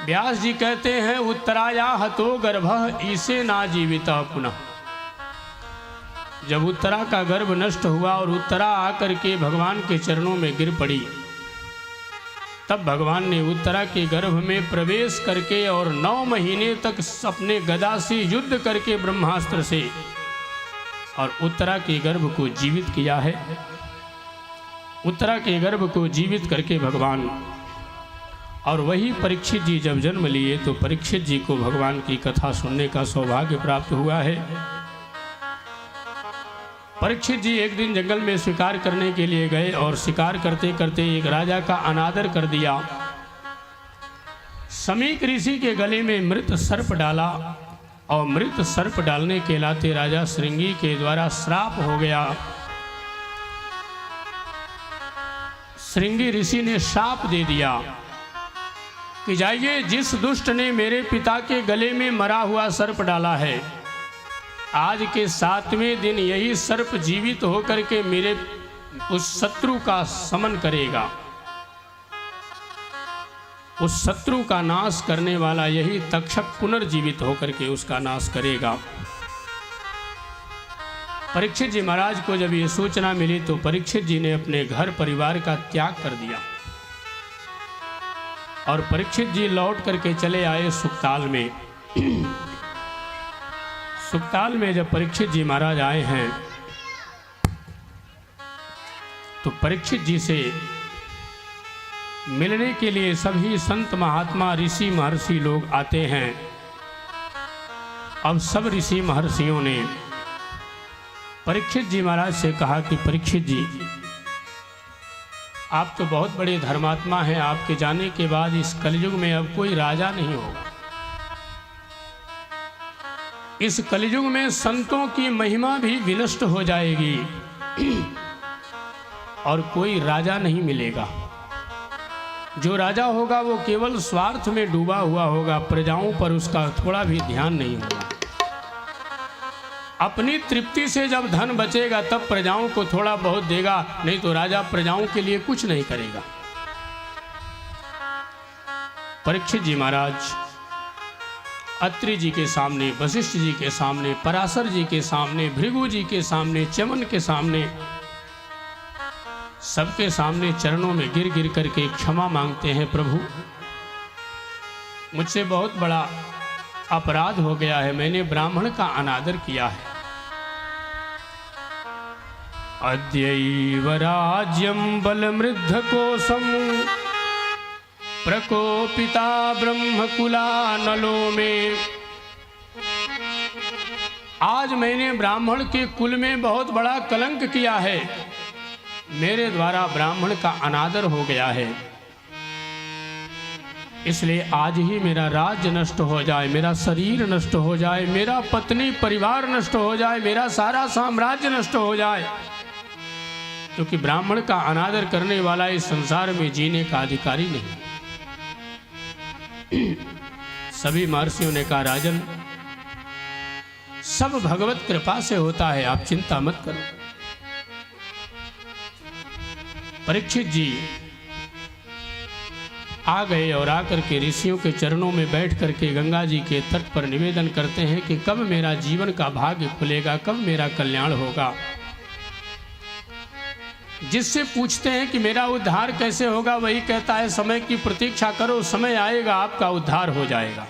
व्यास जी कहते हैं, उत्तराया हतो गर्भः ईसे ना जीविता पुनः। जब उत्तरा का गर्भ नष्ट हुआ और उत्तरा आकर के भगवान के चरणों में गिर पड़ी, तब भगवान ने उत्तरा के गर्भ में प्रवेश करके और 9 महीने तक अपने गदा से युद्ध करके ब्रह्मास्त्र से और उत्तरा के गर्भ को जीवित किया है। उत्तरा के गर्भ को जीवित करके भगवान, और वही परीक्षित जी जब जन्म लिए तो परीक्षित जी को भगवान की कथा सुनने का सौभाग्य प्राप्त हुआ है। परीक्षित जी एक दिन जंगल में शिकार करने के लिए गए और शिकार करते करते एक राजा का अनादर कर दिया। समीक ऋषि के गले में मृत सर्प डाला और मृत सर्प डालने के लाते राजा श्रृंगी के द्वारा श्राप हो गया। श्रृंगी ऋषि ने शाप दे दिया कि जाइए, जिस दुष्ट ने मेरे पिता के गले में मरा हुआ सर्प डाला है, आज के 7वें दिन यही सर्प जीवित होकर के मेरे उस शत्रु का समन करेगा। उस शत्रु का नाश करने वाला यही तक्षक पुनर्जीवित होकर के उसका नाश करेगा। परीक्षित जी महाराज को जब ये सूचना मिली तो परीक्षित जी ने अपने घर परिवार का त्याग कर दिया और परीक्षित जी लौट करके चले आए सुखताल में। सुखताल में जब परीक्षित जी महाराज आए हैं तो परीक्षित जी से मिलने के लिए सभी संत महात्मा ऋषि महर्षि लोग आते हैं। अब सब ऋषि महर्षियों ने परीक्षित जी महाराज से कहा कि परीक्षित जी, आप तो बहुत बड़े धर्मात्मा हैं, आपके जाने के बाद इस कलयुग में अब कोई राजा नहीं होगा। इस कलयुग में संतों की महिमा भी विनष्ट हो जाएगी और कोई राजा नहीं मिलेगा। जो राजा होगा वो केवल स्वार्थ में डूबा हुआ होगा, प्रजाओं पर उसका थोड़ा भी ध्यान नहीं होगा। अपनी तृप्ति से जब धन बचेगा तब प्रजाओं को थोड़ा बहुत देगा, नहीं तो राजा प्रजाओं के लिए कुछ नहीं करेगा। परीक्षित जी महाराज अत्रि जी के सामने, वशिष्ठ जी के सामने, पराशर जी के सामने, भृगु जी के सामने, चमन के सामने, सबके सामने चरणों में गिर गिर करके क्षमा मांगते हैं। प्रभु, मुझसे बहुत बड़ा अपराध हो गया है, मैंने ब्राह्मण का अनादर किया है। अद्यैव राज्यं बलमृद्ध कोशं प्रकोपिता ब्रह्मकुलानलो में। आज मैंने ब्राह्मण के कुल में बहुत बड़ा कलंक किया है, मेरे द्वारा ब्राह्मण का अनादर हो गया है, इसलिए आज ही मेरा राज्य नष्ट हो जाए, मेरा शरीर नष्ट हो जाए, मेरा पत्नी परिवार नष्ट हो जाए, मेरा सारा साम्राज्य नष्ट हो जाए, क्योंकि ब्राह्मण का अनादर करने वाला इस संसार में जीने का अधिकारी नहीं। सभी महर्षियों ने कहा, राजन, सब भगवत कृपा से होता है, आप चिंता मत करो। परीक्षित जी आ गए और आकर के ऋषियों के चरणों में बैठ करके गंगा जी के तट पर निवेदन करते हैं कि कब मेरा जीवन का भाग्य खुलेगा, कब मेरा कल्याण होगा। जिससे पूछते हैं कि मेरा उद्धार कैसे होगा, वही कहता है समय की प्रतीक्षा करो, समय आएगा आपका उद्धार हो जाएगा।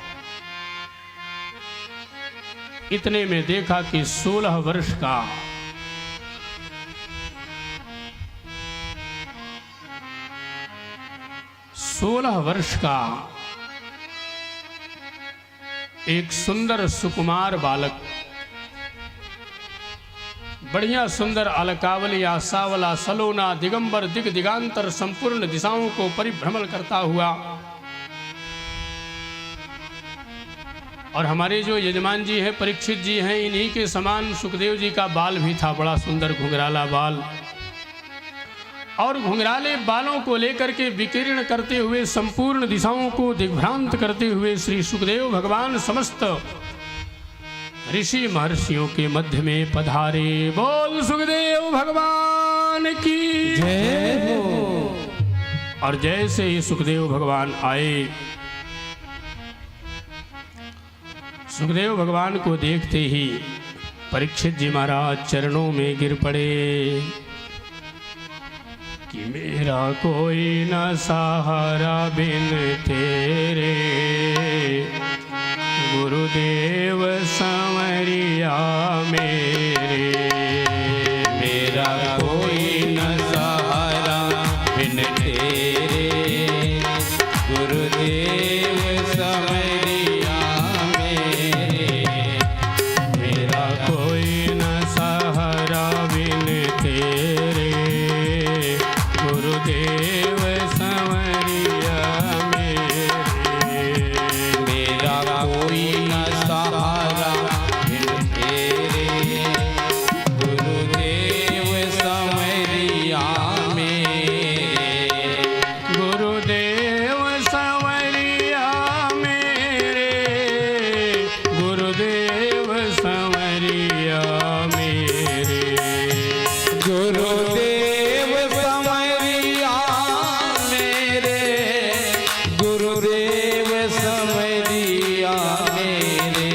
इतने में देखा कि 16 वर्ष का एक सुंदर सुकुमार बालक, बढ़िया सुंदर अलकावली आसावला सलोना दिगंबर दिग दिगांतर संपूर्ण दिशाओं को परिभ्रमण करता हुआ, और हमारे जो यजमान जी हैं परीक्षित जी हैं, इन्हीं के समान सुखदेव जी का बाल भी था, बड़ा सुंदर घुंघराला बाल, और घुंघराले बालों को लेकर के विकीर्ण करते हुए संपूर्ण दिशाओं को दिग्भ्रांत करते हुए श्री सुखदेव भगवान समस्त ऋषि महर्षियों के मध्य में पधारे। बोल सुखदेव भगवान की जय हो। और जैसे ही सुखदेव भगवान आए, सुखदेव भगवान को देखते ही परीक्षित जी महाराज चरणों में गिर पड़े कि मेरा कोई न सहारा बिन तेरे, गुरुदेव संवरिया मेरे। मेरा कोई न सहारा बिन तेरे, गुरुदेव संवरिया मेरे। मेरा कोई न सहारा बिन तेरे, गुरुदेव संवरिया मेरे। मेरा कोई न सहारा बिन तेरे, गुरुदेव संवरिया मेरे। गुरुदेव संवरिया मेरे, गुरुदेव संवरिया मेरे। गुरुदेव संवरिया मेरे, गुरुदेव संवरिया मेरे।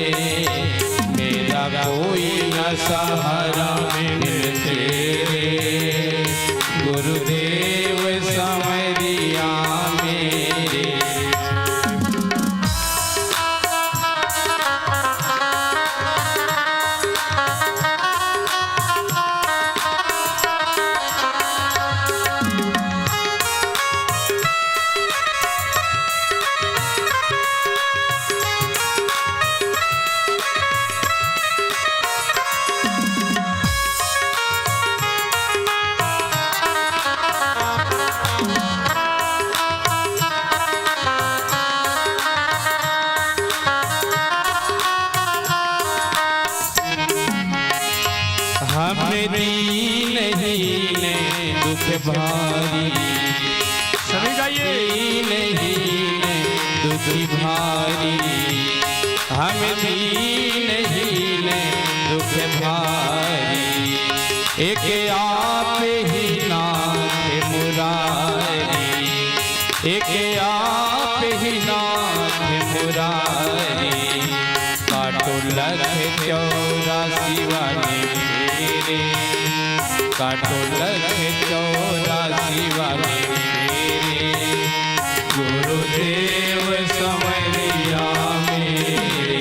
मेरा कोई न सहारा बिन तेरे, गुरुदेव संवरिया मेरे। हमें दीन हीन दुख भारी, सभी गाइए। दीन हीन दुख भारी, हमें दीन हीन दुख भारी, एक आप ही नाथ मुरारी, एक आप ही नाथ मुरारी, काटो लख 84 वाले फेरे, काटो लख 84 वाले फेरे, गुरुदेव समरिया मेरे,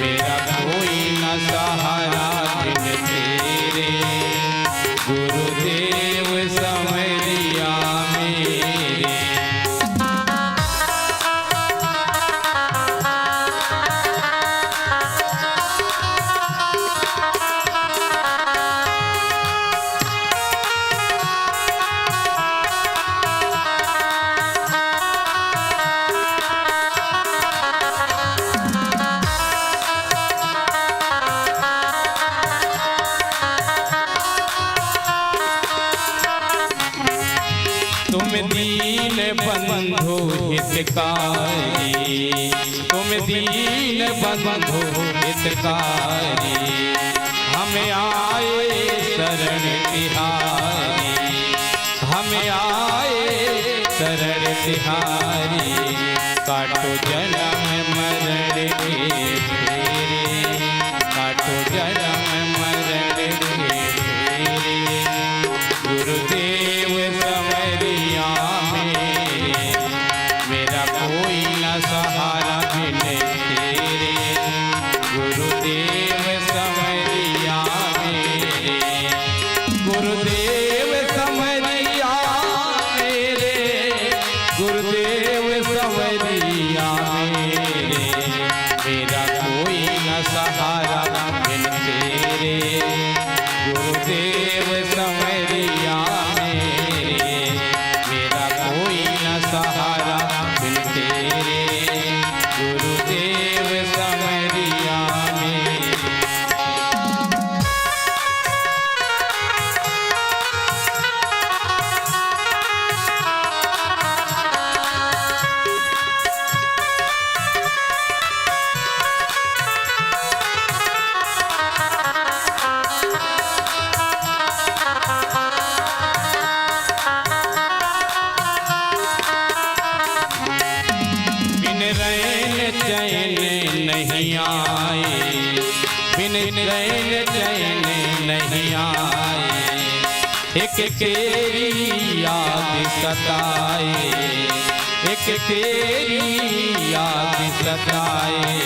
मेरा कोई न सहारा बिन तेरे, गुरुदेव समरिया मेरे। तुम दीन बंधु हितकारी, तुम दीन बंधु हितकारी, हमें आए शरण तिहारी, हमें आए शरण तिहारी, काटो जन्म मरण के फेरे, काटो जन्म मरण के फेरे, गुरुदेव समरिया मेरे, मेरा कोई न सहारा बिन तेरे, गुरुदेव समरिया मेरे, गुरुदेव समरिया मेरे, गुरुदेव समरिया मेरे, मेरा कोई न सहारा बिन तेरे, गुरुदेव समरिया मेरे, मेरा कोई न सहारा बिन तेरे, गुरुदेव समरिया मेरे। बिन रैन चैन नहीं आए, बिन रैन चैन नहीं आए, एक तेरी याद सताए, एक तेरी याद सताए,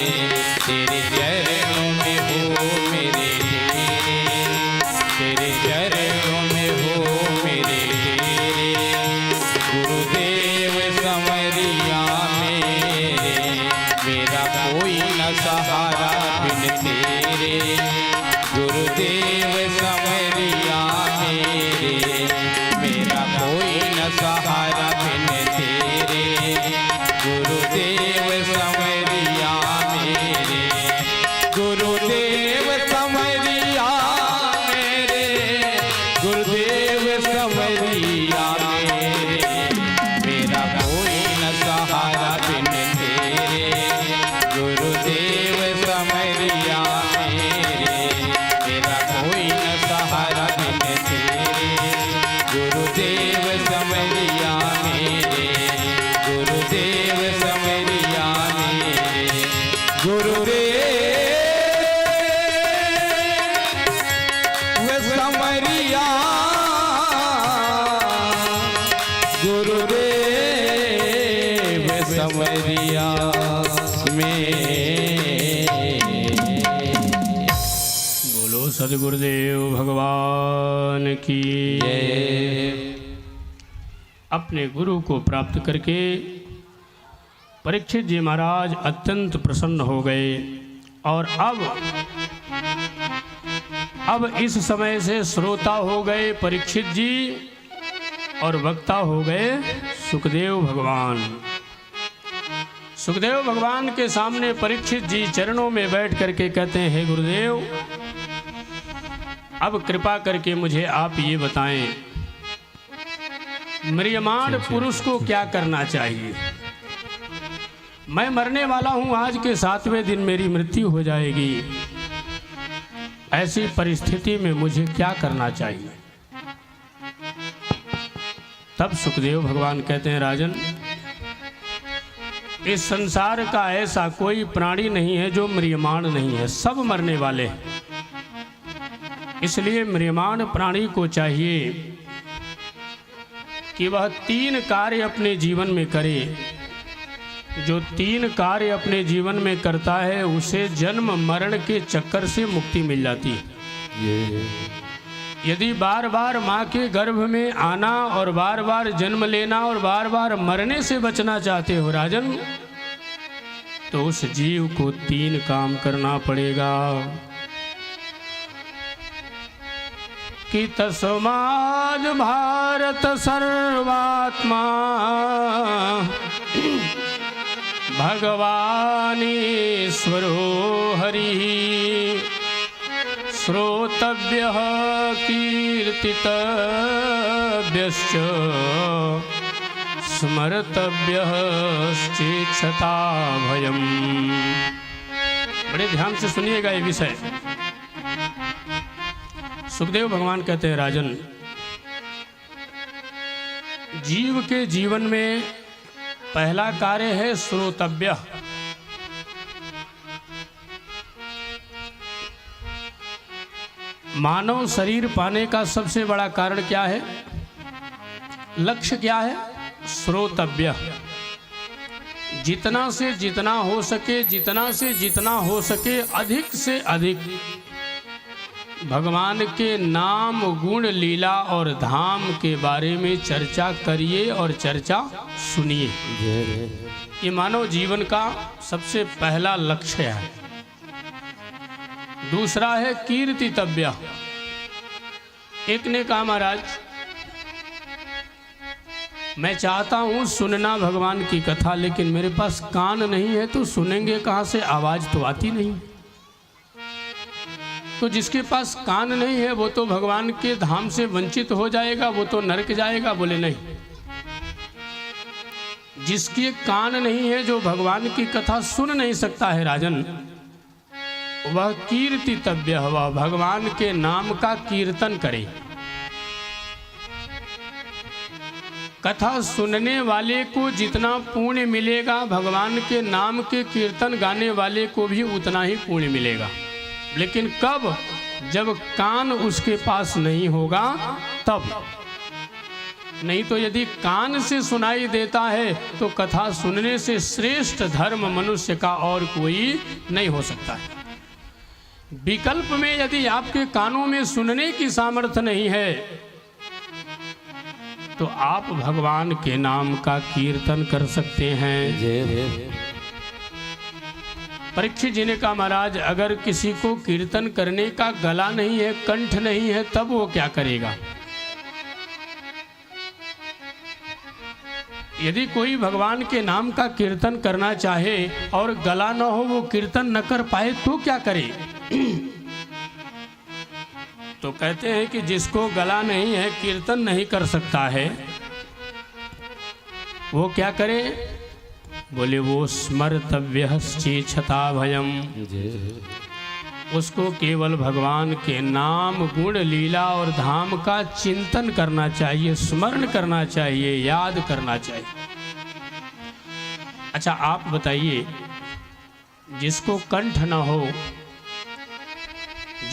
तेरे चरणों में हो मेरे डेरे, तेरे चरणों में हो मेरे डेरे, गुरुदेव समरिया मेरे, मेरा कोई न सहारा बिन तेरे, गुरुदेव समरिया मेरे, मेरा कोई न सहारा बिन तेरे, गुरुदेव समरिया मेरे, गुरुदेव समरिया मेरे, गुरुदेव समरिया मेरे, मेरा कोई न सहारा बिन तेरे, गुरुदेव समरिया मेरे, मेरा कोई न सहारा बिन तेरे, गुरुदेव समरिया मेरे, गुरुदेव समरिया मेरे, गुरुदेव समरिया, गुरुदेव समरिया बोलो सदगुरुदेव भगवान की जय। अपने गुरु को प्राप्त करके परीक्षित जी महाराज अत्यंत प्रसन्न हो गए और अब इस समय से श्रोता हो गए परीक्षित जी और वक्ता हो गए सुखदेव भगवान। सुखदेव भगवान के सामने परीक्षित जी चरणों में बैठ करके कहते हैं, हे गुरुदेव, अब कृपा करके मुझे आप ये बताएं, म्रियमाण पुरुष को क्या करना चाहिए? मैं मरने वाला हूं, आज के 7वें दिन मेरी मृत्यु हो जाएगी। ऐसी परिस्थिति में मुझे क्या करना चाहिए? तब सुखदेव भगवान कहते हैं, राजन, इस संसार का ऐसा कोई प्राणी नहीं है जो म्रियमाण नहीं है, सब मरने वाले हैं। इसलिए म्रियमाण प्राणी को चाहिए कि वह 3 कार्य अपने जीवन में करे। जो 3 कार्य अपने जीवन में करता है उसे जन्म मरण के चक्कर से मुक्ति मिल जाती है। यदि बार बार माँ के गर्भ में आना और बार बार जन्म लेना और बार बार मरने से बचना चाहते हो राजन, तो उस जीव को 3 काम करना पड़ेगा कि तस्माद् भारत सर्वात्मा भगवानीश्वरो हरिः श्रोतव्यः कीर्तितव्यश्च स्मर्तव्यः चेक्षता भयम्। बड़े ध्यान से सुनिएगा ये विषय। सुखदेव भगवान कहते हैं, राजन, जीव के जीवन में पहला कार्य है श्रोतव्य। मानव शरीर पाने का सबसे बड़ा कारण क्या है? लक्ष्य क्या है? श्रोतव्य। जितना से जितना हो सके, जितना से जितना हो सके, अधिक से अधिक भगवान के नाम, गुण, लीला और धाम के बारे में चर्चा करिए और चर्चा सुनिए। ये मानव जीवन का सबसे पहला लक्ष्य है। दूसरा है कीर्तितव्य। एक ने कहा, महाराज, मैं चाहता हूं सुनना भगवान की कथा, लेकिन मेरे पास कान नहीं है, तो सुनेंगे कहां से? आवाज तो आती नहीं। तो जिसके पास कान नहीं है वो तो भगवान के धाम से वंचित हो जाएगा, वो तो नरक जाएगा। बोले नहीं, जिसके कान नहीं है, जो भगवान की कथा सुन नहीं सकता है राजन, वह कीर्तितव्य, वह भगवान के नाम का कीर्तन करे। कथा सुनने वाले को जितना पुण्य मिलेगा, भगवान के नाम के कीर्तन गाने वाले को भी उतना ही पुण्य मिलेगा। लेकिन कब? जब कान उसके पास नहीं होगा तब। नहीं तो यदि कान से सुनाई देता है तो कथा सुनने से श्रेष्ठ धर्म मनुष्य का और कोई नहीं हो सकता है। विकल्प में यदि आपके कानों में सुनने की सामर्थ्य नहीं है तो आप भगवान के नाम का कीर्तन कर सकते हैं। परीक्षित जी ने कहा, महाराज, अगर किसी को कीर्तन करने का गला नहीं है, कंठ नहीं है, तब वो क्या करेगा? यदि कोई भगवान के नाम का कीर्तन करना चाहे और गला न हो, वो कीर्तन न कर पाए, तो क्या करे? तो कहते हैं कि जिसको गला नहीं है, कीर्तन नहीं कर सकता है, वो क्या करे? बोले, वो स्मर्तव्यश्चेक्षता भयम्। उसको केवल भगवान के नाम, गुण, लीला और धाम का चिंतन करना चाहिए, स्मरण करना चाहिए, याद करना चाहिए। अच्छा, आप बताइए, जिसको कंठ न हो,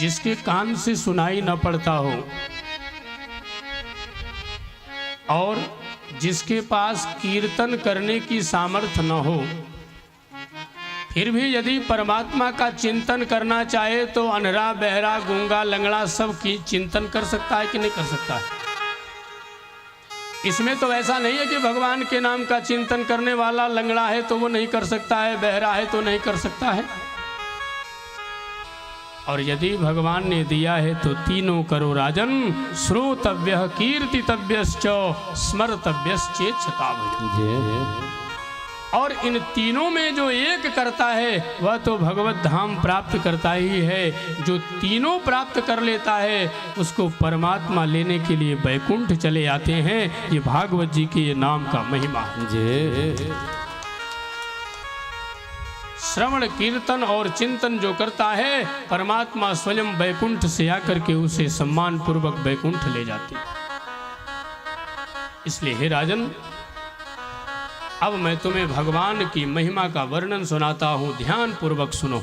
जिसके कान से सुनाई न पड़ता हो और जिसके पास कीर्तन करने की सामर्थ्य न हो, फिर भी यदि परमात्मा का चिंतन करना चाहे तो अनहरा, बहरा, गूंगा, लंगड़ा सब की चिंतन कर सकता है कि नहीं कर सकता है? इसमें तो ऐसा नहीं है कि भगवान के नाम का चिंतन करने वाला लंगड़ा है तो वो नहीं कर सकता है, बहरा है तो नहीं कर सकता है। और यदि भगवान ने दिया है तो तीनों करो राजन। श्रोतव्य, कीर्तितव्यश्च, स्मर्तव्यश्चेक्षता भयम्। और इन तीनों में जो एक करता है वह तो भगवत धाम प्राप्त करता ही है। जो तीनों प्राप्त कर लेता है उसको परमात्मा लेने के लिए बैकुंठ चले आते हैं। ये भागवत जी के ये नाम का महिमा है। श्रवण कीर्तन और चिंतन जो करता है परमात्मा स्वयं बैकुंठ से आकर के उसे सम्मान पूर्वक बैकुंठ ले जाते हैं। इसलिए हे राजन, अब मैं तुम्हें भगवान की महिमा का वर्णन सुनाता हूं, ध्यान पूर्वक सुनो।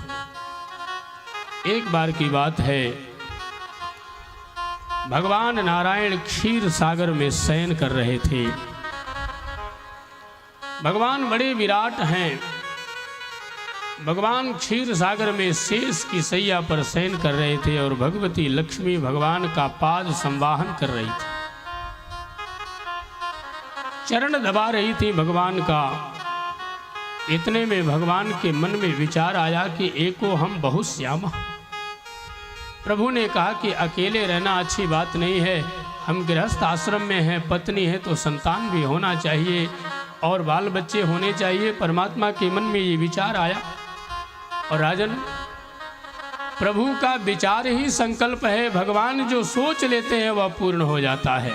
एक बार की बात है, भगवान नारायण क्षीर सागर में शयन कर रहे थे। भगवान बड़े विराट हैं। भगवान क्षीर सागर में शेष की सैया पर शयन कर रहे थे और भगवती लक्ष्मी भगवान का पाद संवाहन कर रही थी, चरण दबा रही थी भगवान का। इतने में भगवान के मन में विचार आया कि एको हम बहुत श्यामा। प्रभु ने कहा कि अकेले रहना अच्छी बात नहीं है, हम गृहस्थ आश्रम में हैं, पत्नी है तो संतान भी होना चाहिए और बाल बच्चे होने चाहिए। परमात्मा के मन में ये विचार आया और राजन, प्रभु का विचार ही संकल्प है। भगवान जो सोच लेते हैं वह पूर्ण हो जाता है।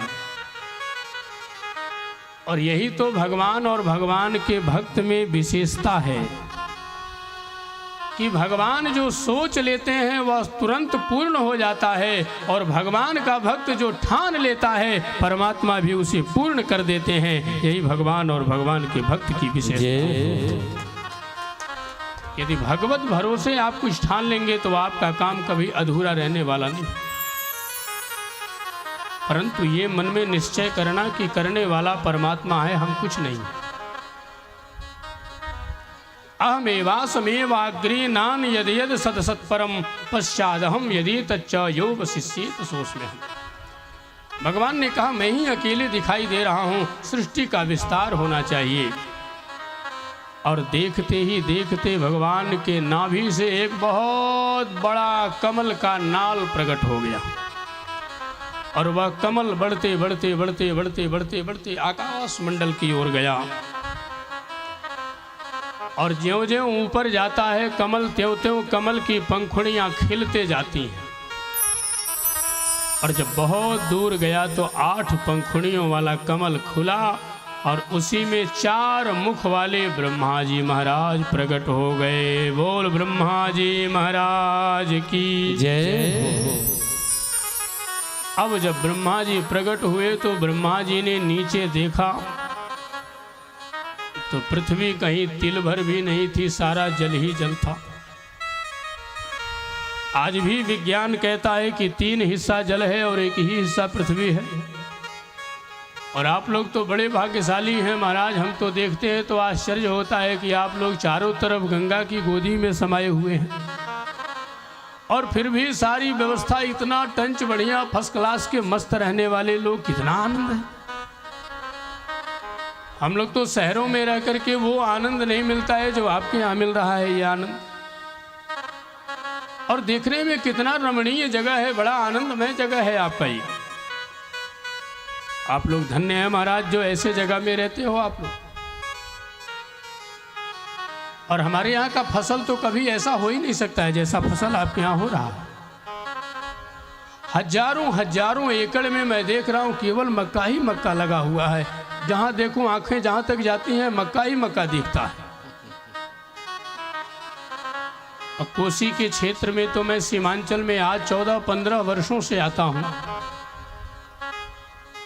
और यही तो भगवान और भगवान के भक्त में विशेषता है कि भगवान जो सोच लेते हैं वह तुरंत पूर्ण हो जाता है और भगवान का भक्त जो ठान लेता है परमात्मा भी उसे पूर्ण कर देते हैं। यही भगवान और भगवान के भक्त की विशेषता। यदि भगवत भरोसे आप कुछ ठान लेंगे तो आपका काम कभी अधूरा रहने वाला नहीं, परंतु ये मन में निश्चय करना कि करने वाला परमात्मा है, हम कुछ नहीं। अहमेवासमेवाग्रे नान यद यद सद सत्परम पश्चादहम यदि तच्च योग शिष्येत सोस्म्यहम्। भगवान ने कहा मैं ही अकेले दिखाई दे रहा हूँ, सृष्टि का विस्तार होना चाहिए। और देखते ही देखते भगवान के नाभि से एक बहुत बड़ा कमल का नाल प्रकट हो गया और वह कमल बढ़ते बढ़ते बढ़ते बढ़ते बढ़ते बढ़ते आकाश मंडल की ओर गया। और ज्यों ज्यों ऊपर जाता है कमल, त्यों त्यों कमल की पंखुड़ियां खिलते जाती हैं। और जब बहुत दूर गया तो 8 पंखुड़ियों वाला कमल खुला और उसी में 4 मुख वाले ब्रह्मा जी महाराज प्रकट हो गए। बोल ब्रह्मा जी महाराज की जय। अब जब ब्रह्मा जी प्रकट हुए तो ब्रह्मा जी ने नीचे देखा तो पृथ्वी कहीं तिल भर भी नहीं थी, सारा जल ही जल था। आज भी विज्ञान कहता है कि 3 हिस्सा जल है और 1 ही हिस्सा पृथ्वी है। और आप लोग तो बड़े भाग्यशाली हैं महाराज, हम तो देखते हैं तो आश्चर्य होता है कि आप लोग चारों तरफ गंगा की गोदी में समाये हुए हैं और फिर भी सारी व्यवस्था इतना टंच बढ़िया फर्स्ट क्लास के मस्त रहने वाले लोग, कितना आनंद है। हम लोग तो शहरों में रह करके वो आनंद नहीं मिलता है जो आपके यहाँ मिल रहा है ये आनंद। और देखने में कितना रमणीय जगह है, बड़ा आनंदमय जगह है आपका ये। आप लोग धन्य हैं महाराज जो ऐसे जगह में रहते हो आप लोग। और हमारे यहाँ का फसल तो कभी ऐसा हो ही नहीं सकता है जैसा फसल आपके यहाँ हो रहा है। हजारों हजारों एकड़ में मैं देख रहा हूँ केवल मक्का ही मक्का लगा हुआ है। जहाँ देखूं आंखें जहाँ तक जाती हैं मक्का ही मक्का दिखता है। और कोसी के क्षेत्र में तो मैं सीमांचल में आज 14-15 वर्षों से आता हूँ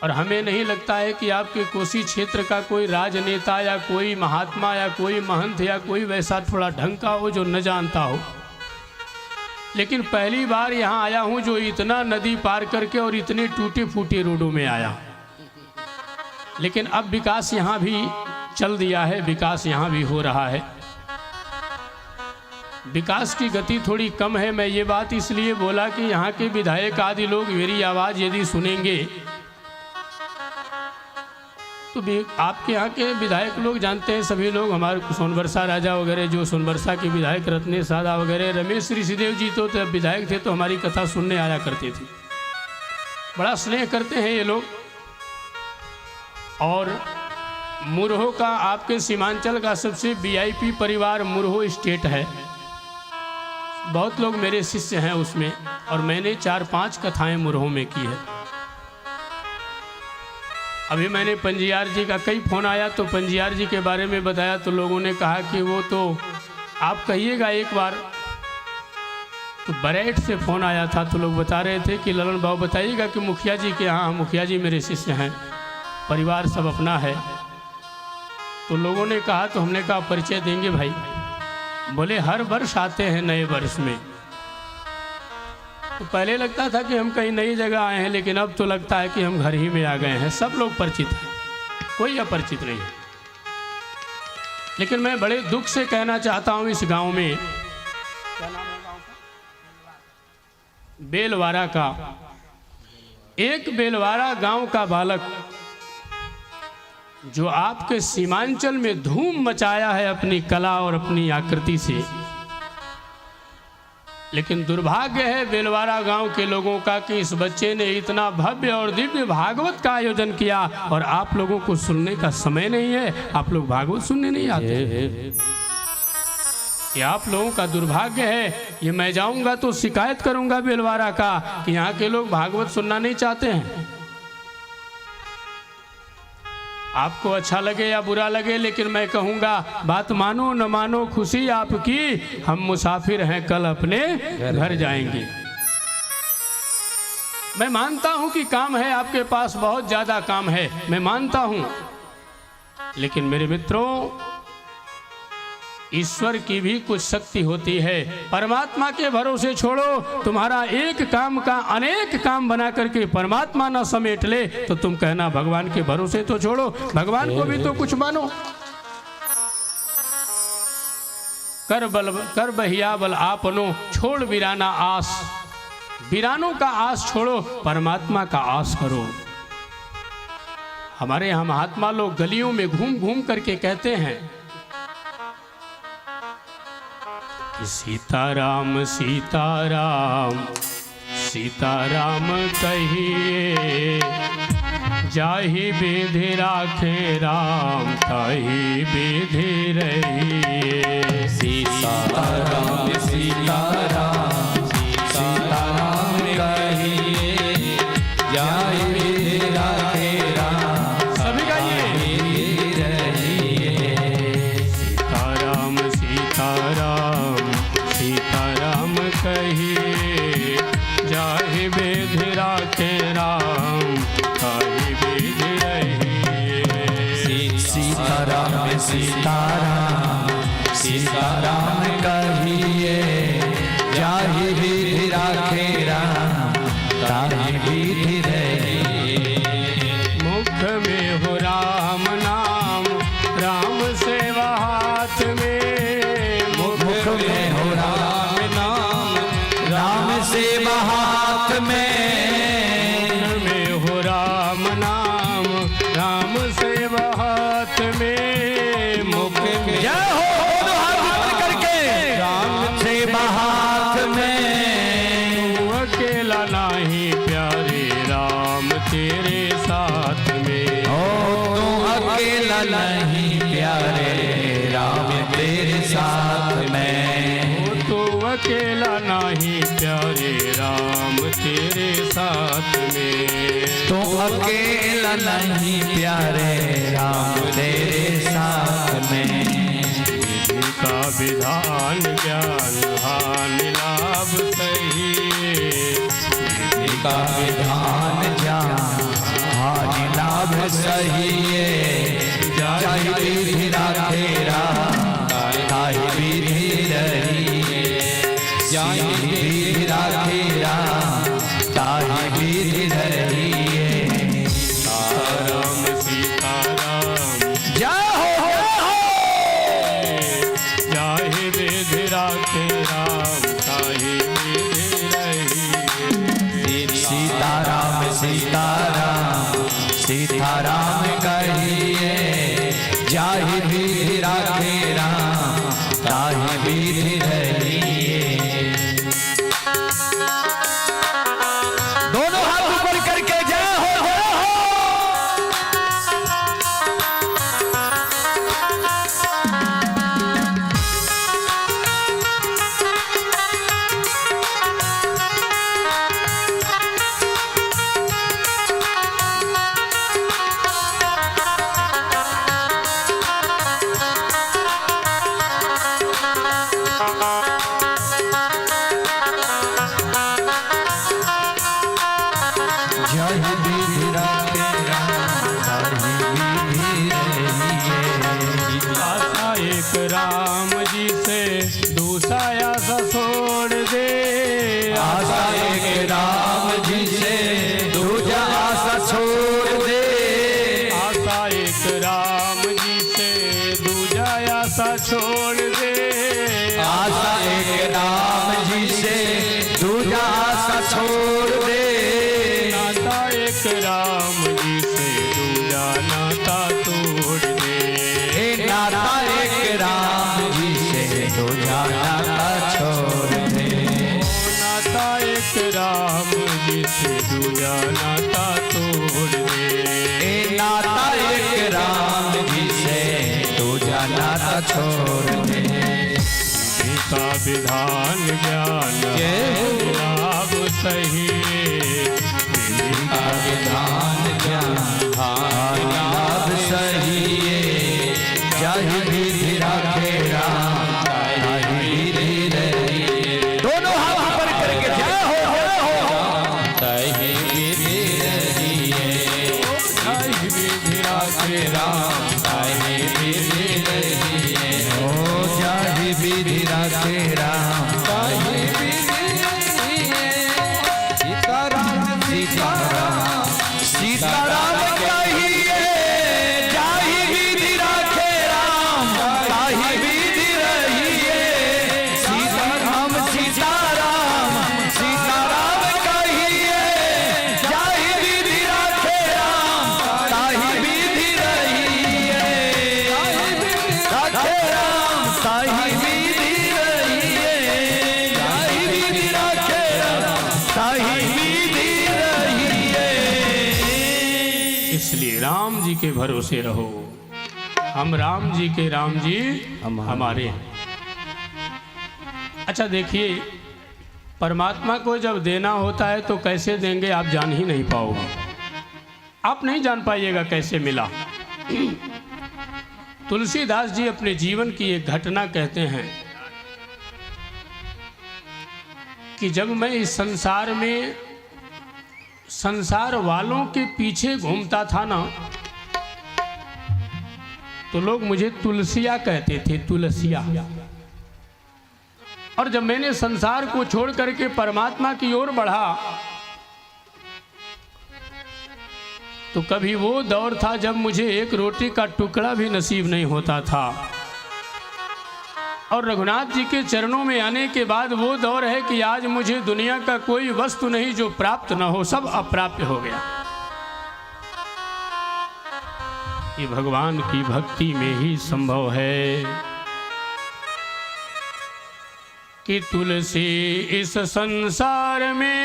और हमें नहीं लगता है कि आपके कोसी क्षेत्र का कोई राजनेता या कोई महात्मा या कोई महंत या कोई वैसा थोड़ा ढंग का हो जो न जानता हो। लेकिन पहली बार यहाँ आया हूँ जो इतना नदी पार करके और इतने टूटे फूटे रोडों में आया। लेकिन अब विकास यहाँ भी चल दिया है, विकास यहाँ भी हो रहा है। विकास की गति थोड़ी कम है। मैं ये बात इसलिए बोला कि यहाँ के विधायक आदि लोग मेरी आवाज़ यदि सुनेंगे तो भी आपके यहाँ के विधायक लोग जानते हैं, सभी लोग हमारे सोनबरसा राजा वगैरह जो सोनबरसा के विधायक रत्नेश सादा वगैरह, रमेश ऋषिदेव जी तो जब विधायक थे तो हमारी कथा सुनने आया करते थे। बड़ा स्नेह करते हैं ये लोग। और मुरहो का आपके सीमांचल का सबसे वीआईपी परिवार मुरहो स्टेट है। बहुत लोग मेरे शिष्य हैं उसमें, और मैंने 4-5 कथाएं मुरहो में की है। अभी मैंने पंजियार जी का कई फ़ोन आया तो पंजियार जी के बारे में बताया तो लोगों ने कहा कि वो तो आप कहिएगा एक बार। तो बरेट से फ़ोन आया था तो लोग बता रहे थे कि ललन बाबू बताइएगा कि मुखिया जी के यहाँ, मुखिया जी मेरे शिष्य हैं, परिवार सब अपना है। तो लोगों ने कहा, तो हमने कहा परिचय देंगे भाई। बोले हर वर्ष आते हैं नए वर्ष में। तो पहले लगता था कि हम कहीं नई जगह आए हैं, लेकिन अब तो लगता है कि हम घर ही में आ गए हैं। सब लोग परिचित हैं, कोई अपरिचित नहीं है। लेकिन मैं बड़े दुख से कहना चाहता हूँ, इस गांव में, क्या नाम है गांव का? बेलवारा का एक बेलवारा गांव का बालक जो आपके सीमांचल में धूम मचाया है अपनी कला और अपनी आकृति से। लेकिन दुर्भाग्य है बेलवारा गांव के लोगों का कि इस बच्चे ने इतना भव्य और दिव्य भागवत का आयोजन किया और आप लोगों को सुनने का समय नहीं है। आप लोग भागवत सुनने नहीं आते। ये आप लोगों का दुर्भाग्य है। ये मैं जाऊंगा तो शिकायत करूंगा बेलवारा का कि यहाँ के लोग भागवत सुनना नहीं चाहते हैं। आपको अच्छा लगे या बुरा लगे, लेकिन मैं कहूँगा बात मानो न मानो खुशी आपकी, हम मुसाफिर हैं कल अपने घर जाएंगे। मैं मानता हूँ कि काम है आपके पास, बहुत ज़्यादा काम है, मैं मानता हूँ। लेकिन मेरे मित्रों, ईश्वर की भी कुछ शक्ति होती है। परमात्मा के भरोसे छोड़ो, तुम्हारा एक काम का अनेक काम बना करके परमात्मा न समेट ले तो तुम कहना भगवान के भरोसे तो छोड़ो, भगवान को भी तो कुछ मानो। कर बहिया बल आपनो, छोड़ वीराना आस। वीरानों का आस छोड़ो, परमात्मा का आस करो। हमारे यहाँ महात्मा लोग गलियों में घूम घूम करके कहते हैं, सीताराम सीताराम सीताराम कहिए, जाहि विधि राखे राम ताहि विधि रहिए। सीताराम सीताराम सीताराम कहिए, जाहि विधि राखे राम। सभी गाइए। सीताराम सीताराम सीताराम कहिए, जाहि विधि राखे राम ताहि विधि रहिए। सीताराम सीताराम सीताराम कहिए, जाहि विधि राखे राम ताहि विधि रहिए। मुख में हो राम नाम, राम सेवा हाथ में। मुख में हो राम नाम, राम सेवा हाथ में। मुख में हो राम नाम, राम सेवा हाथ में। मुख में जय हो हाथ करके, राम सेवा हाथ में। तू अकेला नहीं प्यारे राम तेरे साथ में। ओ तू अकेला नहीं प्यारे राम तेरे साथ में। तू अकेला नहीं प्यारे राम तेरे साथ में। तू अकेला नहीं प्यारे राम तेरे साथ में। विधि का विधान ज्ञान हानि लाभ सही। विधि का विधान ज्ञान हानि लाभ सही। जाहि विधि राखे राम ताहि विधि रहिए। जाहि विधि राखे राम ताहि विधि रहिए। सीताराम सीताराम जय हो जाहि विधि राखे राम ताहि विधि रहिए। सीताराम सीताराम सीताराम कहिए, जाहि विधि राखे राम ताहि विधि रहिए। दोनों हाथ ऊपर करके जय हो। एक राम जी से दूजा नाता तोड़ दे। नाता एक राम जी से दूजा नाता छोड़ दे। नाता एक राम जी से दूजा नाता तोड़ दे। नाता एक राम जी से दूजा नाता छोड़ दे। का विधान ज्ञान लाभ सही। का विधान ज्ञान लाभ सही। जाहि विधि राखे राम ताहि विधि रही। दोनों हाथ ऊपर करके जय हो ताहि विधि रही। जाहि विधि राखे राम ताहि विधि रही। ओ जाहि विधि राखे राम ताहि विधि रही। सीताराम सीताराम सीताराम कहिए। जाहि विधि राखे राम ताहि विधि रहिए। सीताराम सीताराम सीताराम कहिए। जाहि विधि राखे राम ताहि विधि रहिए। राखे राम ताहि विधि रहिए। जाहि विधि राखे राम ताहि विधि रहिए। इसलिए राम जी के भरोसे रहो। हम राम जी के, राम जी हमारे हैं। अच्छा देखिए, परमात्मा को जब देना होता है तो कैसे देंगे आप जान ही नहीं पाओगे। आप नहीं जान पाइएगा कैसे मिला। तुलसीदास जी अपने जीवन की एक घटना कहते हैं कि जब मैं इस संसार में संसार वालों के पीछे घूमता था ना, तो लोग मुझे तुलसिया कहते थे, तुलसिया। और जब मैंने संसार को छोड़ करके परमात्मा की ओर बढ़ा तो कभी वो दौर था जब मुझे एक रोटी का टुकड़ा भी नसीब नहीं होता था। और रघुनाथ जी के चरणों में आने के बाद वो दौर है कि आज मुझे दुनिया का कोई वस्तु नहीं जो प्राप्त न हो, सब अप्राप्य हो गया। ये भगवान की भक्ति में ही संभव है कि तुलसी इस संसार में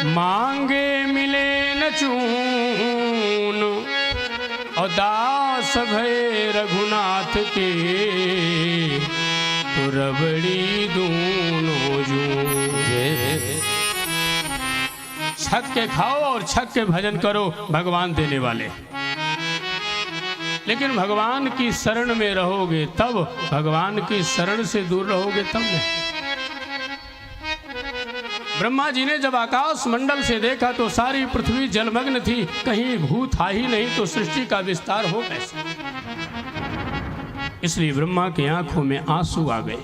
मांगे मिले न चून, और दास भय रघुनाथ के तो रबड़ी दूनो जून। छक के खाओ और छक के भजन करो, भगवान देने वाले। लेकिन भगवान की शरण में रहोगे तब, भगवान की शरण से दूर रहोगे तब नहीं। ब्रह्मा जी ने जब आकाश मंडल से देखा तो सारी पृथ्वी जलमग्न थी, कहीं भूत था ही नहीं, तो सृष्टि का विस्तार हो कैसे। इसलिए ब्रह्मा की आंखों में आंसू आ गए।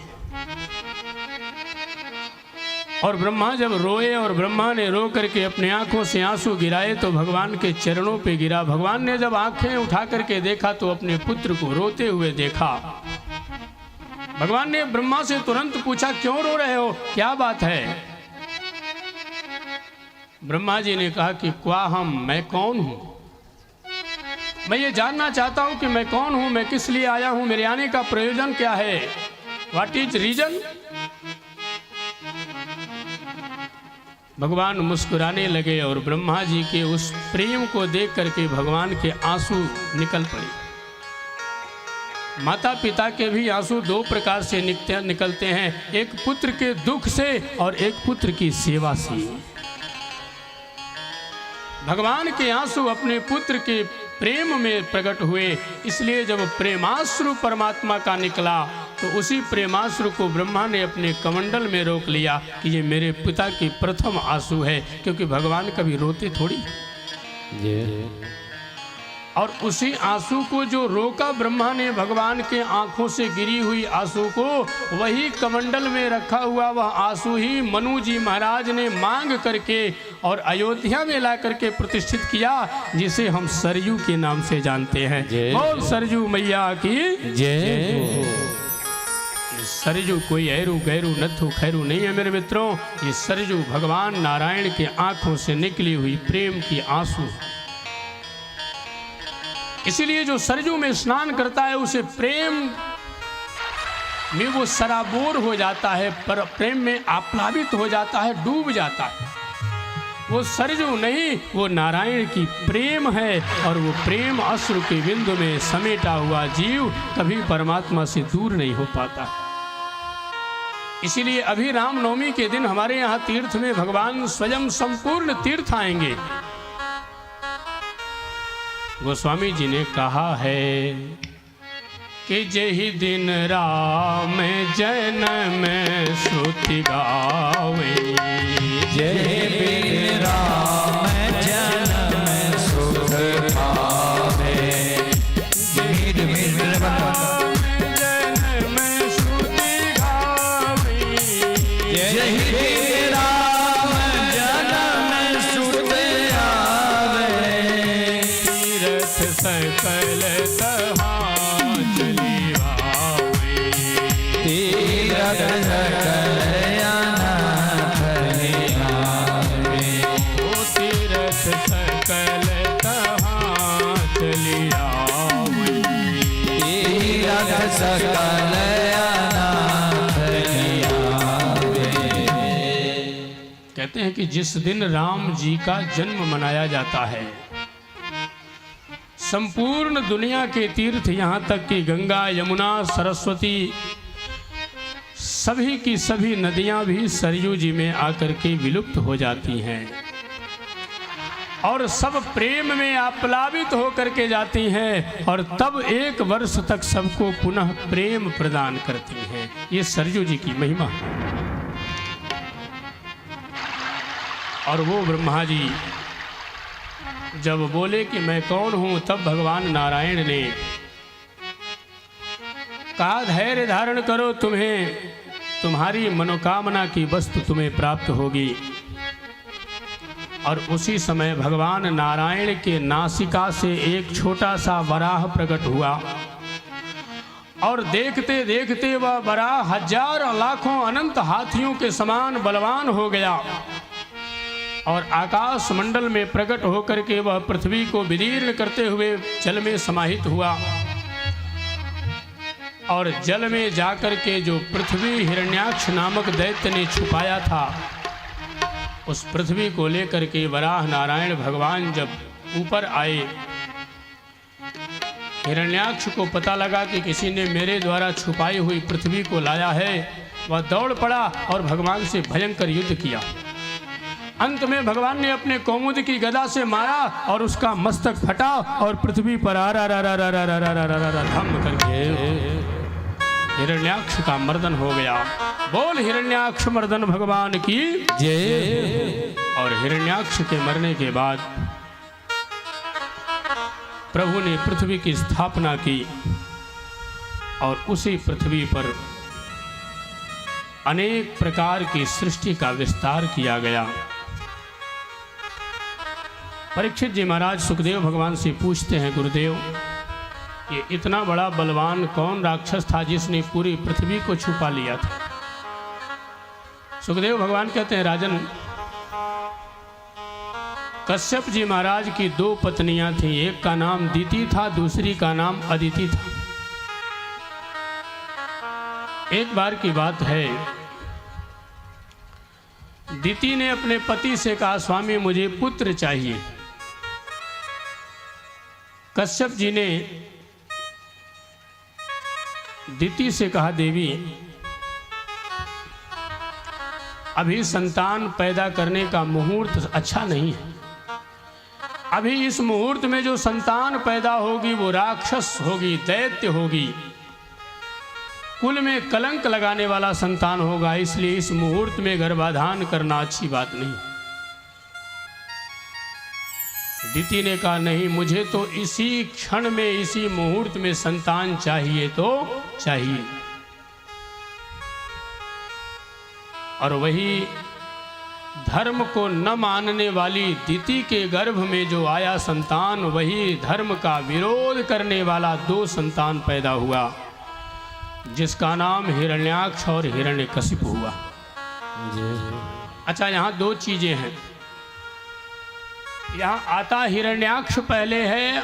और ब्रह्मा जब रोए और ब्रह्मा ने रो करके अपने आंखों से आंसू गिराए तो भगवान के चरणों पे गिरा। भगवान ने जब आंखें उठा करके देखा तो अपने पुत्र को रोते हुए देखा। भगवान ने ब्रह्मा से तुरंत पूछा, क्यों रो रहे हो, क्या बात है। ब्रह्मा जी ने कहा कि क्या हम, मैं कौन हूं। मैं ये जानना चाहता हूं कि मैं कौन हूं, मैं किस लिए आया हूं, मेरे आने का प्रयोजन क्या है, व्हाट इज रीजन। भगवान मुस्कुराने लगे और ब्रह्मा जी के उस प्रेम को देख करके भगवान के आंसू निकल पड़े। माता पिता के भी आंसू दो प्रकार से निकलते हैं, एक पुत्र के दुख से और एक पुत्र की सेवा से। भगवान के आंसू अपने पुत्र के प्रेम में प्रकट हुए, इसलिए जब प्रेमाश्रु परमात्मा का निकला तो उसी प्रेमाश्रु को ब्रह्मा ने अपने कमंडल में रोक लिया कि ये मेरे पिता की प्रथम आंसू है, क्योंकि भगवान कभी रोते थोड़ी। और उसी आंसू को जो रोका ब्रह्मा ने, भगवान के आंखों से गिरी हुई आंसू को, वही कमंडल में रखा हुआ वह आंसू ही मनु जी महाराज ने मांग करके और अयोध्या में ला करके प्रतिष्ठित किया, जिसे हम सरयू के नाम से जानते हैं। बोल सरयू मैया की जय। सरजू कोई ऐरू गैरू नथु खैरू नहीं है मेरे मित्रों। ये सरजू भगवान नारायण के आंखों से निकली हुई प्रेम की आंसू। इसीलिए जो सरजू में स्नान करता है उसे प्रेम में वो सराबोर हो जाता है, पर प्रेम में आप्लावित हो जाता है, डूब जाता है। वो सरजू नहीं, वो नारायण की प्रेम है, और वो प्रेम अश्रु के बिंदु में समेटा हुआ जीव कभी परमात्मा से दूर नहीं हो पाता। इसीलिए अभी रामनवमी के दिन हमारे यहाँ तीर्थ में भगवान स्वयं संपूर्ण तीर्थ आएंगे। गोस्वामी जी ने कहा है कि जही दिन राम जन्म श्रुति गावे, जय बिन राम जन्म सुख पावे, जय बिन राम जन्म श्रुति गावे, जय बिन राम जन्म सुख आवे, तीर्थ सकल तहाँ चली आवे, तीरथ सकल अनाथ आवे, ओ तीर्थ सकल तहाँ चली आवे। तीरथ सकल अनाथ आवे। कहते हैं कि जिस दिन राम जी का जन्म मनाया जाता है, संपूर्ण दुनिया के तीर्थ यहाँ तक कि गंगा यमुना सरस्वती सभी की सभी नदियाँ भी सरयू जी में आकर के विलुप्त हो जाती हैं, और सब प्रेम में आप्लावित होकर के जाती हैं, और तब एक वर्ष तक सबको पुनः प्रेम प्रदान करती हैं। ये सरयू जी की महिमा है। और वो ब्रह्मा जी जब बोले कि मैं कौन हूं, तब भगवान नारायण ने कहा धैर्य धारण करो, तुम्हारी मनोकामना की वस्तु तुम्हें प्राप्त होगी। और उसी समय भगवान नारायण के नासिका से एक छोटा सा वराह प्रकट हुआ, और देखते देखते वह वराह हजार लाखों अनंत हाथियों के समान बलवान हो गया, और आकाश मंडल में प्रकट होकर के वह पृथ्वी को विदीर्ण करते हुए जल में समाहित हुआ। और जल में जाकर के जो पृथ्वी हिरण्याक्ष नामक दैत्य ने छुपाया था, उस पृथ्वी को लेकर के वराह नारायण भगवान जब ऊपर आए, हिरण्याक्ष को पता लगा कि किसी ने मेरे द्वारा छुपाई हुई पृथ्वी को लाया है। वह दौड़ पड़ा और भगवान से भयंकर युद्ध किया। अंत में भगवान ने अपने कौमुद की गदा से मारा और उसका मस्तक फटा, और पृथ्वी पर धम करके हिरण्याक्ष का मर्दन हो गया। बोल हिरण्याक्ष मर्दन भगवान की जय। और हिरण्याक्ष के मरने के बाद प्रभु ने पृथ्वी की स्थापना की, और उसी पृथ्वी पर अनेक प्रकार की सृष्टि का विस्तार किया गया। परीक्षित जी महाराज सुखदेव भगवान से पूछते हैं, गुरुदेव ये इतना बड़ा बलवान कौन राक्षस था जिसने पूरी पृथ्वी को छुपा लिया था? सुखदेव भगवान कहते हैं, राजन कश्यप जी महाराज की दो पत्नियां थीं, एक का नाम दीति था, दूसरी का नाम अदिति था। एक बार की बात है, दीति ने अपने पति से कहा, स्वामी मुझे पुत्र चाहिए। कश्यप जी ने दीति से कहा, देवी अभी संतान पैदा करने का मुहूर्त अच्छा नहीं है। अभी इस मुहूर्त में जो संतान पैदा होगी वो राक्षस होगी, दैत्य होगी, कुल में कलंक लगाने वाला संतान होगा, इसलिए इस मुहूर्त में गर्भाधान करना अच्छी बात नहीं। दीति ने कहा, नहीं मुझे तो इसी क्षण में इसी मुहूर्त में संतान चाहिए तो चाहिए। और वही धर्म को न मानने वाली दीति के गर्भ में जो आया संतान, वही धर्म का विरोध करने वाला दो संतान पैदा हुआ। जिसका नाम हिरण्याक्ष और हिरण्यकशिपु हुआ। अच्छा, यहाँ दो चीजें हैं। यहाँ आता हिरण्याक्ष पहले है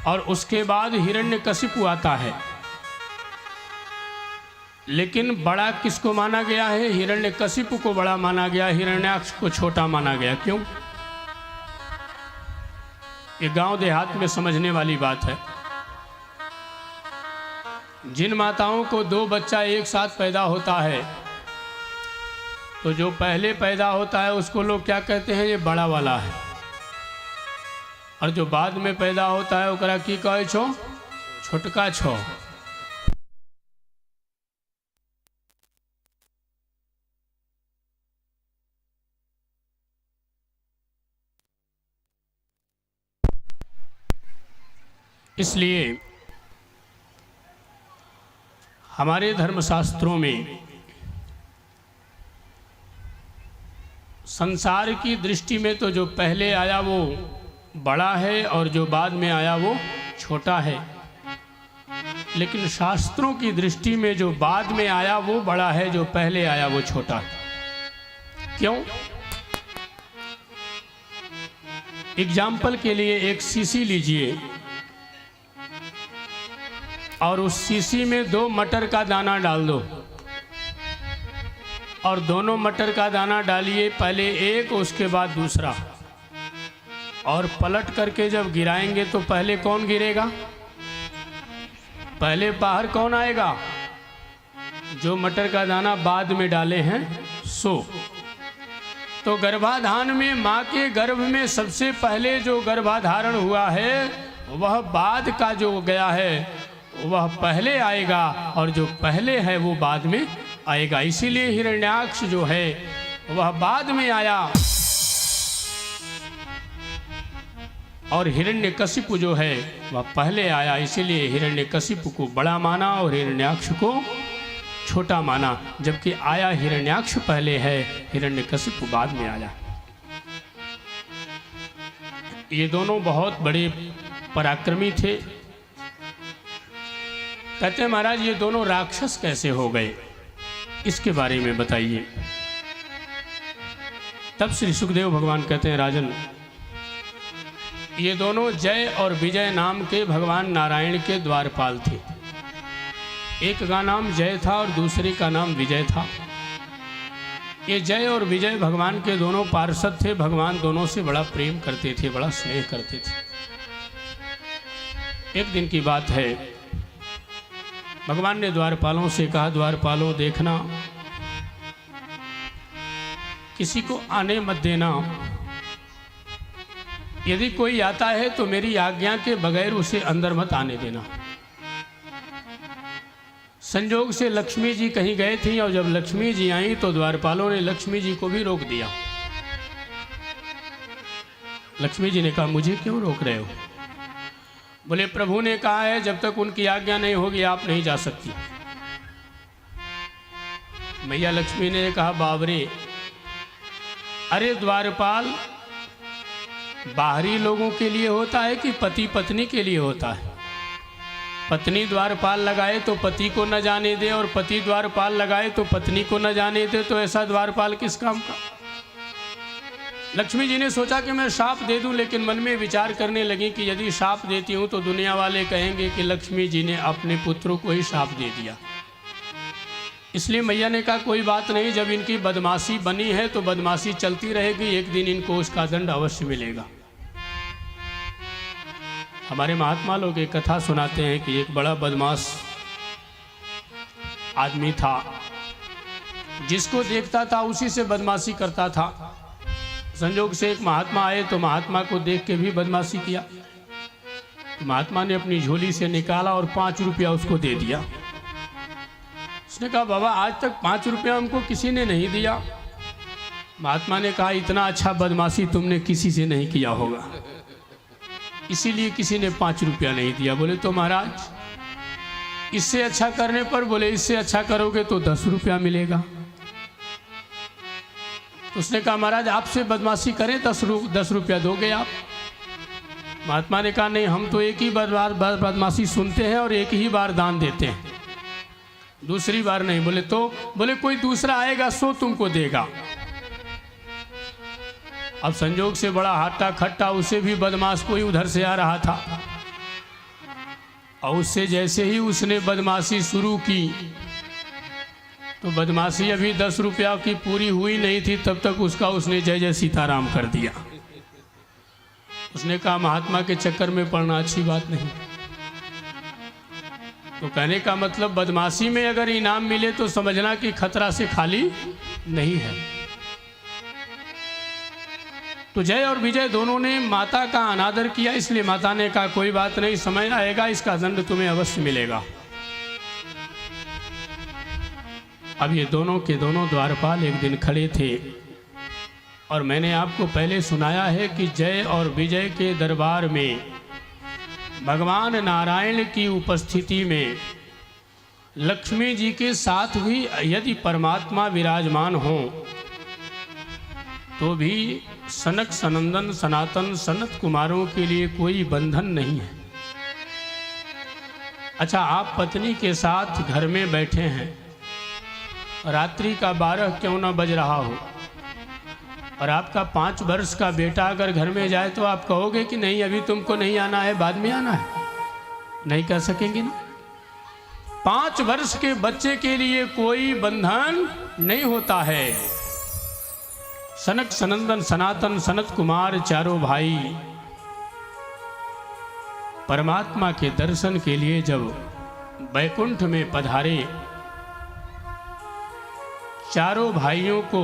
और उसके बाद हिरण्यकशिपु आता है, लेकिन बड़ा किसको माना गया है? हिरण्यकशिपु को बड़ा माना गया, हिरण्याक्ष को छोटा माना गया। क्यों? ये गांव देहात में समझने वाली बात है। जिन माताओं को दो बच्चा एक साथ पैदा होता है, तो जो पहले पैदा होता है उसको लोग क्या कहते हैं? ये बड़ा वाला है। और जो बाद में पैदा होता है ओकरा की कहे छो? छोटका छो। इसलिए हमारे धर्मशास्त्रों में संसार की दृष्टि में तो जो पहले आया वो बड़ा है और जो बाद में आया वो छोटा है, लेकिन शास्त्रों की दृष्टि में जो बाद में आया वो बड़ा है, जो पहले आया वो छोटा है। क्यों? एग्जाम्पल के लिए एक शीशी लीजिए और उस शीशी में 2 मटर का दाना डाल दो और दोनों मटर का दाना डालिए, पहले एक उसके बाद दूसरा, और पलट करके जब गिराएंगे तो पहले कौन गिरेगा? पहले बाहर कौन आएगा? जो मटर का दाना बाद में डाले हैं सो। तो गर्भाधान में माँ के गर्भ में सबसे पहले जो गर्भाधारण हुआ है वह बाद का जो गया है वह पहले आएगा, और जो पहले है वो बाद में आएगा। इसीलिए हिरण्याक्ष जो है वह बाद में आया और हिरण्यकशिपु जो है वह पहले आया। इसीलिए हिरण्यकशिपु को बड़ा माना और हिरण्याक्ष को छोटा माना, जबकि आया हिरण्याक्ष पहले है, हिरण्यकशिपु बाद में आया। ये दोनों बहुत बड़े पराक्रमी थे। कहते हैं महाराज ये दोनों राक्षस कैसे हो गए, इसके बारे में बताइए। तब श्री सुखदेव भगवान कहते हैं, राजन ये दोनों जय और विजय नाम के भगवान नारायण के द्वारपाल थे। एक का नाम जय था और दूसरे का नाम विजय था। ये जय और विजय भगवान के दोनों पार्षद थे। भगवान दोनों से बड़ा प्रेम करते थे, बड़ा स्नेह करते थे। एक दिन की बात है, भगवान ने द्वारपालों से कहा, द्वारपालों देखना किसी को आने मत देना, यदि कोई आता है तो मेरी आज्ञा के बगैर उसे अंदर मत आने देना। संजोग से लक्ष्मी जी कहीं गए थी और जब लक्ष्मी जी आई तो द्वारपालों ने लक्ष्मी जी को भी रोक दिया। लक्ष्मी जी ने कहा, मुझे क्यों रोक रहे हो? बोले, प्रभु ने कहा है जब तक उनकी आज्ञा नहीं होगी आप नहीं जा सकती। मैया लक्ष्मी ने कहा, बाबरे, अरे द्वारपाल बाहरी लोगों के लिए होता है कि पति पत्नी के लिए होता है? पत्नी द्वारपाल लगाए तो पति को न जाने दे और पति द्वारपाल लगाए तो पत्नी को न जाने दे, तो ऐसा द्वारपाल किस काम का? लक्ष्मी जी ने सोचा कि मैं शाप दे दूं, लेकिन मन में विचार करने लगी कि यदि शाप देती हूं तो दुनिया वाले कहेंगे कि लक्ष्मी जी ने अपने पुत्रों को ही शाप दे दिया। इसलिए मैया ने कहा, कोई बात नहीं, जब इनकी बदमाशी बनी है तो बदमाशी चलती रहेगी, एक दिन इनको उसका दंड अवश्य मिलेगा। हमारे महात्मा लोग एक कथा सुनाते हैं कि एक बड़ा बदमाश आदमी था, जिसको देखता था उसी से बदमाशी करता था। संजोग से एक महात्मा आए तो महात्मा को देख के भी बदमाशी किया। महात्मा ने अपनी झोली से निकाला और 5 रुपया उसको दे दिया। उसने कहा, बाबा आज तक 5 रुपया हमको किसी ने नहीं दिया। महात्मा ने कहा, इतना अच्छा बदमाशी तुमने किसी से नहीं किया होगा, इसीलिए किसी ने 5 रुपया नहीं दिया। बोले, तो महाराज इससे अच्छा करने पर? बोले, इससे अच्छा करोगे तो 10 रुपया मिलेगा। तो उसने कहा, महाराज आपसे बदमाशी करें 10 रुपया दोगे आप? महात्मा ने कहा नहीं, हम तो एक ही बार बदमाशी सुनते हैं और एक ही बार दान देते हैं, दूसरी बार नहीं। बोले तो? बोले कोई दूसरा आएगा सो तुमको देगा। अब संजोग से बड़ा हाथा खट्टा उसे भी बदमाश कोई उधर से आ रहा था, और उससे जैसे ही उसने बदमाशी शुरू की तो बदमाशी अभी 10 रुपया की पूरी हुई नहीं थी, तब तक उसने जय जय सीताराम कर दिया। उसने कहा महात्मा के चक्कर में पड़ना अच्छी बात नहीं। तो कहने का मतलब बदमाशी में अगर इनाम मिले तो समझना कि खतरा से खाली नहीं है। तो जय और विजय दोनों ने माता का अनादर किया, इसलिए माता ने कहा कोई बात नहीं, समय आएगा इसका दंड तुम्हें अवश्य मिलेगा। अब ये दोनों के दोनों द्वारपाल एक दिन खड़े थे, और मैंने आपको पहले सुनाया है कि जय और विजय के दरबार में भगवान नारायण की उपस्थिति में लक्ष्मी जी के साथ भी यदि परमात्मा विराजमान हो तो भी सनक सनंदन सनातन सनत कुमारों के लिए कोई बंधन नहीं है। अच्छा, आप पत्नी के साथ घर में बैठे हैं, रात्रि का 12 क्यों ना बज रहा हो, और आपका 5 वर्ष का बेटा अगर घर में जाए तो आप कहोगे कि नहीं अभी तुमको नहीं आना है, बाद में आना है? नहीं कह सकेंगे ना। 5 वर्ष के बच्चे के लिए कोई बंधन नहीं होता है। सनक सनंदन सनातन सनत कुमार चारों भाई परमात्मा के दर्शन के लिए जब बैकुंठ में पधारे, चारों भाइयों को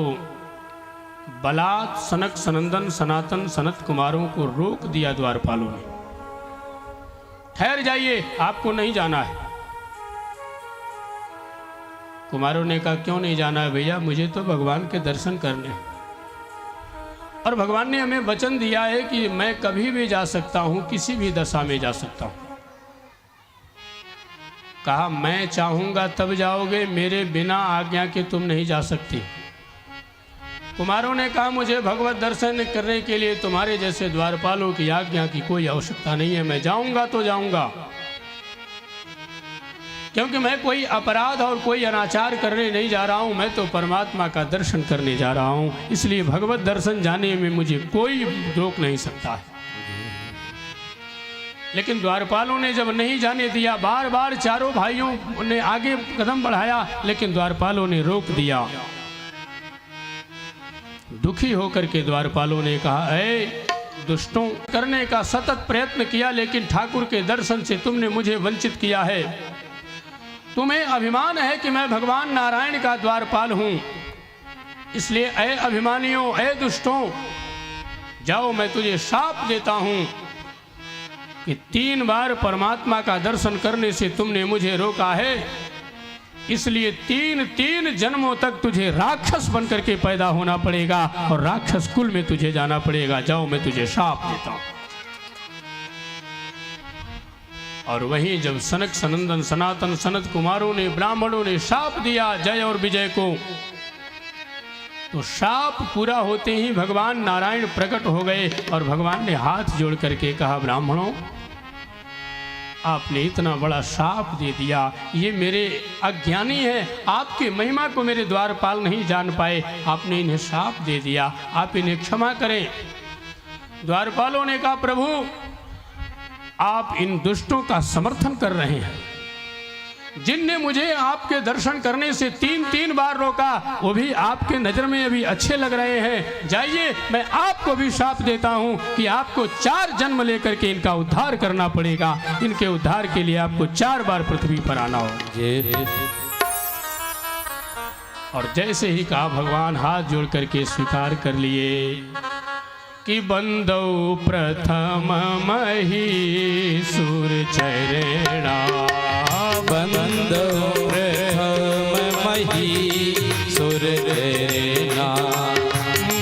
बलात् सनक सनंदन सनातन सनत कुमारों को रोक दिया द्वारपालों ने। ठहर जाइए, आपको नहीं जाना है। कुमारों ने कहा क्यों नहीं जाना है भैया, मुझे तो भगवान के दर्शन करने हैं, और भगवान ने हमें वचन दिया है कि मैं कभी भी जा सकता हूं, किसी भी दशा में जा सकता हूं। कहा मैं चाहूंगा तब जाओगे, मेरे बिना आज्ञा के तुम नहीं जा सकती। कुमारों ने कहा मुझे भगवत दर्शन करने के लिए तुम्हारे जैसे द्वारपालों की आज्ञा की कोई आवश्यकता नहीं है, मैं जाऊंगा तो जाऊंगा, क्योंकि मैं कोई अपराध और कोई अनाचार करने नहीं जा रहा हूं, मैं तो परमात्मा का दर्शन करने जा रहा हूं, इसलिए भगवत दर्शन जाने में मुझे कोई रोक नहीं सकता है। लेकिन द्वारपालों ने जब नहीं जाने दिया, बार बार चारों भाइयों ने आगे कदम बढ़ाया, लेकिन द्वारपालों ने रोक दिया। दुखी होकर के द्वारपालों ने कहा ऐ दुष्टों, करने का सतत प्रयत्न किया, लेकिन ठाकुर के दर्शन से तुमने मुझे वंचित किया है। तुम्हें अभिमान है कि मैं भगवान नारायण का द्वारपाल हूं, इसलिए ऐ अभिमानियों, ऐ दुष्टों, जाओ मैं तुझे शाप देता हूं कि 3 बार परमात्मा का दर्शन करने से तुमने मुझे रोका है, इसलिए 3 जन्मों तक तुझे राक्षस बनकर के पैदा होना पड़ेगा और राक्षस कुल में तुझे जाना पड़ेगा। जाओ मैं तुझे शाप देता हूं। और वहीं जब सनक सनंदन सनातन सनत कुमारों ने ब्राह्मणों ने शाप दिया जय और विजय को, तो शाप पूरा होते ही भगवान नारायण प्रकट हो गए और भगवान ने हाथ जोड़ करके कहा ब्राह्मणों, आपने इतना बड़ा शाप दे दिया, ये मेरे अज्ञानी है, आपकी महिमा को मेरे द्वारपाल नहीं जान पाए, आपने इन्हें शाप दे दिया, आप इन्हें क्षमा करें। द्वारपालों ने कहा प्रभु आप इन दुष्टों का समर्थन कर रहे हैं, जिनने मुझे आपके दर्शन करने से 3 बार रोका वो भी आपके नजर में अभी अच्छे लग रहे हैं। जाइए मैं आपको भी शाप देता हूं कि आपको 4 जन्म लेकर के इनका उद्धार करना पड़ेगा, इनके उद्धार के लिए आपको 4 बार पृथ्वी पर आना होगा। और जैसे ही कहा भगवान हाथ जोड़ करके स्वीकार कर लिए कि बंदौ प्रथम महीसुर चरणा, बंदौ प्रथम महीसुर चरणा,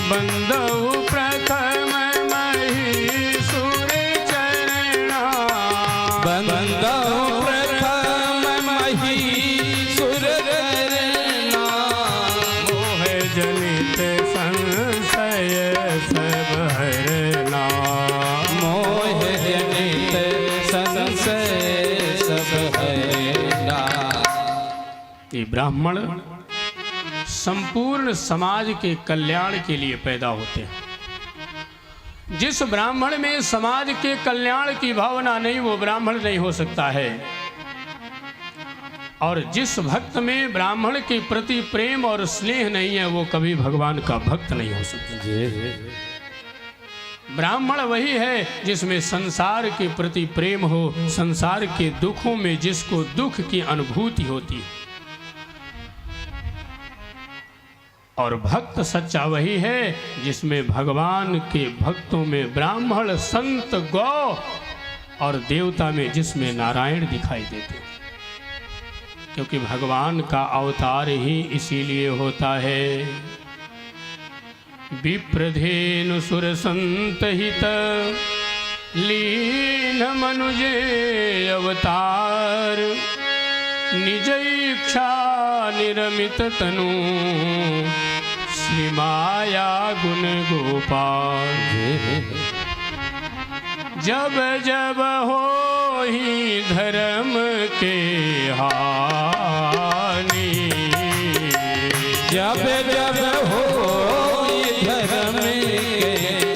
बंदौ प्रथम महीसुर चरणा, बंदौ प्रथम महीसुर चरणा, मोह जनित संशय सब हरना, मोह ब्राह्मण संपूर्ण समाज के कल्याण के लिए पैदा होते हैं। जिस ब्राह्मण में समाज के कल्याण की भावना नहीं, वो ब्राह्मण नहीं हो सकता है। और जिस भक्त में ब्राह्मण के प्रति प्रेम और स्नेह नहीं है, वो कभी भगवान का भक्त नहीं हो सकता। ब्राह्मण वही है जिसमें संसार के प्रति प्रेम हो, संसार के दुखों में जिसको दुख की अनुभूति होती है। और भक्त सच्चा वही है जिसमें भगवान के भक्तों में ब्राह्मण, संत, गौ और देवता में जिसमें नारायण दिखाई देते हैं। क्योंकि भगवान का अवतार ही इसीलिए होता है। विप्रधेनु सुर संत हित लीन मनुजे अवतार, निज इच्छा निरमित तनु श्री माया गुण गोपाल। जब जब हो ही धर्म के हानि, जब जब हो धर्म के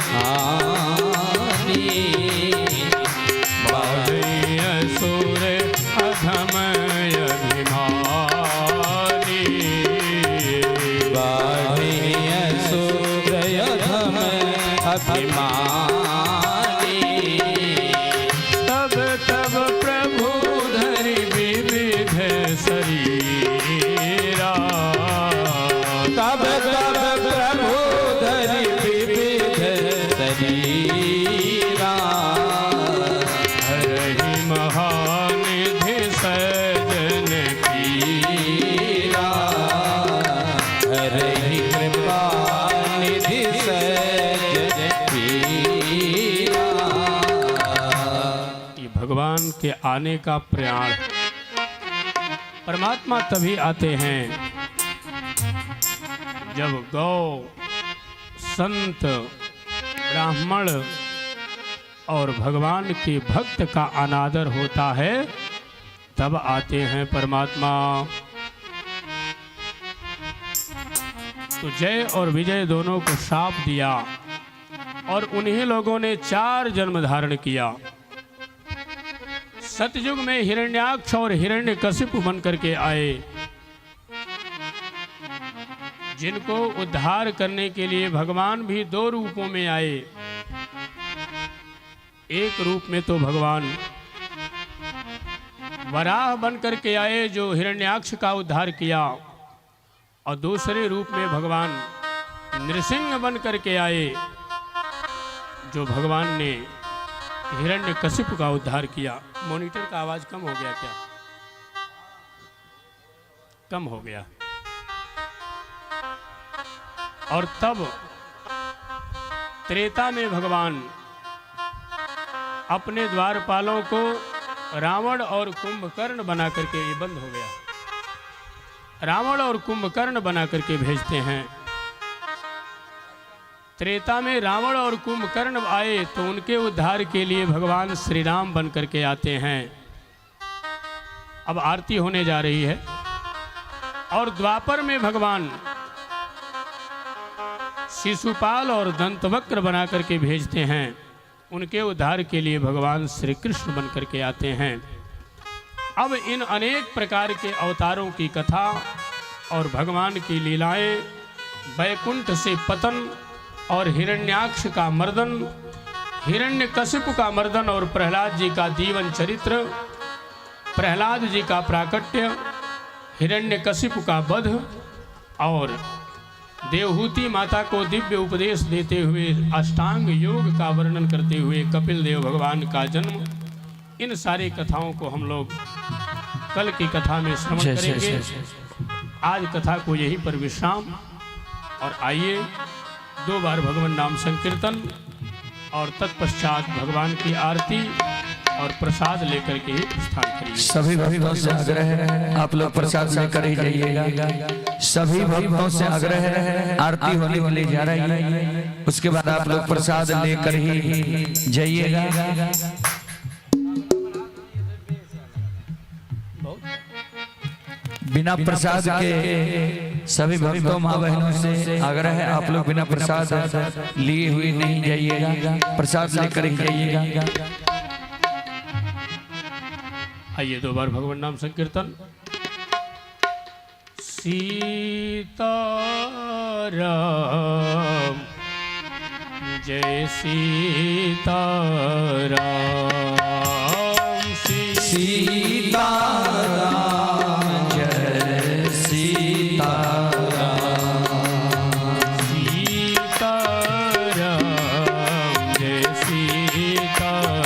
हानि, बाढ़े असुर अधम अभिमानी, बाढ़े असुर अधम अभिमानी। तब प्रभु धरि विविध शरीरा, तब प्रभु धरि विविध शरीरा, हरहि महानिधि सजन पीरा, हरहि कृपा निधि सजन पीरा। ये भगवान के आने का प्रयाण है। परमात्मा तभी आते हैं जब गौ, संत, ब्राह्मण और भगवान के भक्त का अनादर होता है, तब आते हैं परमात्मा। तो जय और विजय दोनों को शाप दिया और उन्हीं लोगों ने 4 जन्म धारण किया। सतयुग में हिरण्याक्ष और हिरण्यकशिपु बन करके आए, जिनको उद्धार करने के लिए भगवान भी 2 रूपों में आए। एक रूप में तो भगवान वराह बन करके आए जो हिरण्याक्ष का उद्धार किया, और दूसरे रूप में भगवान नृसिंह बन करके आए जो भगवान ने हिरण्यकशिपु का उद्धार किया। मॉनिटर का आवाज कम हो गया क्या? कम हो गया। और तब त्रेता में भगवान अपने द्वारपालों को रावण और कुंभकर्ण बना करके, ये बंद हो गया, रावण और कुंभकर्ण बना करके भेजते हैं। त्रेता में रावण और कुंभकर्ण आए तो उनके उद्धार के लिए भगवान श्री राम बन करके आते हैं। अब आरती होने जा रही है। और द्वापर में भगवान शिशुपाल और दंतवक्र बना करके भेजते हैं। उनके उद्धार के लिए भगवान श्री कृष्ण बन करके आते हैं। अब इन अनेक प्रकार के अवतारों की कथा और भगवान की लीलाएं, वैकुंठ से पतन और हिरण्याक्ष का मर्दन, हिरण्यकशिपु का मर्दन और प्रहलाद जी का जीवन चरित्र, प्रहलाद जी का प्राकट्य, हिरण्यकशिपु का वध और देवहूति माता को दिव्य उपदेश देते हुए अष्टांग योग का वर्णन करते हुए कपिल देव भगवान का जन्म, इन सारी कथाओं को हम लोग कल की कथा में श्रवण करेंगे। आज कथा को यहीं पर विश्राम। और आइए 2 बार भगवान नाम संकीर्तन और तत्पश्चात भगवान की आरती और प्रसाद लेकर के ही प्रस्थान करिए। सभी भक्तों से आग्रह है आप लोग प्रसाद लेकर ही जाइएगा। सभी भक्तों से आग्रह है, आरती होने वाली जा रही है, उसके बाद आप लोग प्रसाद लेकर ही जाइएगा। बिना प्रसाद के सभी भक्तों माँ बहनों से आग्रह है, आप लोग बिना प्रसाद लिए हुए नहीं जाइएगा, प्रसाद लेकर ही जाइएगा। आइए दो बार भगवान नाम संकीर्तन। सीताराम जय सीताराम, सीताराम जय सीताराम, सीताराम जय सीताराम,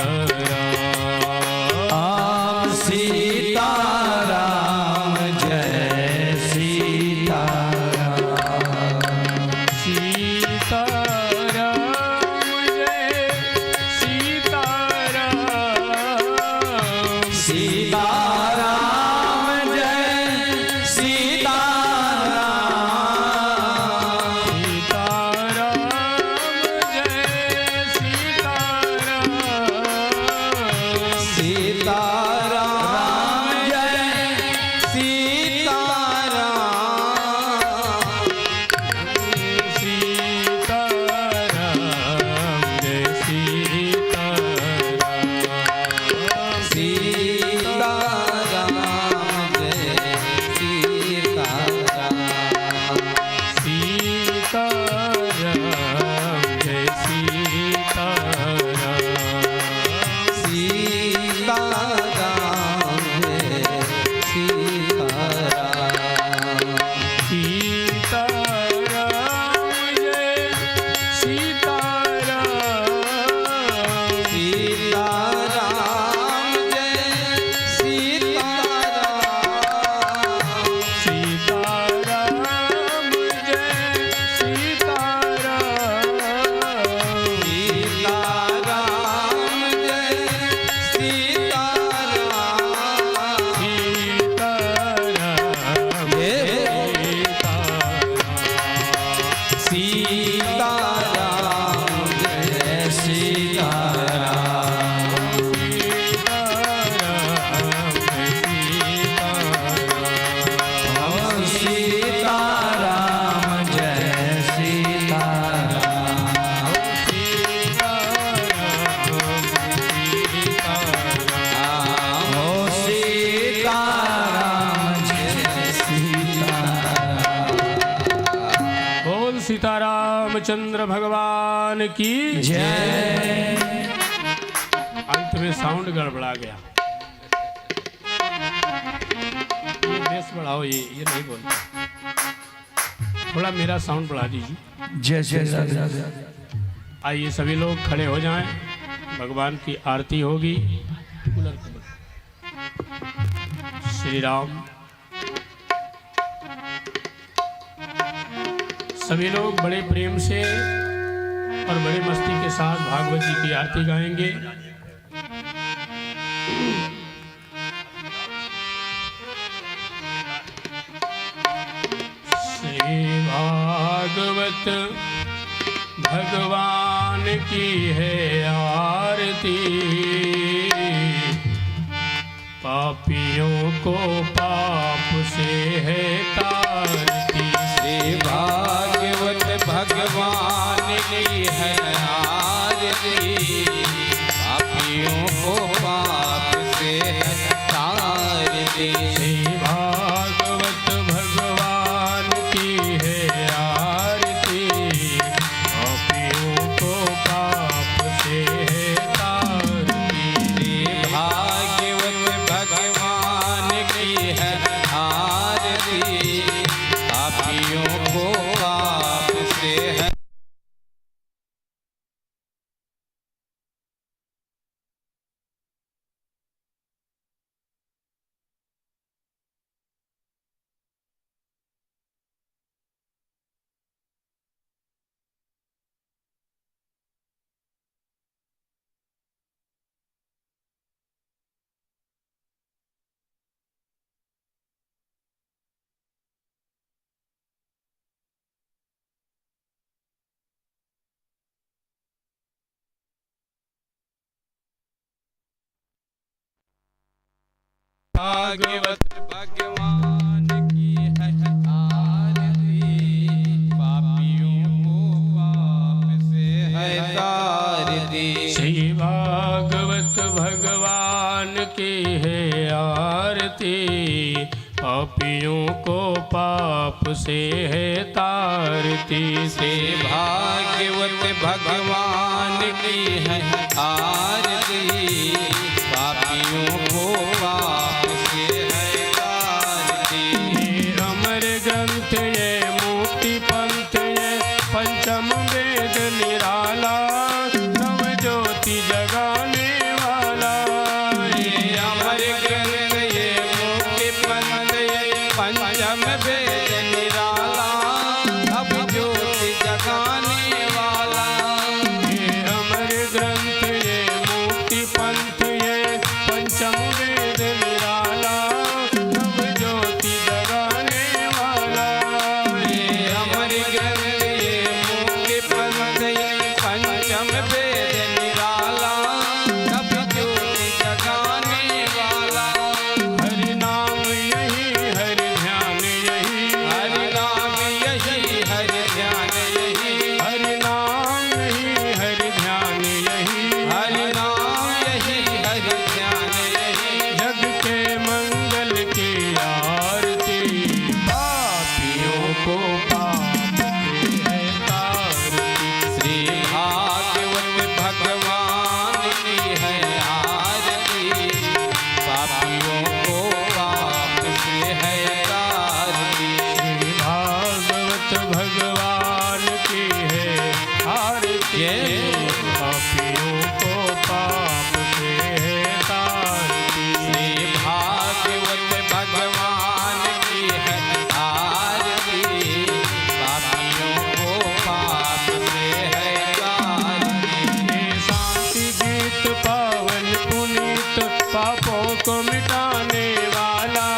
सीताराम जय सीताराम, सीताराम जय सीतारामचंद्र भगवान की जय। अंत में साउंड गड़बड़ा गया। ये बेस बढ़ाओ, ये नहीं बोलता, थोड़ा मेरा साउंड बढ़ा दीजिए। जय जय। आइए सभी लोग खड़े हो जाएं, भगवान की आरती होगी। श्री राम। सभी लोग बड़े प्रेम से और बड़े मस्ती के साथ भागवत जी की आरती गाएंगे। श्री भागवत भगवान की है आरती, पापियों को पाप से है तारती। श्री भागवत भगवान की है आरती, पापियों को पाप से तारती। श्री भागवत भगवान की है आरती, पापियों को पाप से है तारती। श्री भागवत भगवान की है आरती, पापियों को पाप से है। भागवत भगवान है तारती। श्री भागवत भगवान की है आरती, पापियों को पाप से है तारती। श्री भागवत भगवान की है आरती, पापियों को पाप से है तारती। ये अमर ग्रंथ ये मुक्ति पंथ ये पंचम वेद निराला, नव ज्योति जगाने वाला। ये अमर ग्रंथ ये मुक्ति पंथ ये पंचम वेद निराला, अब ज्योति जगाने वाला। ये अमर ग्रंथ ये मुक्ति पंथ ये पंचम वेद निराला, नव ज्योति जगाने वाला। ये अमर ग्रंथ ये मुक्ति पंथ ये पंचम वेद निराला, अब ज्योति जगाने वाला। हरि नाम यही हरि ध्यान यही, हरि नाम यही हरि ध्यान यही, हरि नाम यही हरि ध्यान यही, हरि नाम यही हरि ध्यान यही। जग के मंगल की आरती, पापियों को पाप से है तारती। श्री भागवत भगवान की है आरती, पापियों को पाप से है तारती। श्री भागवत भगवान की है आरती, पापियों को पाप से है तारती। श्री भागवत भगवान की है आरती, पापियों को पाप से है तारती। ये शांति गीत पावन पुनीत, पापों को मिटाने वाला,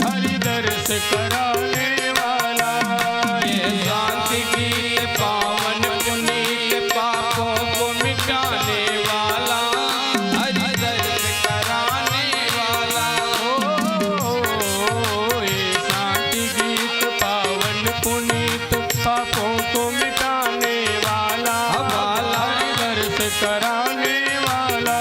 हरि दर्श कराने वाला। ये शांति गीत पावन पुनीत, पापों को मिटाने वाला, हरि दर्श कराने वाला। ये शांति गीत पावन पुनीत, पापों को मिटाने वाला, हरि दर्श कराने वाला।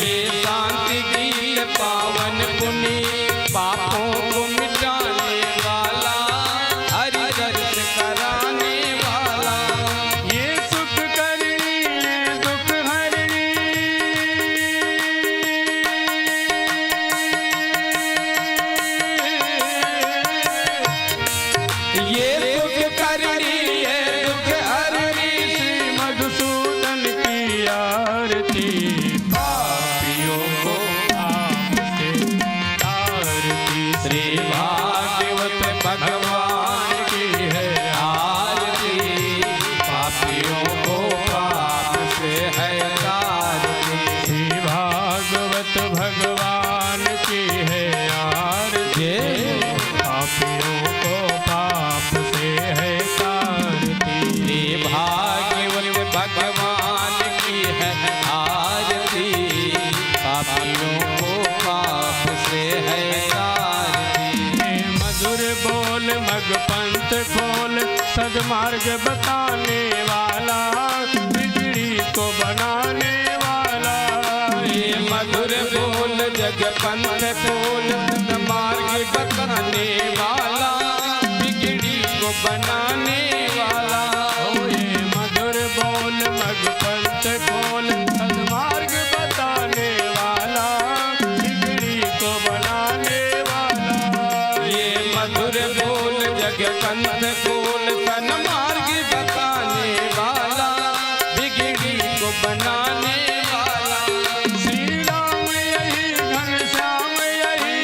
ये शांति गीत पावन पुनीत, पापों को मिटाने वाला, हरि दर्श कराने वाला। ये सुख करनी ये दुख हरनी, ये सुख करनी है दुख हरनी, श्री मधुसूदन की आरती, पापियों को पाप से तारती। श्री भागवत भगवान की है आरती, पापियों को पाप से है तारती। श्री भागवत भगवान की है आरती, पापियों को पाप से है तारती। श्री भागवत भगवान की है आरती, पापियों को पाप से है तारती। हे मधुर बोल मग पंथ खोल, सदमार्ग बताने वाला, बिगड़ी को बनाने वाला। ये मधुर बोल जग पंथ खोल, मार्ग बताने वाला, बिगड़ी को बनाने वाला। ये मधुर बोल मग पंथ खोल, सदमार्ग बताने वाला, बिगड़ी को बनाने वाला। ये मधुर बोल जग पंथ खोल, सन्मार्ग बताने वाला, बिगड़ी को बनाने वाला। श्री राम यही घनश्याम यही,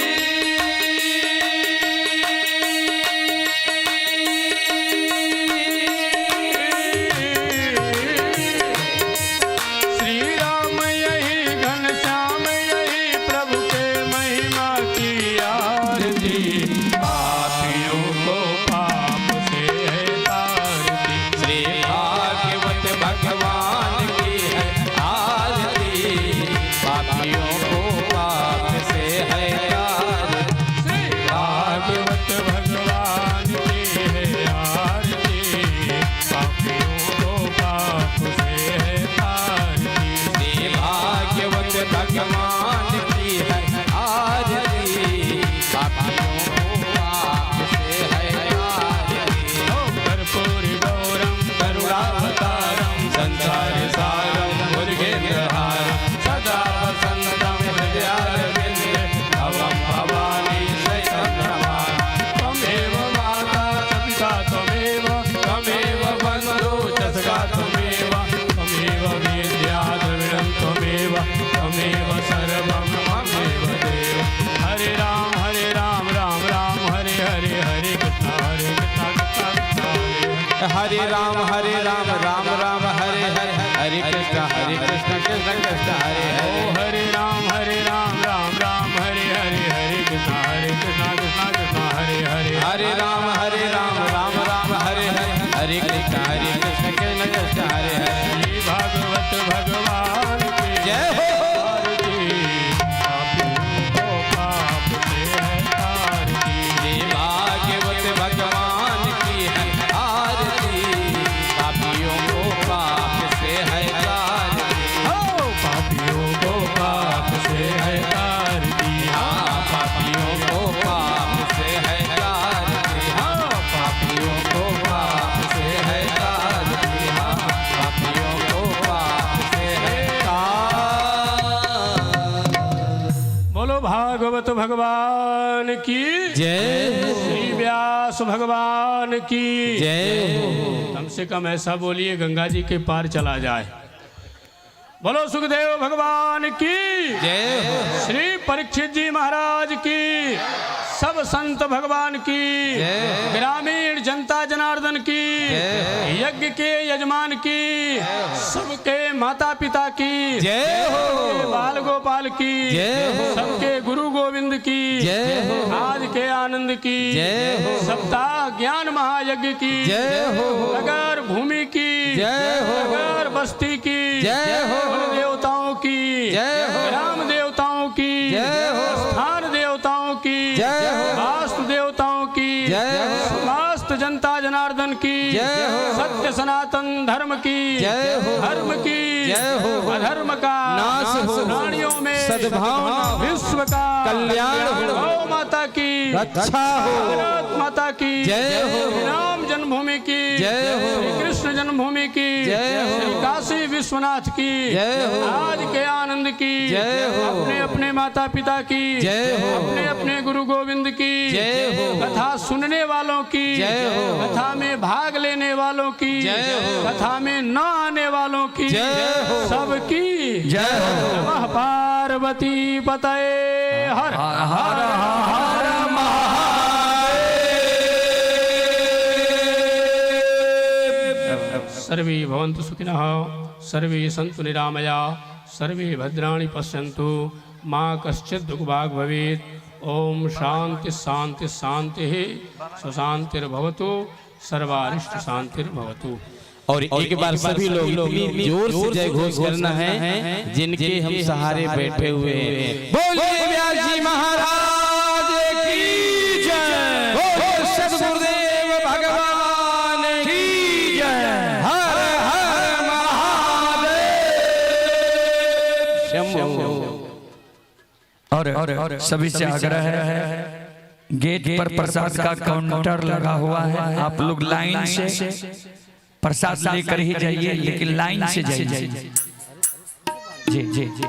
श्री राम यही घनश्याम यही, प्रभु के महिमा की आरती, पापियों को पाप से है तारती। श्री भागवत भगवान की है आरती, पापियों को पाप से है तारती। भागवत भगवान की है आरती, पापियों को पाप से संसारि सारं मुरुगेन्द्रहारं सदा वसन्तं हृदयारविन्दे भवं भवानी सहितं नमामि। त्वमेव माता च पिता त्वमेव बन्धु च सखा त्वमेव वेद्या द्रविणं त्वमेव सर्वं ममेव देव। हरे राम राम राम हरे हरे हरे कृष्ण कृष्ण कृष्ण हरे राम राम राम हरे हरे हरे कृष्ण कृष्ण कृष्ण हरे हरे। ओ हरे राम राम राम हरे हरे हरे कृष्ण कृष्ण कृष्ण हरे हरे। हरे राम राम राम हरे हरे हरे कृष्ण कृष्ण कृष्ण हरे हरे। श्री भागवत भगवान की जय हो। भागवत भगवान की है आरती पापियों को पाप से है तारती। पापियों को पाप से है तारती। पापियों को पाप से है तारती। पापियों को पाप से है तारती। पापियों को पाप से है तारती। बोलो भागवत भगवान की जय। श्री व्यास भगवान की जय। कम से कम ऐसा बोलिए गंगा जी के पार चला जाए। बोलो सुखदेव भगवान की जय। श्री परीक्षित जी महाराज की, सब संत भगवान की, ग्रामीण जनता जनार्दन की, यज्ञ के यजमान की, सबके माता पिता की जय हो। बाल गोपाल की जय हो। सबके गुरु गोविंद की जय हो। आज के आनंद की जय हो। सप्ताह ज्ञान महायज्ञ की जय हो। नगर भूमि की जय हो। नगर बस्ती की जय हो। वन देवताओं की जय हो। ग्राम देवताओं की जय हो। स्थान देवताओं की जय हो। वास्तु देवताओं की जय हो। समस्त जनता जनार्दन की जय हो। सत्य सनातन धर्म की जय हो। धर्म की जय हो। अधर्म का नाश हो। प्राणियों में सद्भावना विश्व का कल्याण हो। गौ माता की रक्षा हो। भारत माता की जय हो। राम जन्मभूमि की जय हो। श्री कृष्ण जन्मभूमि की जय हो। श्री काशी विश्वनाथ की जय हो। आज के आनंद की जय हो। अपने अपने माता पिता की जय हो। अपने अपने गुरु गोविंद की जय हो। कथा सुनने वालों की जय हो। कथा में भाग लेने वालों की जय हो। कथा में न आने वालों की जय हो। सबकी जय हो। नमः पार्वती पतये हर हर हर सर्वे भवन्तु सुखिनः सर्वे सन्तु निरामया सर्वे भद्राणि पश्यन्तु मां कश्चित् दुःखभाग् भवेत्। ओम शांति शांति शांति सुशांतिर्भवतु सर्वारिष्ट शांतिर्भवतु। और एक बार सभी लोग जोर से जय घोष करना है जिनके हम सहारे बैठे हुए हैं। बोलिए व्यास जी महाराज की जय। बोलो सद्गुरुदेव भगवान की जय। हर हर महादेव शंभो। और सभी से आग्रह है, गेट पर प्रसाद का काउंटर लगा हुआ है, आप लोग लाइन से प्रसाद लेकर ही जाइए, लेकिन लाइन से जाइए। जी जी जी।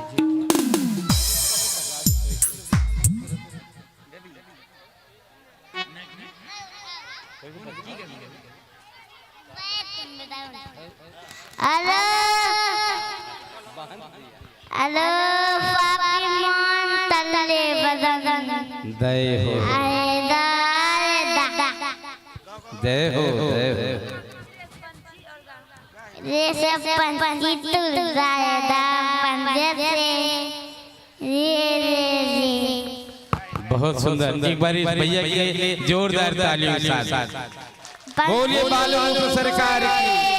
हेलो हेलो पापी मान तले बदन दय हो आएदा दय हो रेसे पंछी तुल जाएदा पंजे से रे बहुत सुंदर। एक बार इस भैया के लिए जोरदार तालियों के साथ बोलिए बालों को सरकार की।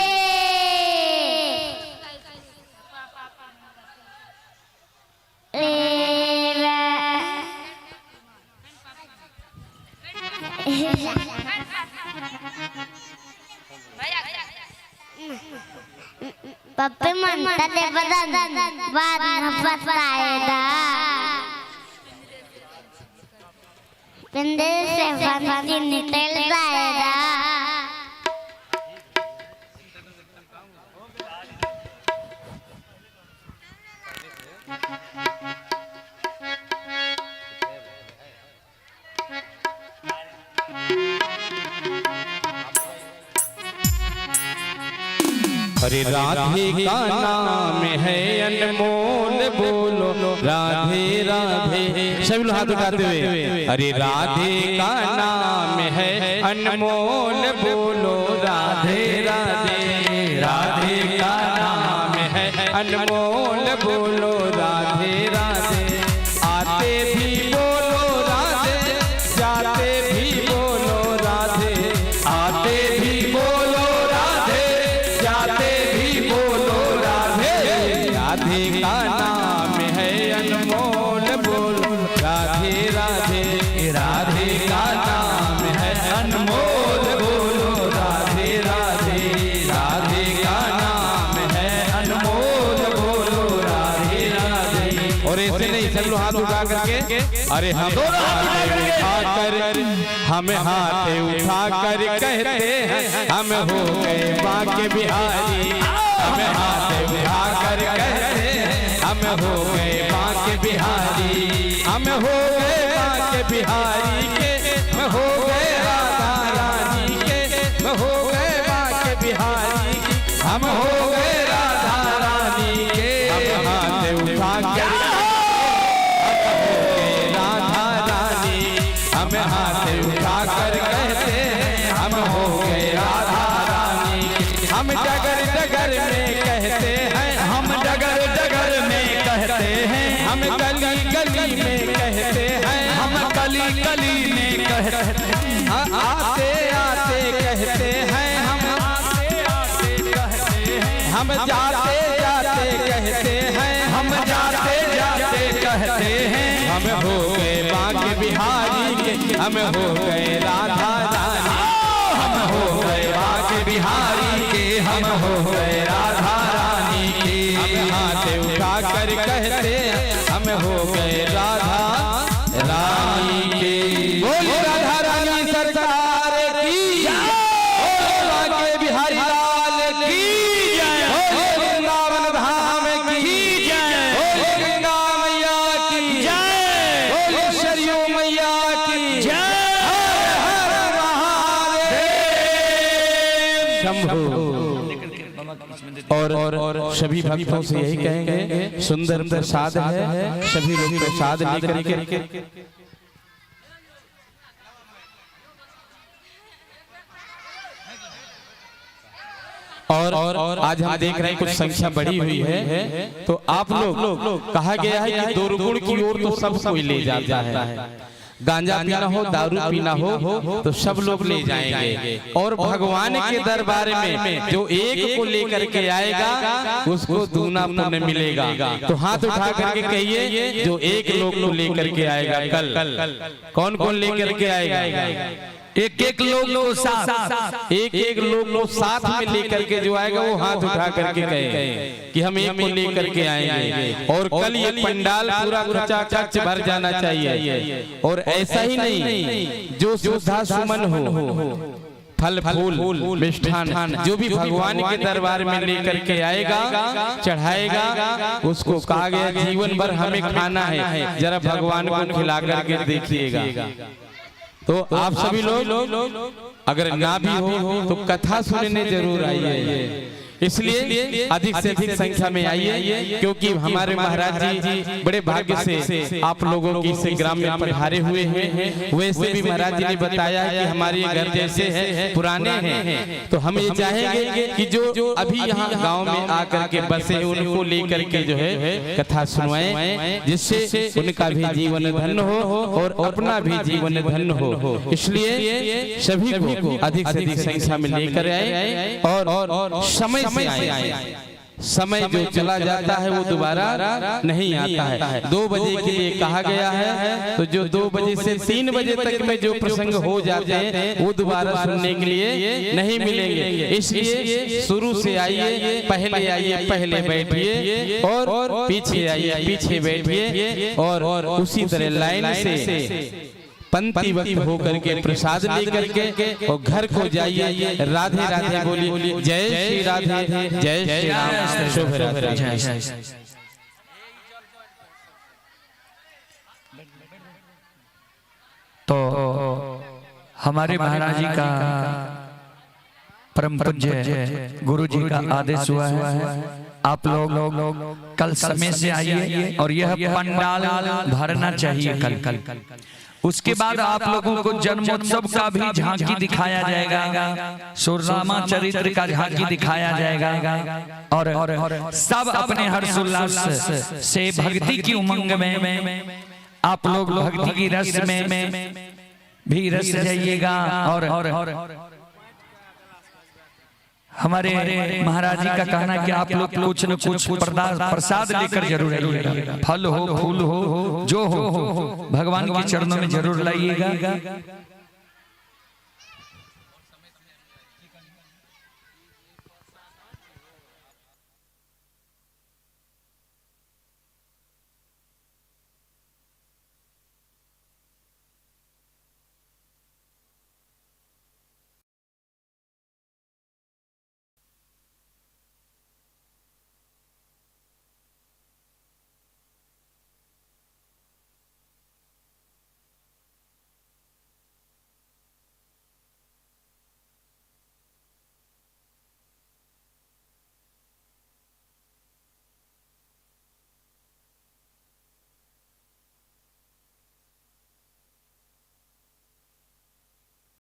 पप्पे मनता ते बदन बाद न पछताएगा पिंडे से पंछी निकल जाएगा अरे राधे का नाम है अनमोल, बोलो राधे राधे। सभी लोग हाथ उठाते हुए, अरे राधे का नाम है अनमोल, बोलो राधे राधे। राधे का नाम है अनमोल, बोलो राधे राधे। आते भी बोलो राधे, जाते भी बोलो राधे। आते भी बोलो राधे, जाते भी बोलो राधे। राधे का नाम है अनमोल, बोलो राधे राधे। राधे का नाम है अनमोल, बोलो राधे राधे। राधे का नाम है अनमोल, बोलो राधे राधे। और ऐसे नहीं, सब लोग हाथ उठा करके, अरे हम हाथ उठा कर कहते हैं हम हो गए बांके बिहारी। हम हाथ उठा कर कहते हैं हम हो गए बांके बिहारी। हम हो गए बांके बिहारी के, हम हो गए राधा रानी के। हम हो गए बांके बिहारी के, हम हो गए राधा रानी के। हम हाथ उठा कर हम हाथ उठा कर कहते हैं हम हो गए राधा रानी। हम डगर डगर में कहते हैं, हम डगर डगर में कहते हैं। हम गली गली में कहते हैं, हम गली गली में कहते हैं। आते आते कहते हैं, हम आते आते कहते हैं। हम जाते जाते कहते हैं, हम जाते जाते कहते हैं। हम हो गए बांके बिहारी के, हम हो गए राधा रानी। हम हो गए बांके बिहारी के, हम हो गए राधा रानी के। हम हाथ उठा कर कहते हैं हम हो गए राधा रानी के। बोलो राधा रानी सरकार की जय, बांके बिहारी लाल की जय, वृंदावन धाम की जय, गंगा मैया की जय, सरयू मैया की जय। हर हर महादेव शंभु। और सभी भक्तों से यही कहेंगे, सुंदर प्रसाद है, सभी लोग प्रसाद लेकर के। और आज हम देख रहे हैं कुछ संख्या बढ़ी हुई है, तो आप लोग कहा गया है कि दुर्गुण की ओर तो सब कोई ले जाता है। गांजा पीना हो, दारू पीना हो तो सब लोग ले जाएंगे। और भगवान के दरबार में जो एक को लेकर के आएगा उसको दूना पुण्य मिलेगा। तो हाथ उठा करके कहिए, जो एक लोग को लेकर के आएगा कल, कौन कौन लेकर के आएगा? एक एक लोग को साथ, एक एक लोग को साथ में लेकर के जो आएगा वो हाथ उठा करके कहे कि हम एक को लेकर के आएंगे। और कल ये पंडाल पूरा खचाखच भर जाना चाहिए। और ऐसा ही नहीं, जो श्रद्धा सुमन हो, फल फूल मिष्ठान जो भी भगवान के दरबार में लेकर के आएगा, चढ़ाएगा, उसको कहा गया जीवन भर हमें खाना है, जरा भगवान को खिला करके देखिएगा। तो आप सभी लोग अगर ना भी हो तो कथा सुनने जरूर आइए। इसलिए अधिक से अधिक संख्या में आइए, क्योंकि हमारे महाराज जी बड़े भाग्य से आप लोगों की इस ग्राम में पधारे हुए हैं। वैसे भी महाराज जी ने बताया कि हमारे घर जैसे है, पुराने हैं, तो हम ये चाहेंगे कि जो अभी यहाँ गांव में आकर के बसे उनको लेकर के जो है कथा सुनवाएं, जिससे उनका भी जीवन धन्य हो और अपना भी जीवन धन्य हो। इसलिए सभी को अधिक से अधिक संख्या में लेकर आए और समय से आए। समय जो चला जाता है वो दोबारा नहीं आता है। 2 बजे के लिए कहा गया है, तो जो 2 बजे से 3 बजे तक में जो प्रसंग हो जाते हैं वो दोबारा सुनने के लिए नहीं मिलेंगे। इसलिए शुरू से आइए, पहले आइए, पहले बैठिए, और पीछे आइए, पीछे बैठिए, और उसी तरह लाइन से पंक्ति वक्त होकर के प्रसाद लेकर के और घर को जाइए। राधे राधे बोली, जय श्री राधे, जय श्री राम, शुभ रात्रि। तो हमारे महाराज जी का परम पूज्य गुरु जी का आदेश हुआ है, आप लोग कल समय से आइए और यह पंडाल भरना चाहिए कल। उसके बाद आप लोगों को जन्मोत्सव का भी झांकी दिखाया जाएगा, सुरनामा चरित्र का झांकी दिखाया जाएगा और सब अपने हर्षोल्लास से भक्ति की उमंग में आप लोग भक्ति की रस में भी रस जाइएगा। और हमारे महाराज जी का कहना है कि आप लोग कुछ न कुछ प्रसाद लेकर जरूर आइएगा, फल हो फूल हो जो हो भगवान के चरणों में जरूर लाइएगा।